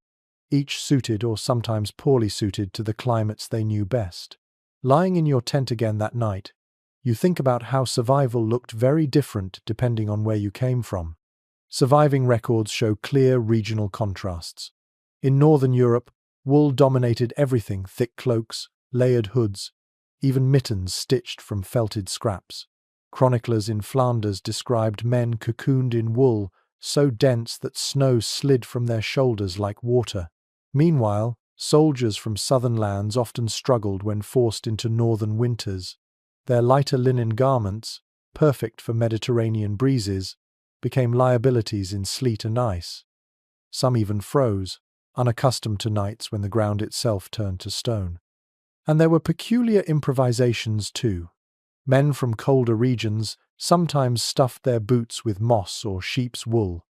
each suited or sometimes poorly suited to the climates they knew best. Lying in your tent again that night, you think about how survival looked very different depending on where you came from. Surviving records show clear regional contrasts. In Northern Europe, wool dominated everything: thick cloaks, layered hoods, even mittens stitched from felted scraps. Chroniclers in Flanders described men cocooned in wool, so dense that snow slid from their shoulders like water. Meanwhile, soldiers from southern lands often struggled when forced into northern winters. Their lighter linen garments, perfect for Mediterranean breezes, became liabilities in sleet and ice. Some even froze, unaccustomed to nights when the ground itself turned to stone. And there were peculiar improvisations too. Men from colder regions sometimes stuffed their boots with moss or sheep's wool,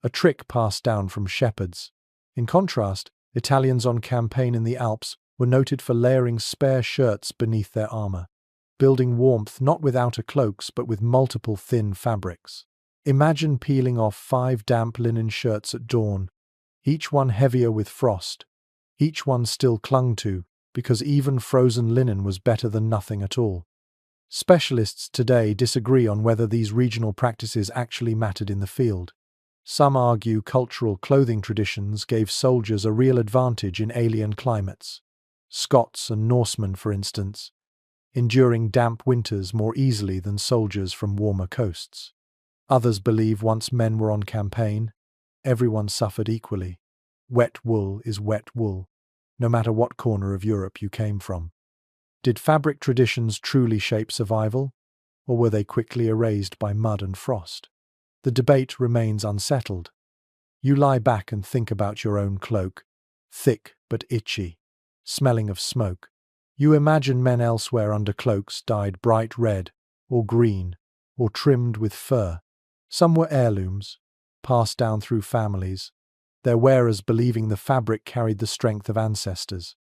a trick passed down from shepherds. In contrast, Italians on campaign in the Alps were noted for layering spare shirts beneath their armor, building warmth not with outer cloaks but with multiple thin fabrics. Imagine peeling off 5 damp linen shirts at dawn, each one heavier with frost, each one still clung to, because even frozen linen was better than nothing at all. Specialists today disagree on whether these regional practices actually mattered in the field. Some argue cultural clothing traditions gave soldiers a real advantage in alien climates. Scots and Norsemen, for instance, enduring damp winters more easily than soldiers from warmer coasts. Others believe once men were on campaign, everyone suffered equally. Wet wool is wet wool, no matter what corner of Europe you came from. Did fabric traditions truly shape survival, or were they quickly erased by mud and frost? The debate remains unsettled. You lie back and think about your own cloak, thick but itchy, smelling of smoke. You imagine men elsewhere under cloaks dyed bright red or green or trimmed with fur. Some were heirlooms, passed down through families, their wearers believing the fabric carried the strength of ancestors.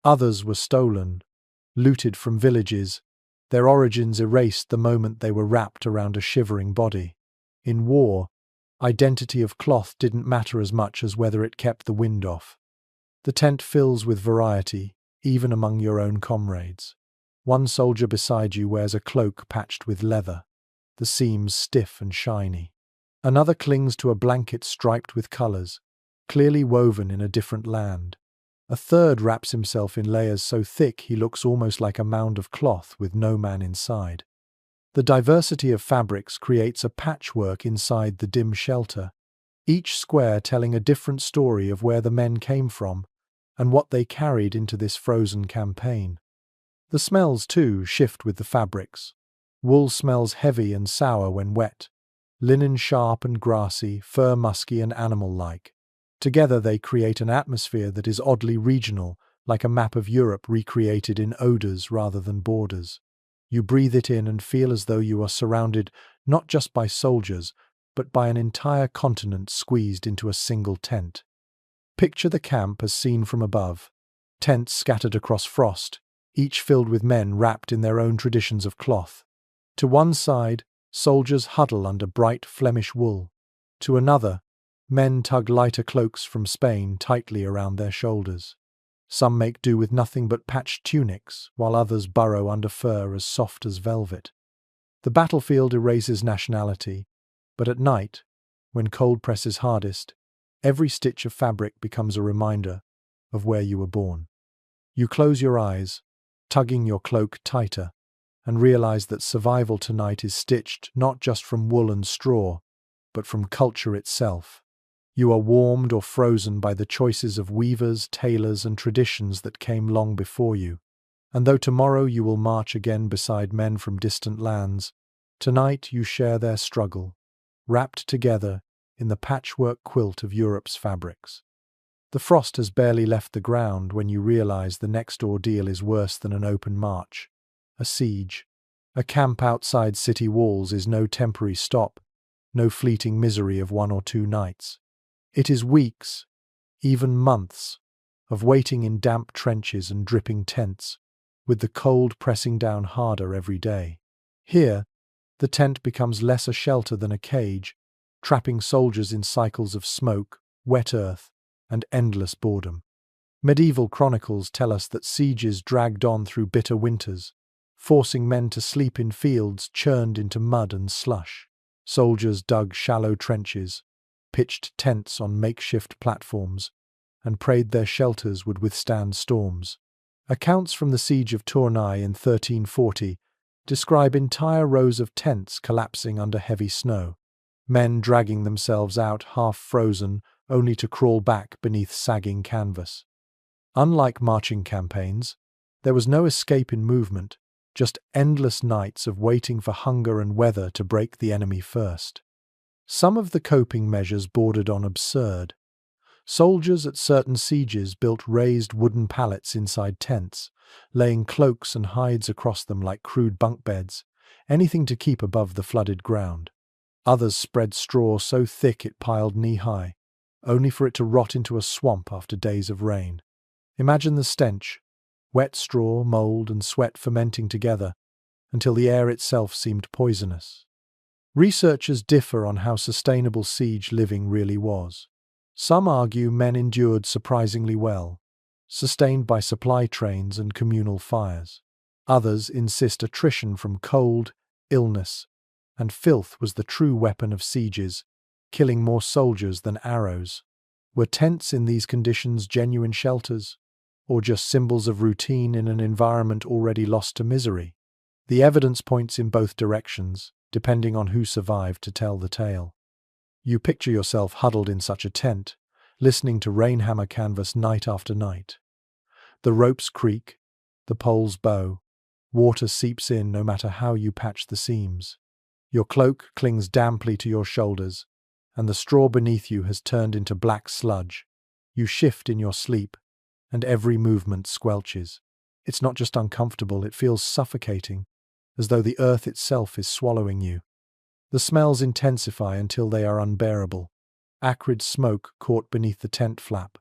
Others were stolen, looted from villages, their origins erased the moment they were wrapped around a shivering body. In war, identity of cloth didn't matter as much as whether it kept the wind off. The tent fills with variety, even among your own comrades. One soldier beside you wears a cloak patched with leather, the seams stiff and shiny. Another clings to a blanket striped with colors, clearly woven in a different land. A third wraps himself in layers so thick he looks almost like a mound of cloth with no man inside. The diversity of fabrics creates a patchwork inside the dim shelter, each square telling a different story of where the men came from and what they carried into this frozen campaign. The smells, too, shift with the fabrics. Wool smells heavy and sour when wet, linen sharp and grassy, fur musky and animal-like. Together they create an atmosphere that is oddly regional, like a map of Europe recreated in odors rather than borders. You breathe it in and feel as though you are surrounded not just by soldiers, but by an entire continent squeezed into a single tent. Picture the camp as seen from above. Tents scattered across frost, each filled with men wrapped in their own traditions of cloth. To one side, soldiers huddle under bright Flemish wool. To another, men tug lighter cloaks from Spain tightly around their shoulders. Some make do with nothing but patched tunics, while others burrow under fur as soft as velvet. The battlefield erases nationality, but at night, when cold presses hardest, every stitch of fabric becomes a reminder of where you were born. You close your eyes, tugging your cloak tighter, and realize that survival tonight is stitched not just from wool and straw, but from culture itself. You are warmed or frozen by the choices of weavers, tailors, and traditions that came long before you. And though tomorrow you will march again beside men from distant lands, tonight you share their struggle, wrapped together in the patchwork quilt of Europe's fabrics. The frost has barely left the ground when you realize the next ordeal is worse than an open march. A siege. A camp outside city walls is no temporary stop, no fleeting misery of 1 or 2 nights. It is weeks, even months, of waiting in damp trenches and dripping tents, with the cold pressing down harder every day. Here, the tent becomes less a shelter than a cage, trapping soldiers in cycles of smoke, wet earth, and endless boredom. Medieval chronicles tell us that sieges dragged on through bitter winters, forcing men to sleep in fields churned into mud and slush. Soldiers dug shallow trenches, pitched tents on makeshift platforms, and prayed their shelters would withstand storms. Accounts from the siege of Tournai in 1340 describe entire rows of tents collapsing under heavy snow, men dragging themselves out half frozen only to crawl back beneath sagging canvas. Unlike marching campaigns, there was no escape in movement, just endless nights of waiting for hunger and weather to break the enemy first. Some of the coping measures bordered on absurd. Soldiers at certain sieges built raised wooden pallets inside tents, laying cloaks and hides across them like crude bunk beds, anything to keep above the flooded ground. Others spread straw so thick it piled knee-high, only for it to rot into a swamp after days of rain. Imagine the stench: wet straw, mold, and sweat fermenting together until the air itself seemed poisonous. Researchers differ on how sustainable siege living really was. Some argue men endured surprisingly well, sustained by supply trains and communal fires. Others insist attrition from cold, illness, and filth was the true weapon of sieges, killing more soldiers than arrows. Were tents in these conditions genuine shelters, or just symbols of routine in an environment already lost to misery? The evidence points in both directions, depending on who survived to tell the tale. You picture yourself huddled in such a tent, listening to rainhammer canvas night after night. The ropes creak, the poles bow, water seeps in no matter how you patch the seams. Your cloak clings damply to your shoulders, and the straw beneath you has turned into black sludge. You shift in your sleep, and every movement squelches. It's not just uncomfortable, it feels suffocating, as though the earth itself is swallowing you. The smells intensify until they are unbearable. Acrid smoke caught beneath the tent flap,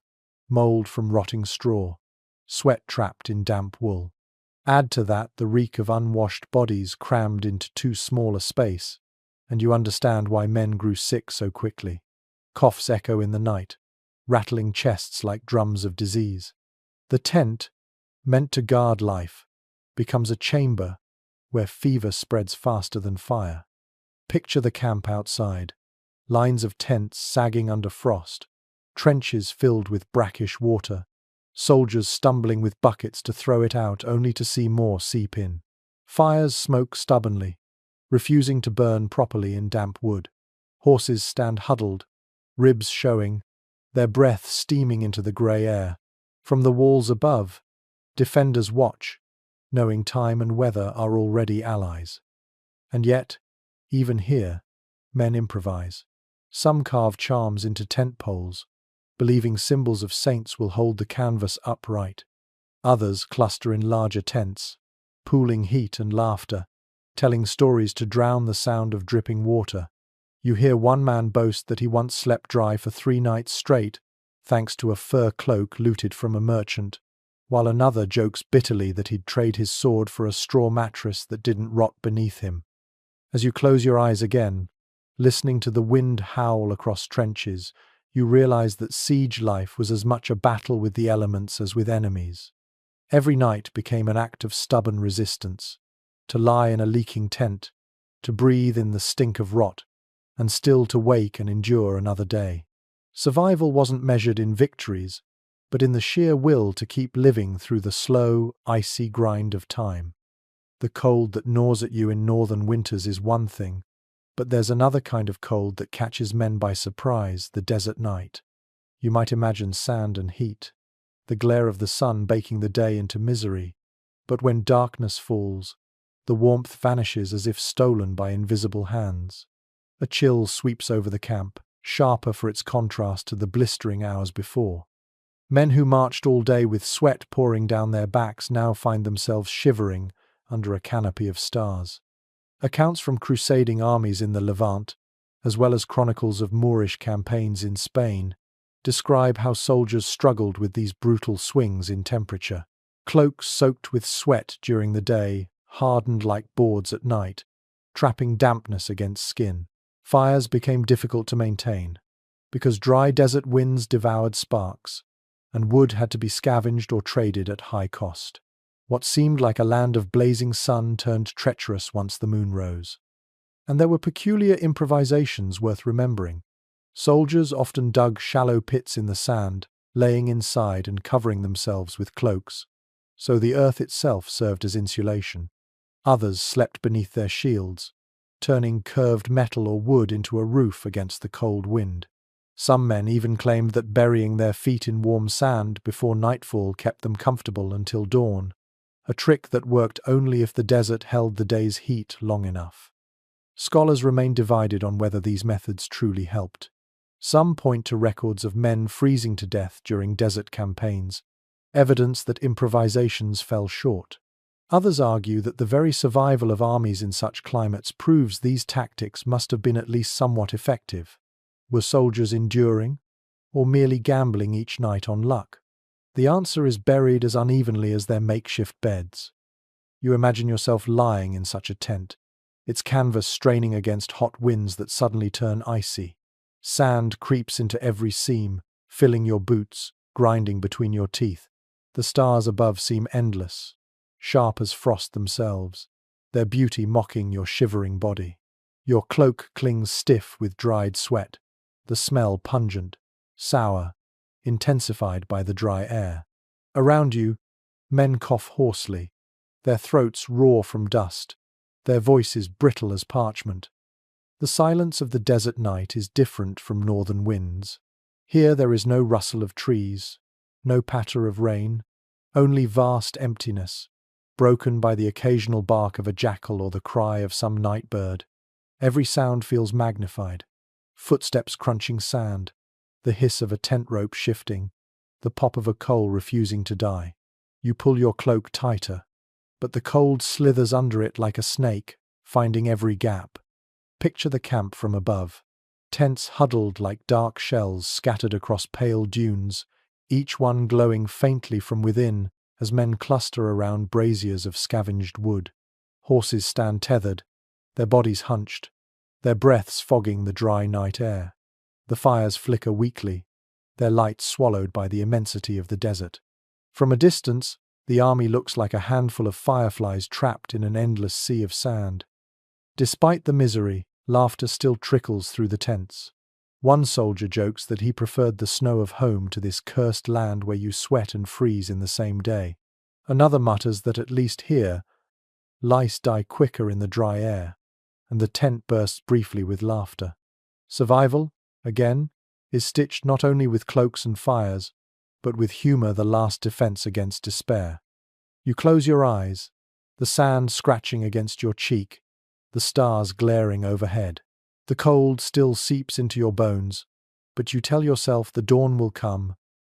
mold from rotting straw, sweat trapped in damp wool. Add to that the reek of unwashed bodies crammed into too small a space, and you understand why men grew sick so quickly. Coughs echo in the night, rattling chests like drums of disease. The tent, meant to guard life, becomes a chamber where fever spreads faster than fire. Picture the camp outside: lines of tents sagging under frost, trenches filled with brackish water, soldiers stumbling with buckets to throw it out only to see more seep in. Fires smoke stubbornly, refusing to burn properly in damp wood. Horses stand huddled, ribs showing, their breath steaming into the grey air. From the walls above, defenders watch, knowing time and weather are already allies. And yet, even here, men improvise. Some carve charms into tent poles, believing symbols of saints will hold the canvas upright. Others cluster in larger tents, pooling heat and laughter, telling stories to drown the sound of dripping water. You hear one man boast that he once slept dry for 3 nights straight, thanks to a fur cloak looted from a merchant, while another jokes bitterly that he'd trade his sword for a straw mattress that didn't rot beneath him. As you close your eyes again, listening to the wind howl across trenches, you realize that siege life was as much a battle with the elements as with enemies. Every night became an act of stubborn resistance: to lie in a leaking tent, to breathe in the stink of rot, and still to wake and endure another day. Survival wasn't measured in victories, but in the sheer will to keep living through the slow, icy grind of time. The cold that gnaws at you in northern winters is one thing, but there's another kind of cold that catches men by surprise: the desert night. You might imagine sand and heat, the glare of the sun baking the day into misery, but when darkness falls, the warmth vanishes as if stolen by invisible hands. A chill sweeps over the camp, sharper for its contrast to the blistering hours before. Men who marched all day with sweat pouring down their backs now find themselves shivering under a canopy of stars. Accounts from crusading armies in the Levant, as well as chronicles of Moorish campaigns in Spain, describe how soldiers struggled with these brutal swings in temperature. Cloaks soaked with sweat during the day, hardened like boards at night, trapping dampness against skin. Fires became difficult to maintain, because dry desert winds devoured sparks, and wood had to be scavenged or traded at high cost. What seemed like a land of blazing sun turned treacherous once the moon rose. And there were peculiar improvisations worth remembering. Soldiers often dug shallow pits in the sand, laying inside and covering themselves with cloaks, so the earth itself served as insulation. Others slept beneath their shields, turning curved metal or wood into a roof against the cold wind. Some men even claimed that burying their feet in warm sand before nightfall kept them comfortable until dawn, a trick that worked only if the desert held the day's heat long enough. Scholars remain divided on whether these methods truly helped. Some point to records of men freezing to death during desert campaigns, evidence that improvisations fell short. Others argue that the very survival of armies in such climates proves these tactics must have been at least somewhat effective. Were soldiers enduring, or merely gambling each night on luck? The answer is buried as unevenly as their makeshift beds. You imagine yourself lying in such a tent, its canvas straining against hot winds that suddenly turn icy. Sand creeps into every seam, filling your boots, grinding between your teeth. The stars above seem endless, sharp as frost themselves, their beauty mocking your shivering body. Your cloak clings stiff with dried sweat, the smell pungent, sour, intensified by the dry air. Around you, men cough hoarsely, their throats roar from dust, their voices brittle as parchment. The silence of the desert night is different from northern winds. Here there is no rustle of trees, no patter of rain, only vast emptiness, broken by the occasional bark of a jackal or the cry of some night bird. Every sound feels magnified. Footsteps crunching sand, the hiss of a tent rope shifting, the pop of a coal refusing to die. You pull your cloak tighter, but the cold slithers under it like a snake, finding every gap. Picture the camp from above. Tents huddled like dark shells scattered across pale dunes, each one glowing faintly from within as men cluster around braziers of scavenged wood. Horses stand tethered, their bodies hunched, their breaths fogging the dry night air. The fires flicker weakly, their light swallowed by the immensity of the desert. From a distance, the army looks like a handful of fireflies trapped in an endless sea of sand. Despite the misery, laughter still trickles through the tents. One soldier jokes that he preferred the snow of home to this cursed land where you sweat and freeze in the same day. Another mutters that at least here, lice die quicker in the dry air, and the tent bursts briefly with laughter. Survival, again, is stitched not only with cloaks and fires, but with humor, the last defense against despair. You close your eyes, the sand scratching against your cheek, the stars glaring overhead. The cold still seeps into your bones, but you tell yourself the dawn will come,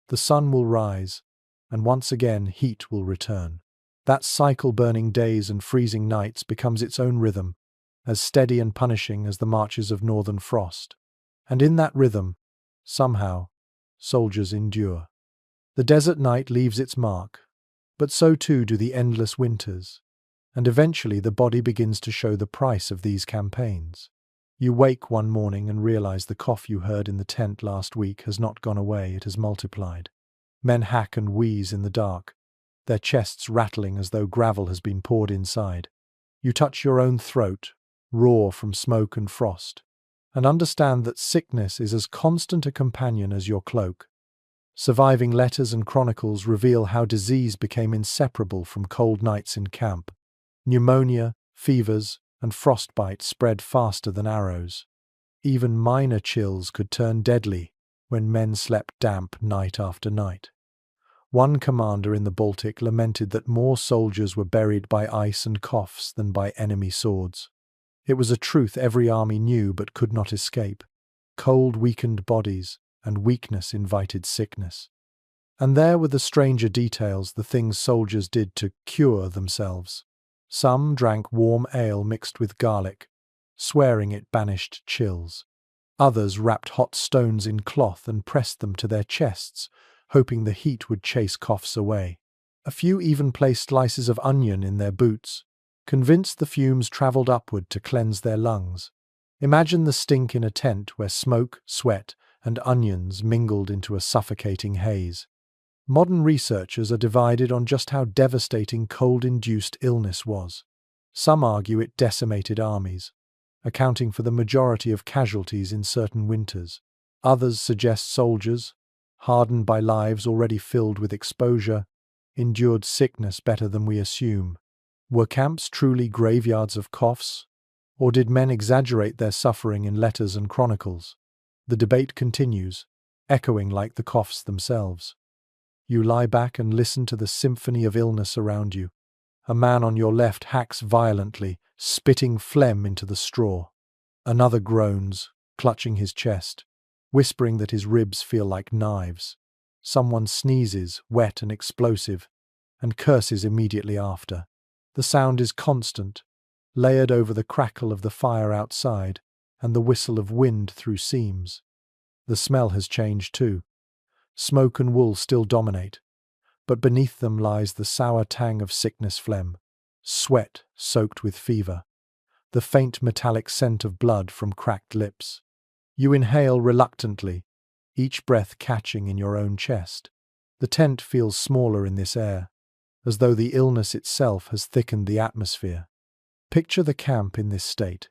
the sun will rise, and once again heat will return. That cycle, burning days and freezing nights, becomes its own rhythm, as steady and punishing as the marches of northern frost. And in that rhythm, somehow, soldiers endure. The desert night leaves its mark, but so too do the endless winters, and eventually the body begins to show the price of these campaigns. You wake one morning and realize the cough you heard in the tent last week has not gone away, it has multiplied. Men hack and wheeze in the dark, their chests rattling as though gravel has been poured inside. You touch your own throat, raw from smoke and frost, and understand that sickness is as constant a companion as your cloak. Surviving letters and chronicles reveal how disease became inseparable from cold nights in camp. Pneumonia, fevers, and frostbite spread faster than arrows. Even minor chills could turn deadly when men slept damp night after night. One commander in the Baltic lamented that more soldiers were buried by ice and coughs than by enemy swords. It was a truth every army knew but could not escape. Cold weakened bodies, and weakness invited sickness. And there were the stranger details, the things soldiers did to cure themselves. Some drank warm ale mixed with garlic, swearing it banished chills. Others wrapped hot stones in cloth and pressed them to their chests, hoping the heat would chase coughs away. A few even placed slices of onion in their boots, convinced the fumes travelled upward to cleanse their lungs. Imagine the stink in a tent where smoke, sweat, and onions mingled into a suffocating haze. Modern researchers are divided on just how devastating cold-induced illness was. Some argue it decimated armies, accounting for the majority of casualties in certain winters. Others suggest soldiers, hardened by lives already filled with exposure, endured sickness better than we assume. Were camps truly graveyards of coughs, or did men exaggerate their suffering in letters and chronicles? The debate continues, echoing like the coughs themselves. You lie back and listen to the symphony of illness around you. A man on your left hacks violently, spitting phlegm into the straw. Another groans, clutching his chest. whispering that his ribs feel like knives. Someone sneezes, wet and explosive, and curses immediately after. The sound is constant, layered over the crackle of the fire outside and the whistle of wind through seams. The smell has changed too. Smoke and wool still dominate, but beneath them lies the sour tang of sickness phlegm, sweat soaked with fever, the faint metallic scent of blood from cracked lips. You inhale reluctantly, each breath catching in your own chest. The tent feels smaller in this air, as though the illness itself has thickened the atmosphere. Picture the camp in this state.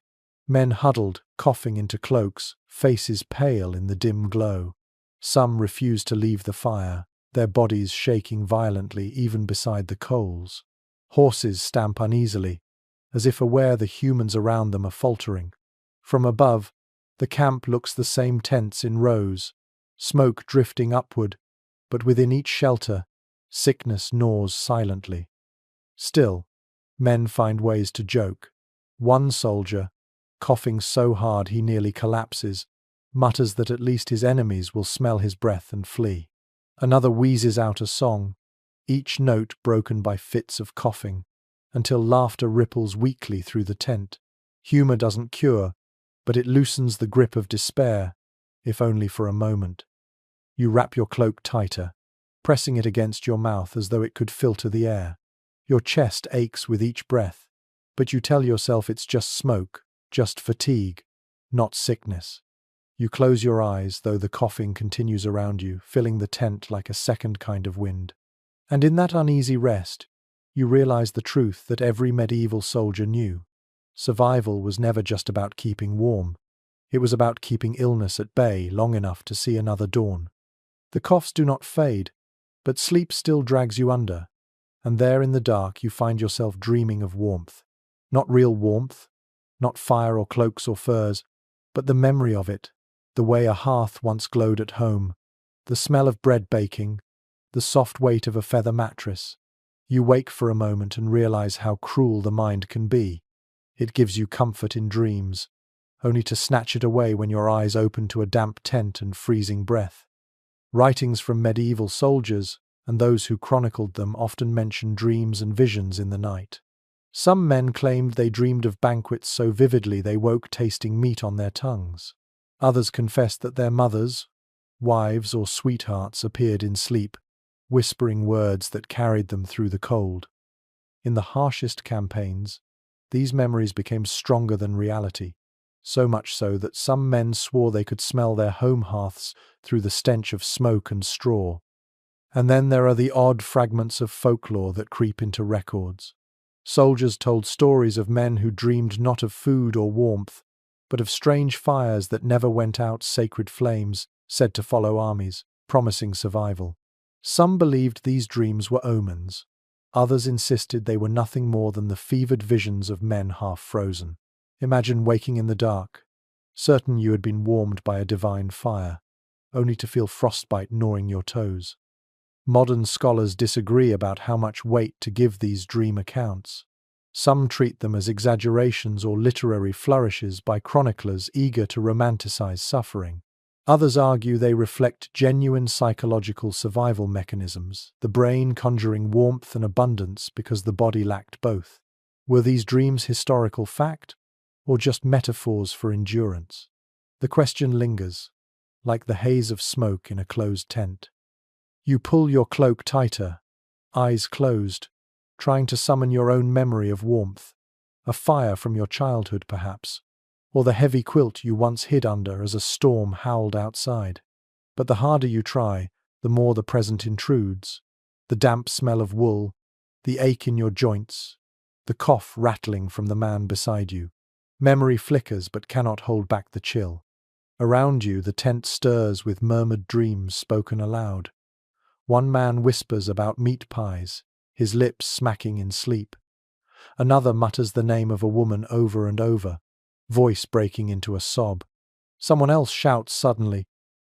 Men huddled, coughing into cloaks, faces pale in the dim glow. Some refuse to leave the fire, their bodies shaking violently even beside the coals. Horses stamp uneasily, as if aware the humans around them are faltering. From above, the camp looks the same, tents in rows, smoke drifting upward, but within each shelter, sickness gnaws silently. Still, men find ways to joke. One soldier, coughing so hard he nearly collapses, mutters that at least his enemies will smell his breath and flee. Another wheezes out a song, each note broken by fits of coughing, until laughter ripples weakly through the tent. Humor doesn't cure, but it loosens the grip of despair, if only for a moment. You wrap your cloak tighter, pressing it against your mouth as though it could filter the air. Your chest aches with each breath, but you tell yourself it's just smoke, just fatigue, not sickness. You close your eyes, though the coughing continues around you, filling the tent like a second kind of wind. And in that uneasy rest, you realize the truth that every medieval soldier knew. Survival was never just about keeping warm. It was about keeping illness at bay long enough to see another dawn. The coughs do not fade, but sleep still drags you under, and there in the dark you find yourself dreaming of warmth. Not real warmth, not fire or cloaks or furs, but the memory of it, the way a hearth once glowed at home, the smell of bread baking, the soft weight of a feather mattress. You wake for a moment and realize how cruel the mind can be. It gives you comfort in dreams, only to snatch it away when your eyes open to a damp tent and freezing breath. Writings from medieval soldiers and those who chronicled them often mention dreams and visions in the night. Some men claimed they dreamed of banquets so vividly they woke tasting meat on their tongues. Others confessed that their mothers, wives, or sweethearts appeared in sleep, whispering words that carried them through the cold. In the harshest campaigns, these memories became stronger than reality, so much so that some men swore they could smell their home hearths through the stench of smoke and straw. And then there are the odd fragments of folklore that creep into records. Soldiers told stories of men who dreamed not of food or warmth, but of strange fires that never went out, sacred flames said to follow armies, promising survival. Some believed these dreams were omens. Others insisted they were nothing more than the fevered visions of men half frozen. Imagine waking in the dark, certain you had been warmed by a divine fire, only to feel frostbite gnawing your toes. Modern scholars disagree about how much weight to give these dream accounts. Some treat them as exaggerations or literary flourishes by chroniclers eager to romanticize suffering. Others argue they reflect genuine psychological survival mechanisms, the brain conjuring warmth and abundance because the body lacked both. Were these dreams historical fact, or just metaphors for endurance? The question lingers, like the haze of smoke in a closed tent. You pull your cloak tighter, eyes closed, trying to summon your own memory of warmth, a fire from your childhood perhaps, or the heavy quilt you once hid under as a storm howled outside. But the harder you try, the more the present intrudes. The damp smell of wool, the ache in your joints, the cough rattling from the man beside you. Memory flickers but cannot hold back the chill. Around you, the tent stirs with murmured dreams spoken aloud. One man whispers about meat pies, his lips smacking in sleep. Another mutters the name of a woman over and over, voice breaking into a sob. Someone else shouts suddenly,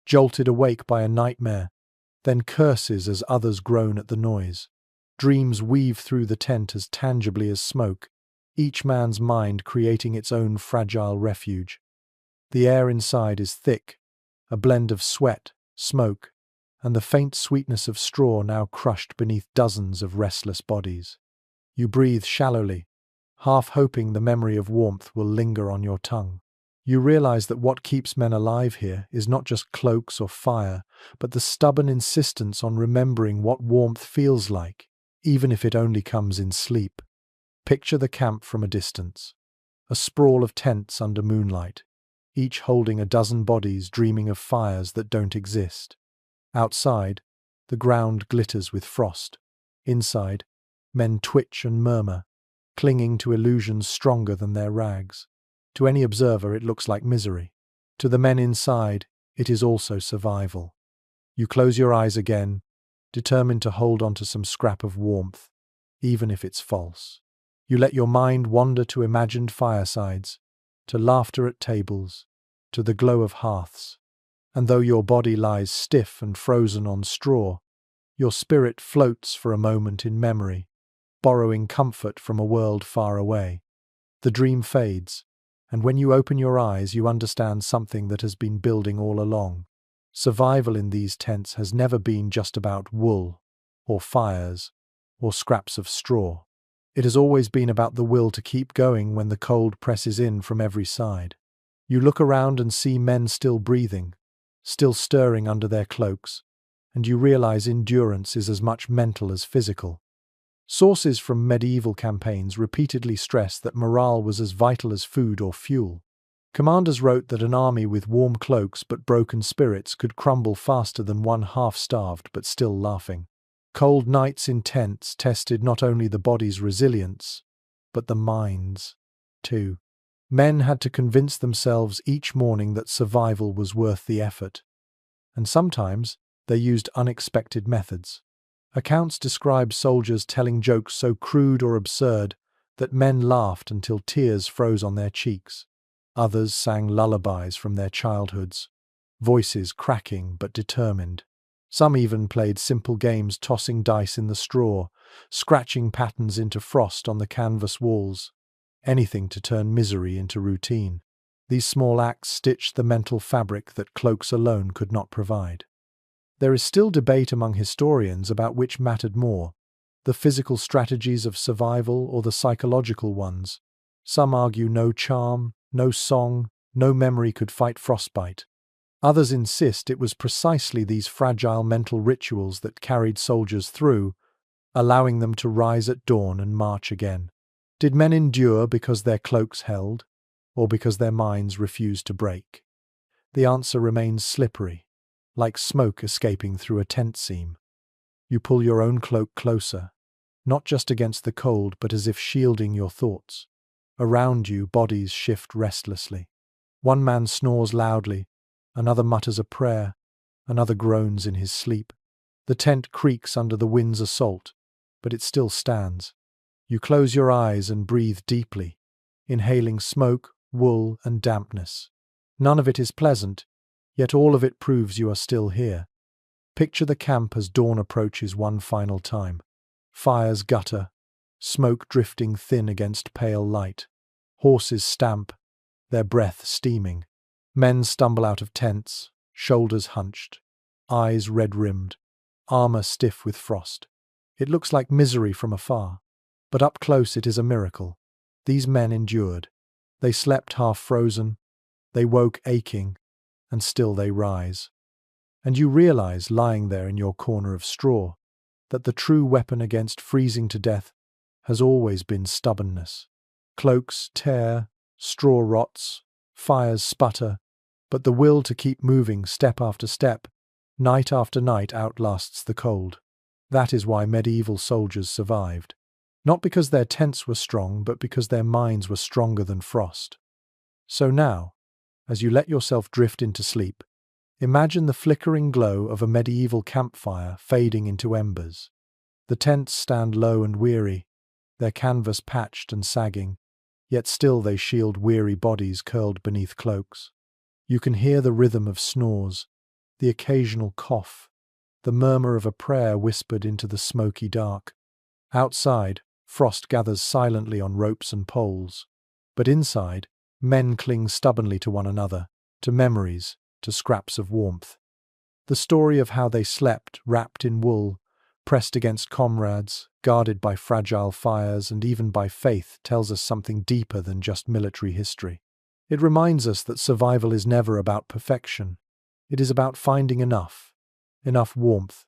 jolted awake by a nightmare, then curses as others groan at the noise. Dreams weave through the tent as tangibly as smoke, each man's mind creating its own fragile refuge. The air inside is thick, a blend of sweat, smoke, and the faint sweetness of straw now crushed beneath dozens of restless bodies. You breathe shallowly, half hoping the memory of warmth will linger on your tongue. You realize that what keeps men alive here is not just cloaks or fire, but the stubborn insistence on remembering what warmth feels like, even if it only comes in sleep. Picture the camp from a distance. A sprawl of tents under moonlight, each holding a dozen bodies dreaming of fires that don't exist. Outside, the ground glitters with frost. Inside, men twitch and murmur, clinging to illusions stronger than their rags. To any observer, it looks like misery. To the men inside, it is also survival. You close your eyes again, determined to hold on to some scrap of warmth, even if it's false. You let your mind wander to imagined firesides, to laughter at tables, to the glow of hearths. And though your body lies stiff and frozen on straw, your spirit floats for a moment in memory, borrowing comfort from a world far away. The dream fades, and when you open your eyes, you understand something that has been building all along. Survival in these tents has never been just about wool, or fires, or scraps of straw. It has always been about the will to keep going when the cold presses in from every side. You look around and see men still breathing, still stirring under their cloaks, and you realize endurance is as much mental as physical. Sources from medieval campaigns repeatedly stress that morale was as vital as food or fuel. Commanders wrote that an army with warm cloaks but broken spirits could crumble faster than one half-starved but still laughing. Cold nights in tents tested not only the body's resilience, but the mind's, too. Men had to convince themselves each morning that survival was worth the effort. And sometimes they used unexpected methods. Accounts describe soldiers telling jokes so crude or absurd that men laughed until tears froze on their cheeks. Others sang lullabies from their childhoods, voices cracking but determined. Some even played simple games, tossing dice in the straw, scratching patterns into frost on the canvas walls. Anything to turn misery into routine. These small acts stitched the mental fabric that cloaks alone could not provide. There is still debate among historians about which mattered more, the physical strategies of survival or the psychological ones. Some argue no charm, no song, no memory could fight frostbite. Others insist it was precisely these fragile mental rituals that carried soldiers through, allowing them to rise at dawn and march again. Did men endure because their cloaks held, or because their minds refused to break? The answer remains slippery, like smoke escaping through a tent seam. You pull your own cloak closer, not just against the cold, but as if shielding your thoughts. Around you, bodies shift restlessly. One man snores loudly, another mutters a prayer, another groans in his sleep. The tent creaks under the wind's assault, but it still stands. You close your eyes and breathe deeply, inhaling smoke, wool, and dampness. None of it is pleasant, yet all of it proves you are still here. Picture the camp as dawn approaches one final time. Fires gutter, smoke drifting thin against pale light. Horses stamp, their breath steaming. Men stumble out of tents, shoulders hunched, eyes red-rimmed, armor stiff with frost. It looks like misery from afar, but up close it is a miracle. These men endured. They slept half-frozen, they woke aching, and still they rise. And you realize, lying there in your corner of straw, that the true weapon against freezing to death has always been stubbornness. Cloaks tear, straw rots, fires sputter, but the will to keep moving step after step, night after night outlasts the cold. That is why medieval soldiers survived. Not because their tents were strong, but because their minds were stronger than frost. So now, as you let yourself drift into sleep, imagine the flickering glow of a medieval campfire fading into embers. The tents stand low and weary, their canvas patched and sagging, yet still they shield weary bodies curled beneath cloaks. You can hear the rhythm of snores, the occasional cough, the murmur of a prayer whispered into the smoky dark. Outside, frost gathers silently on ropes and poles, but inside, men cling stubbornly to one another, to memories, to scraps of warmth. The story of how they slept, wrapped in wool, pressed against comrades, guarded by fragile fires and even by faith, tells us something deeper than just military history. It reminds us that survival is never about perfection. It is about finding enough warmth,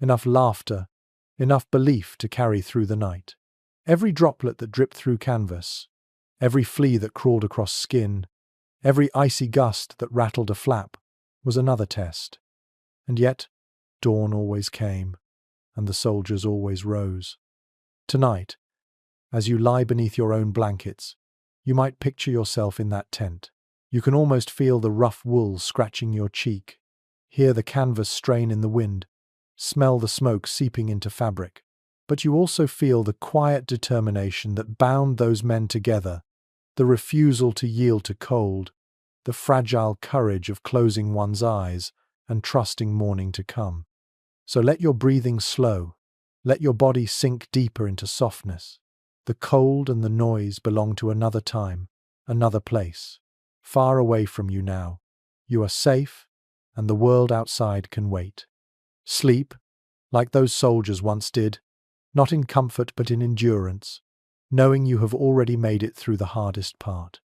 enough laughter, enough belief to carry through the night. Every droplet that dripped through canvas, every flea that crawled across skin, every icy gust that rattled a flap was another test. And yet, dawn always came, and the soldiers always rose. Tonight, as you lie beneath your own blankets, you might picture yourself in that tent. You can almost feel the rough wool scratching your cheek, hear the canvas strain in the wind, smell the smoke seeping into fabric. But you also feel the quiet determination that bound those men together, the refusal to yield to cold, the fragile courage of closing one's eyes and trusting morning to come. So let your breathing slow, let your body sink deeper into softness. The cold and the noise belong to another time, another place. Far away from you now. You are safe, and the world outside can wait. Sleep, like those soldiers once did, not in comfort but in endurance, knowing you have already made it through the hardest part.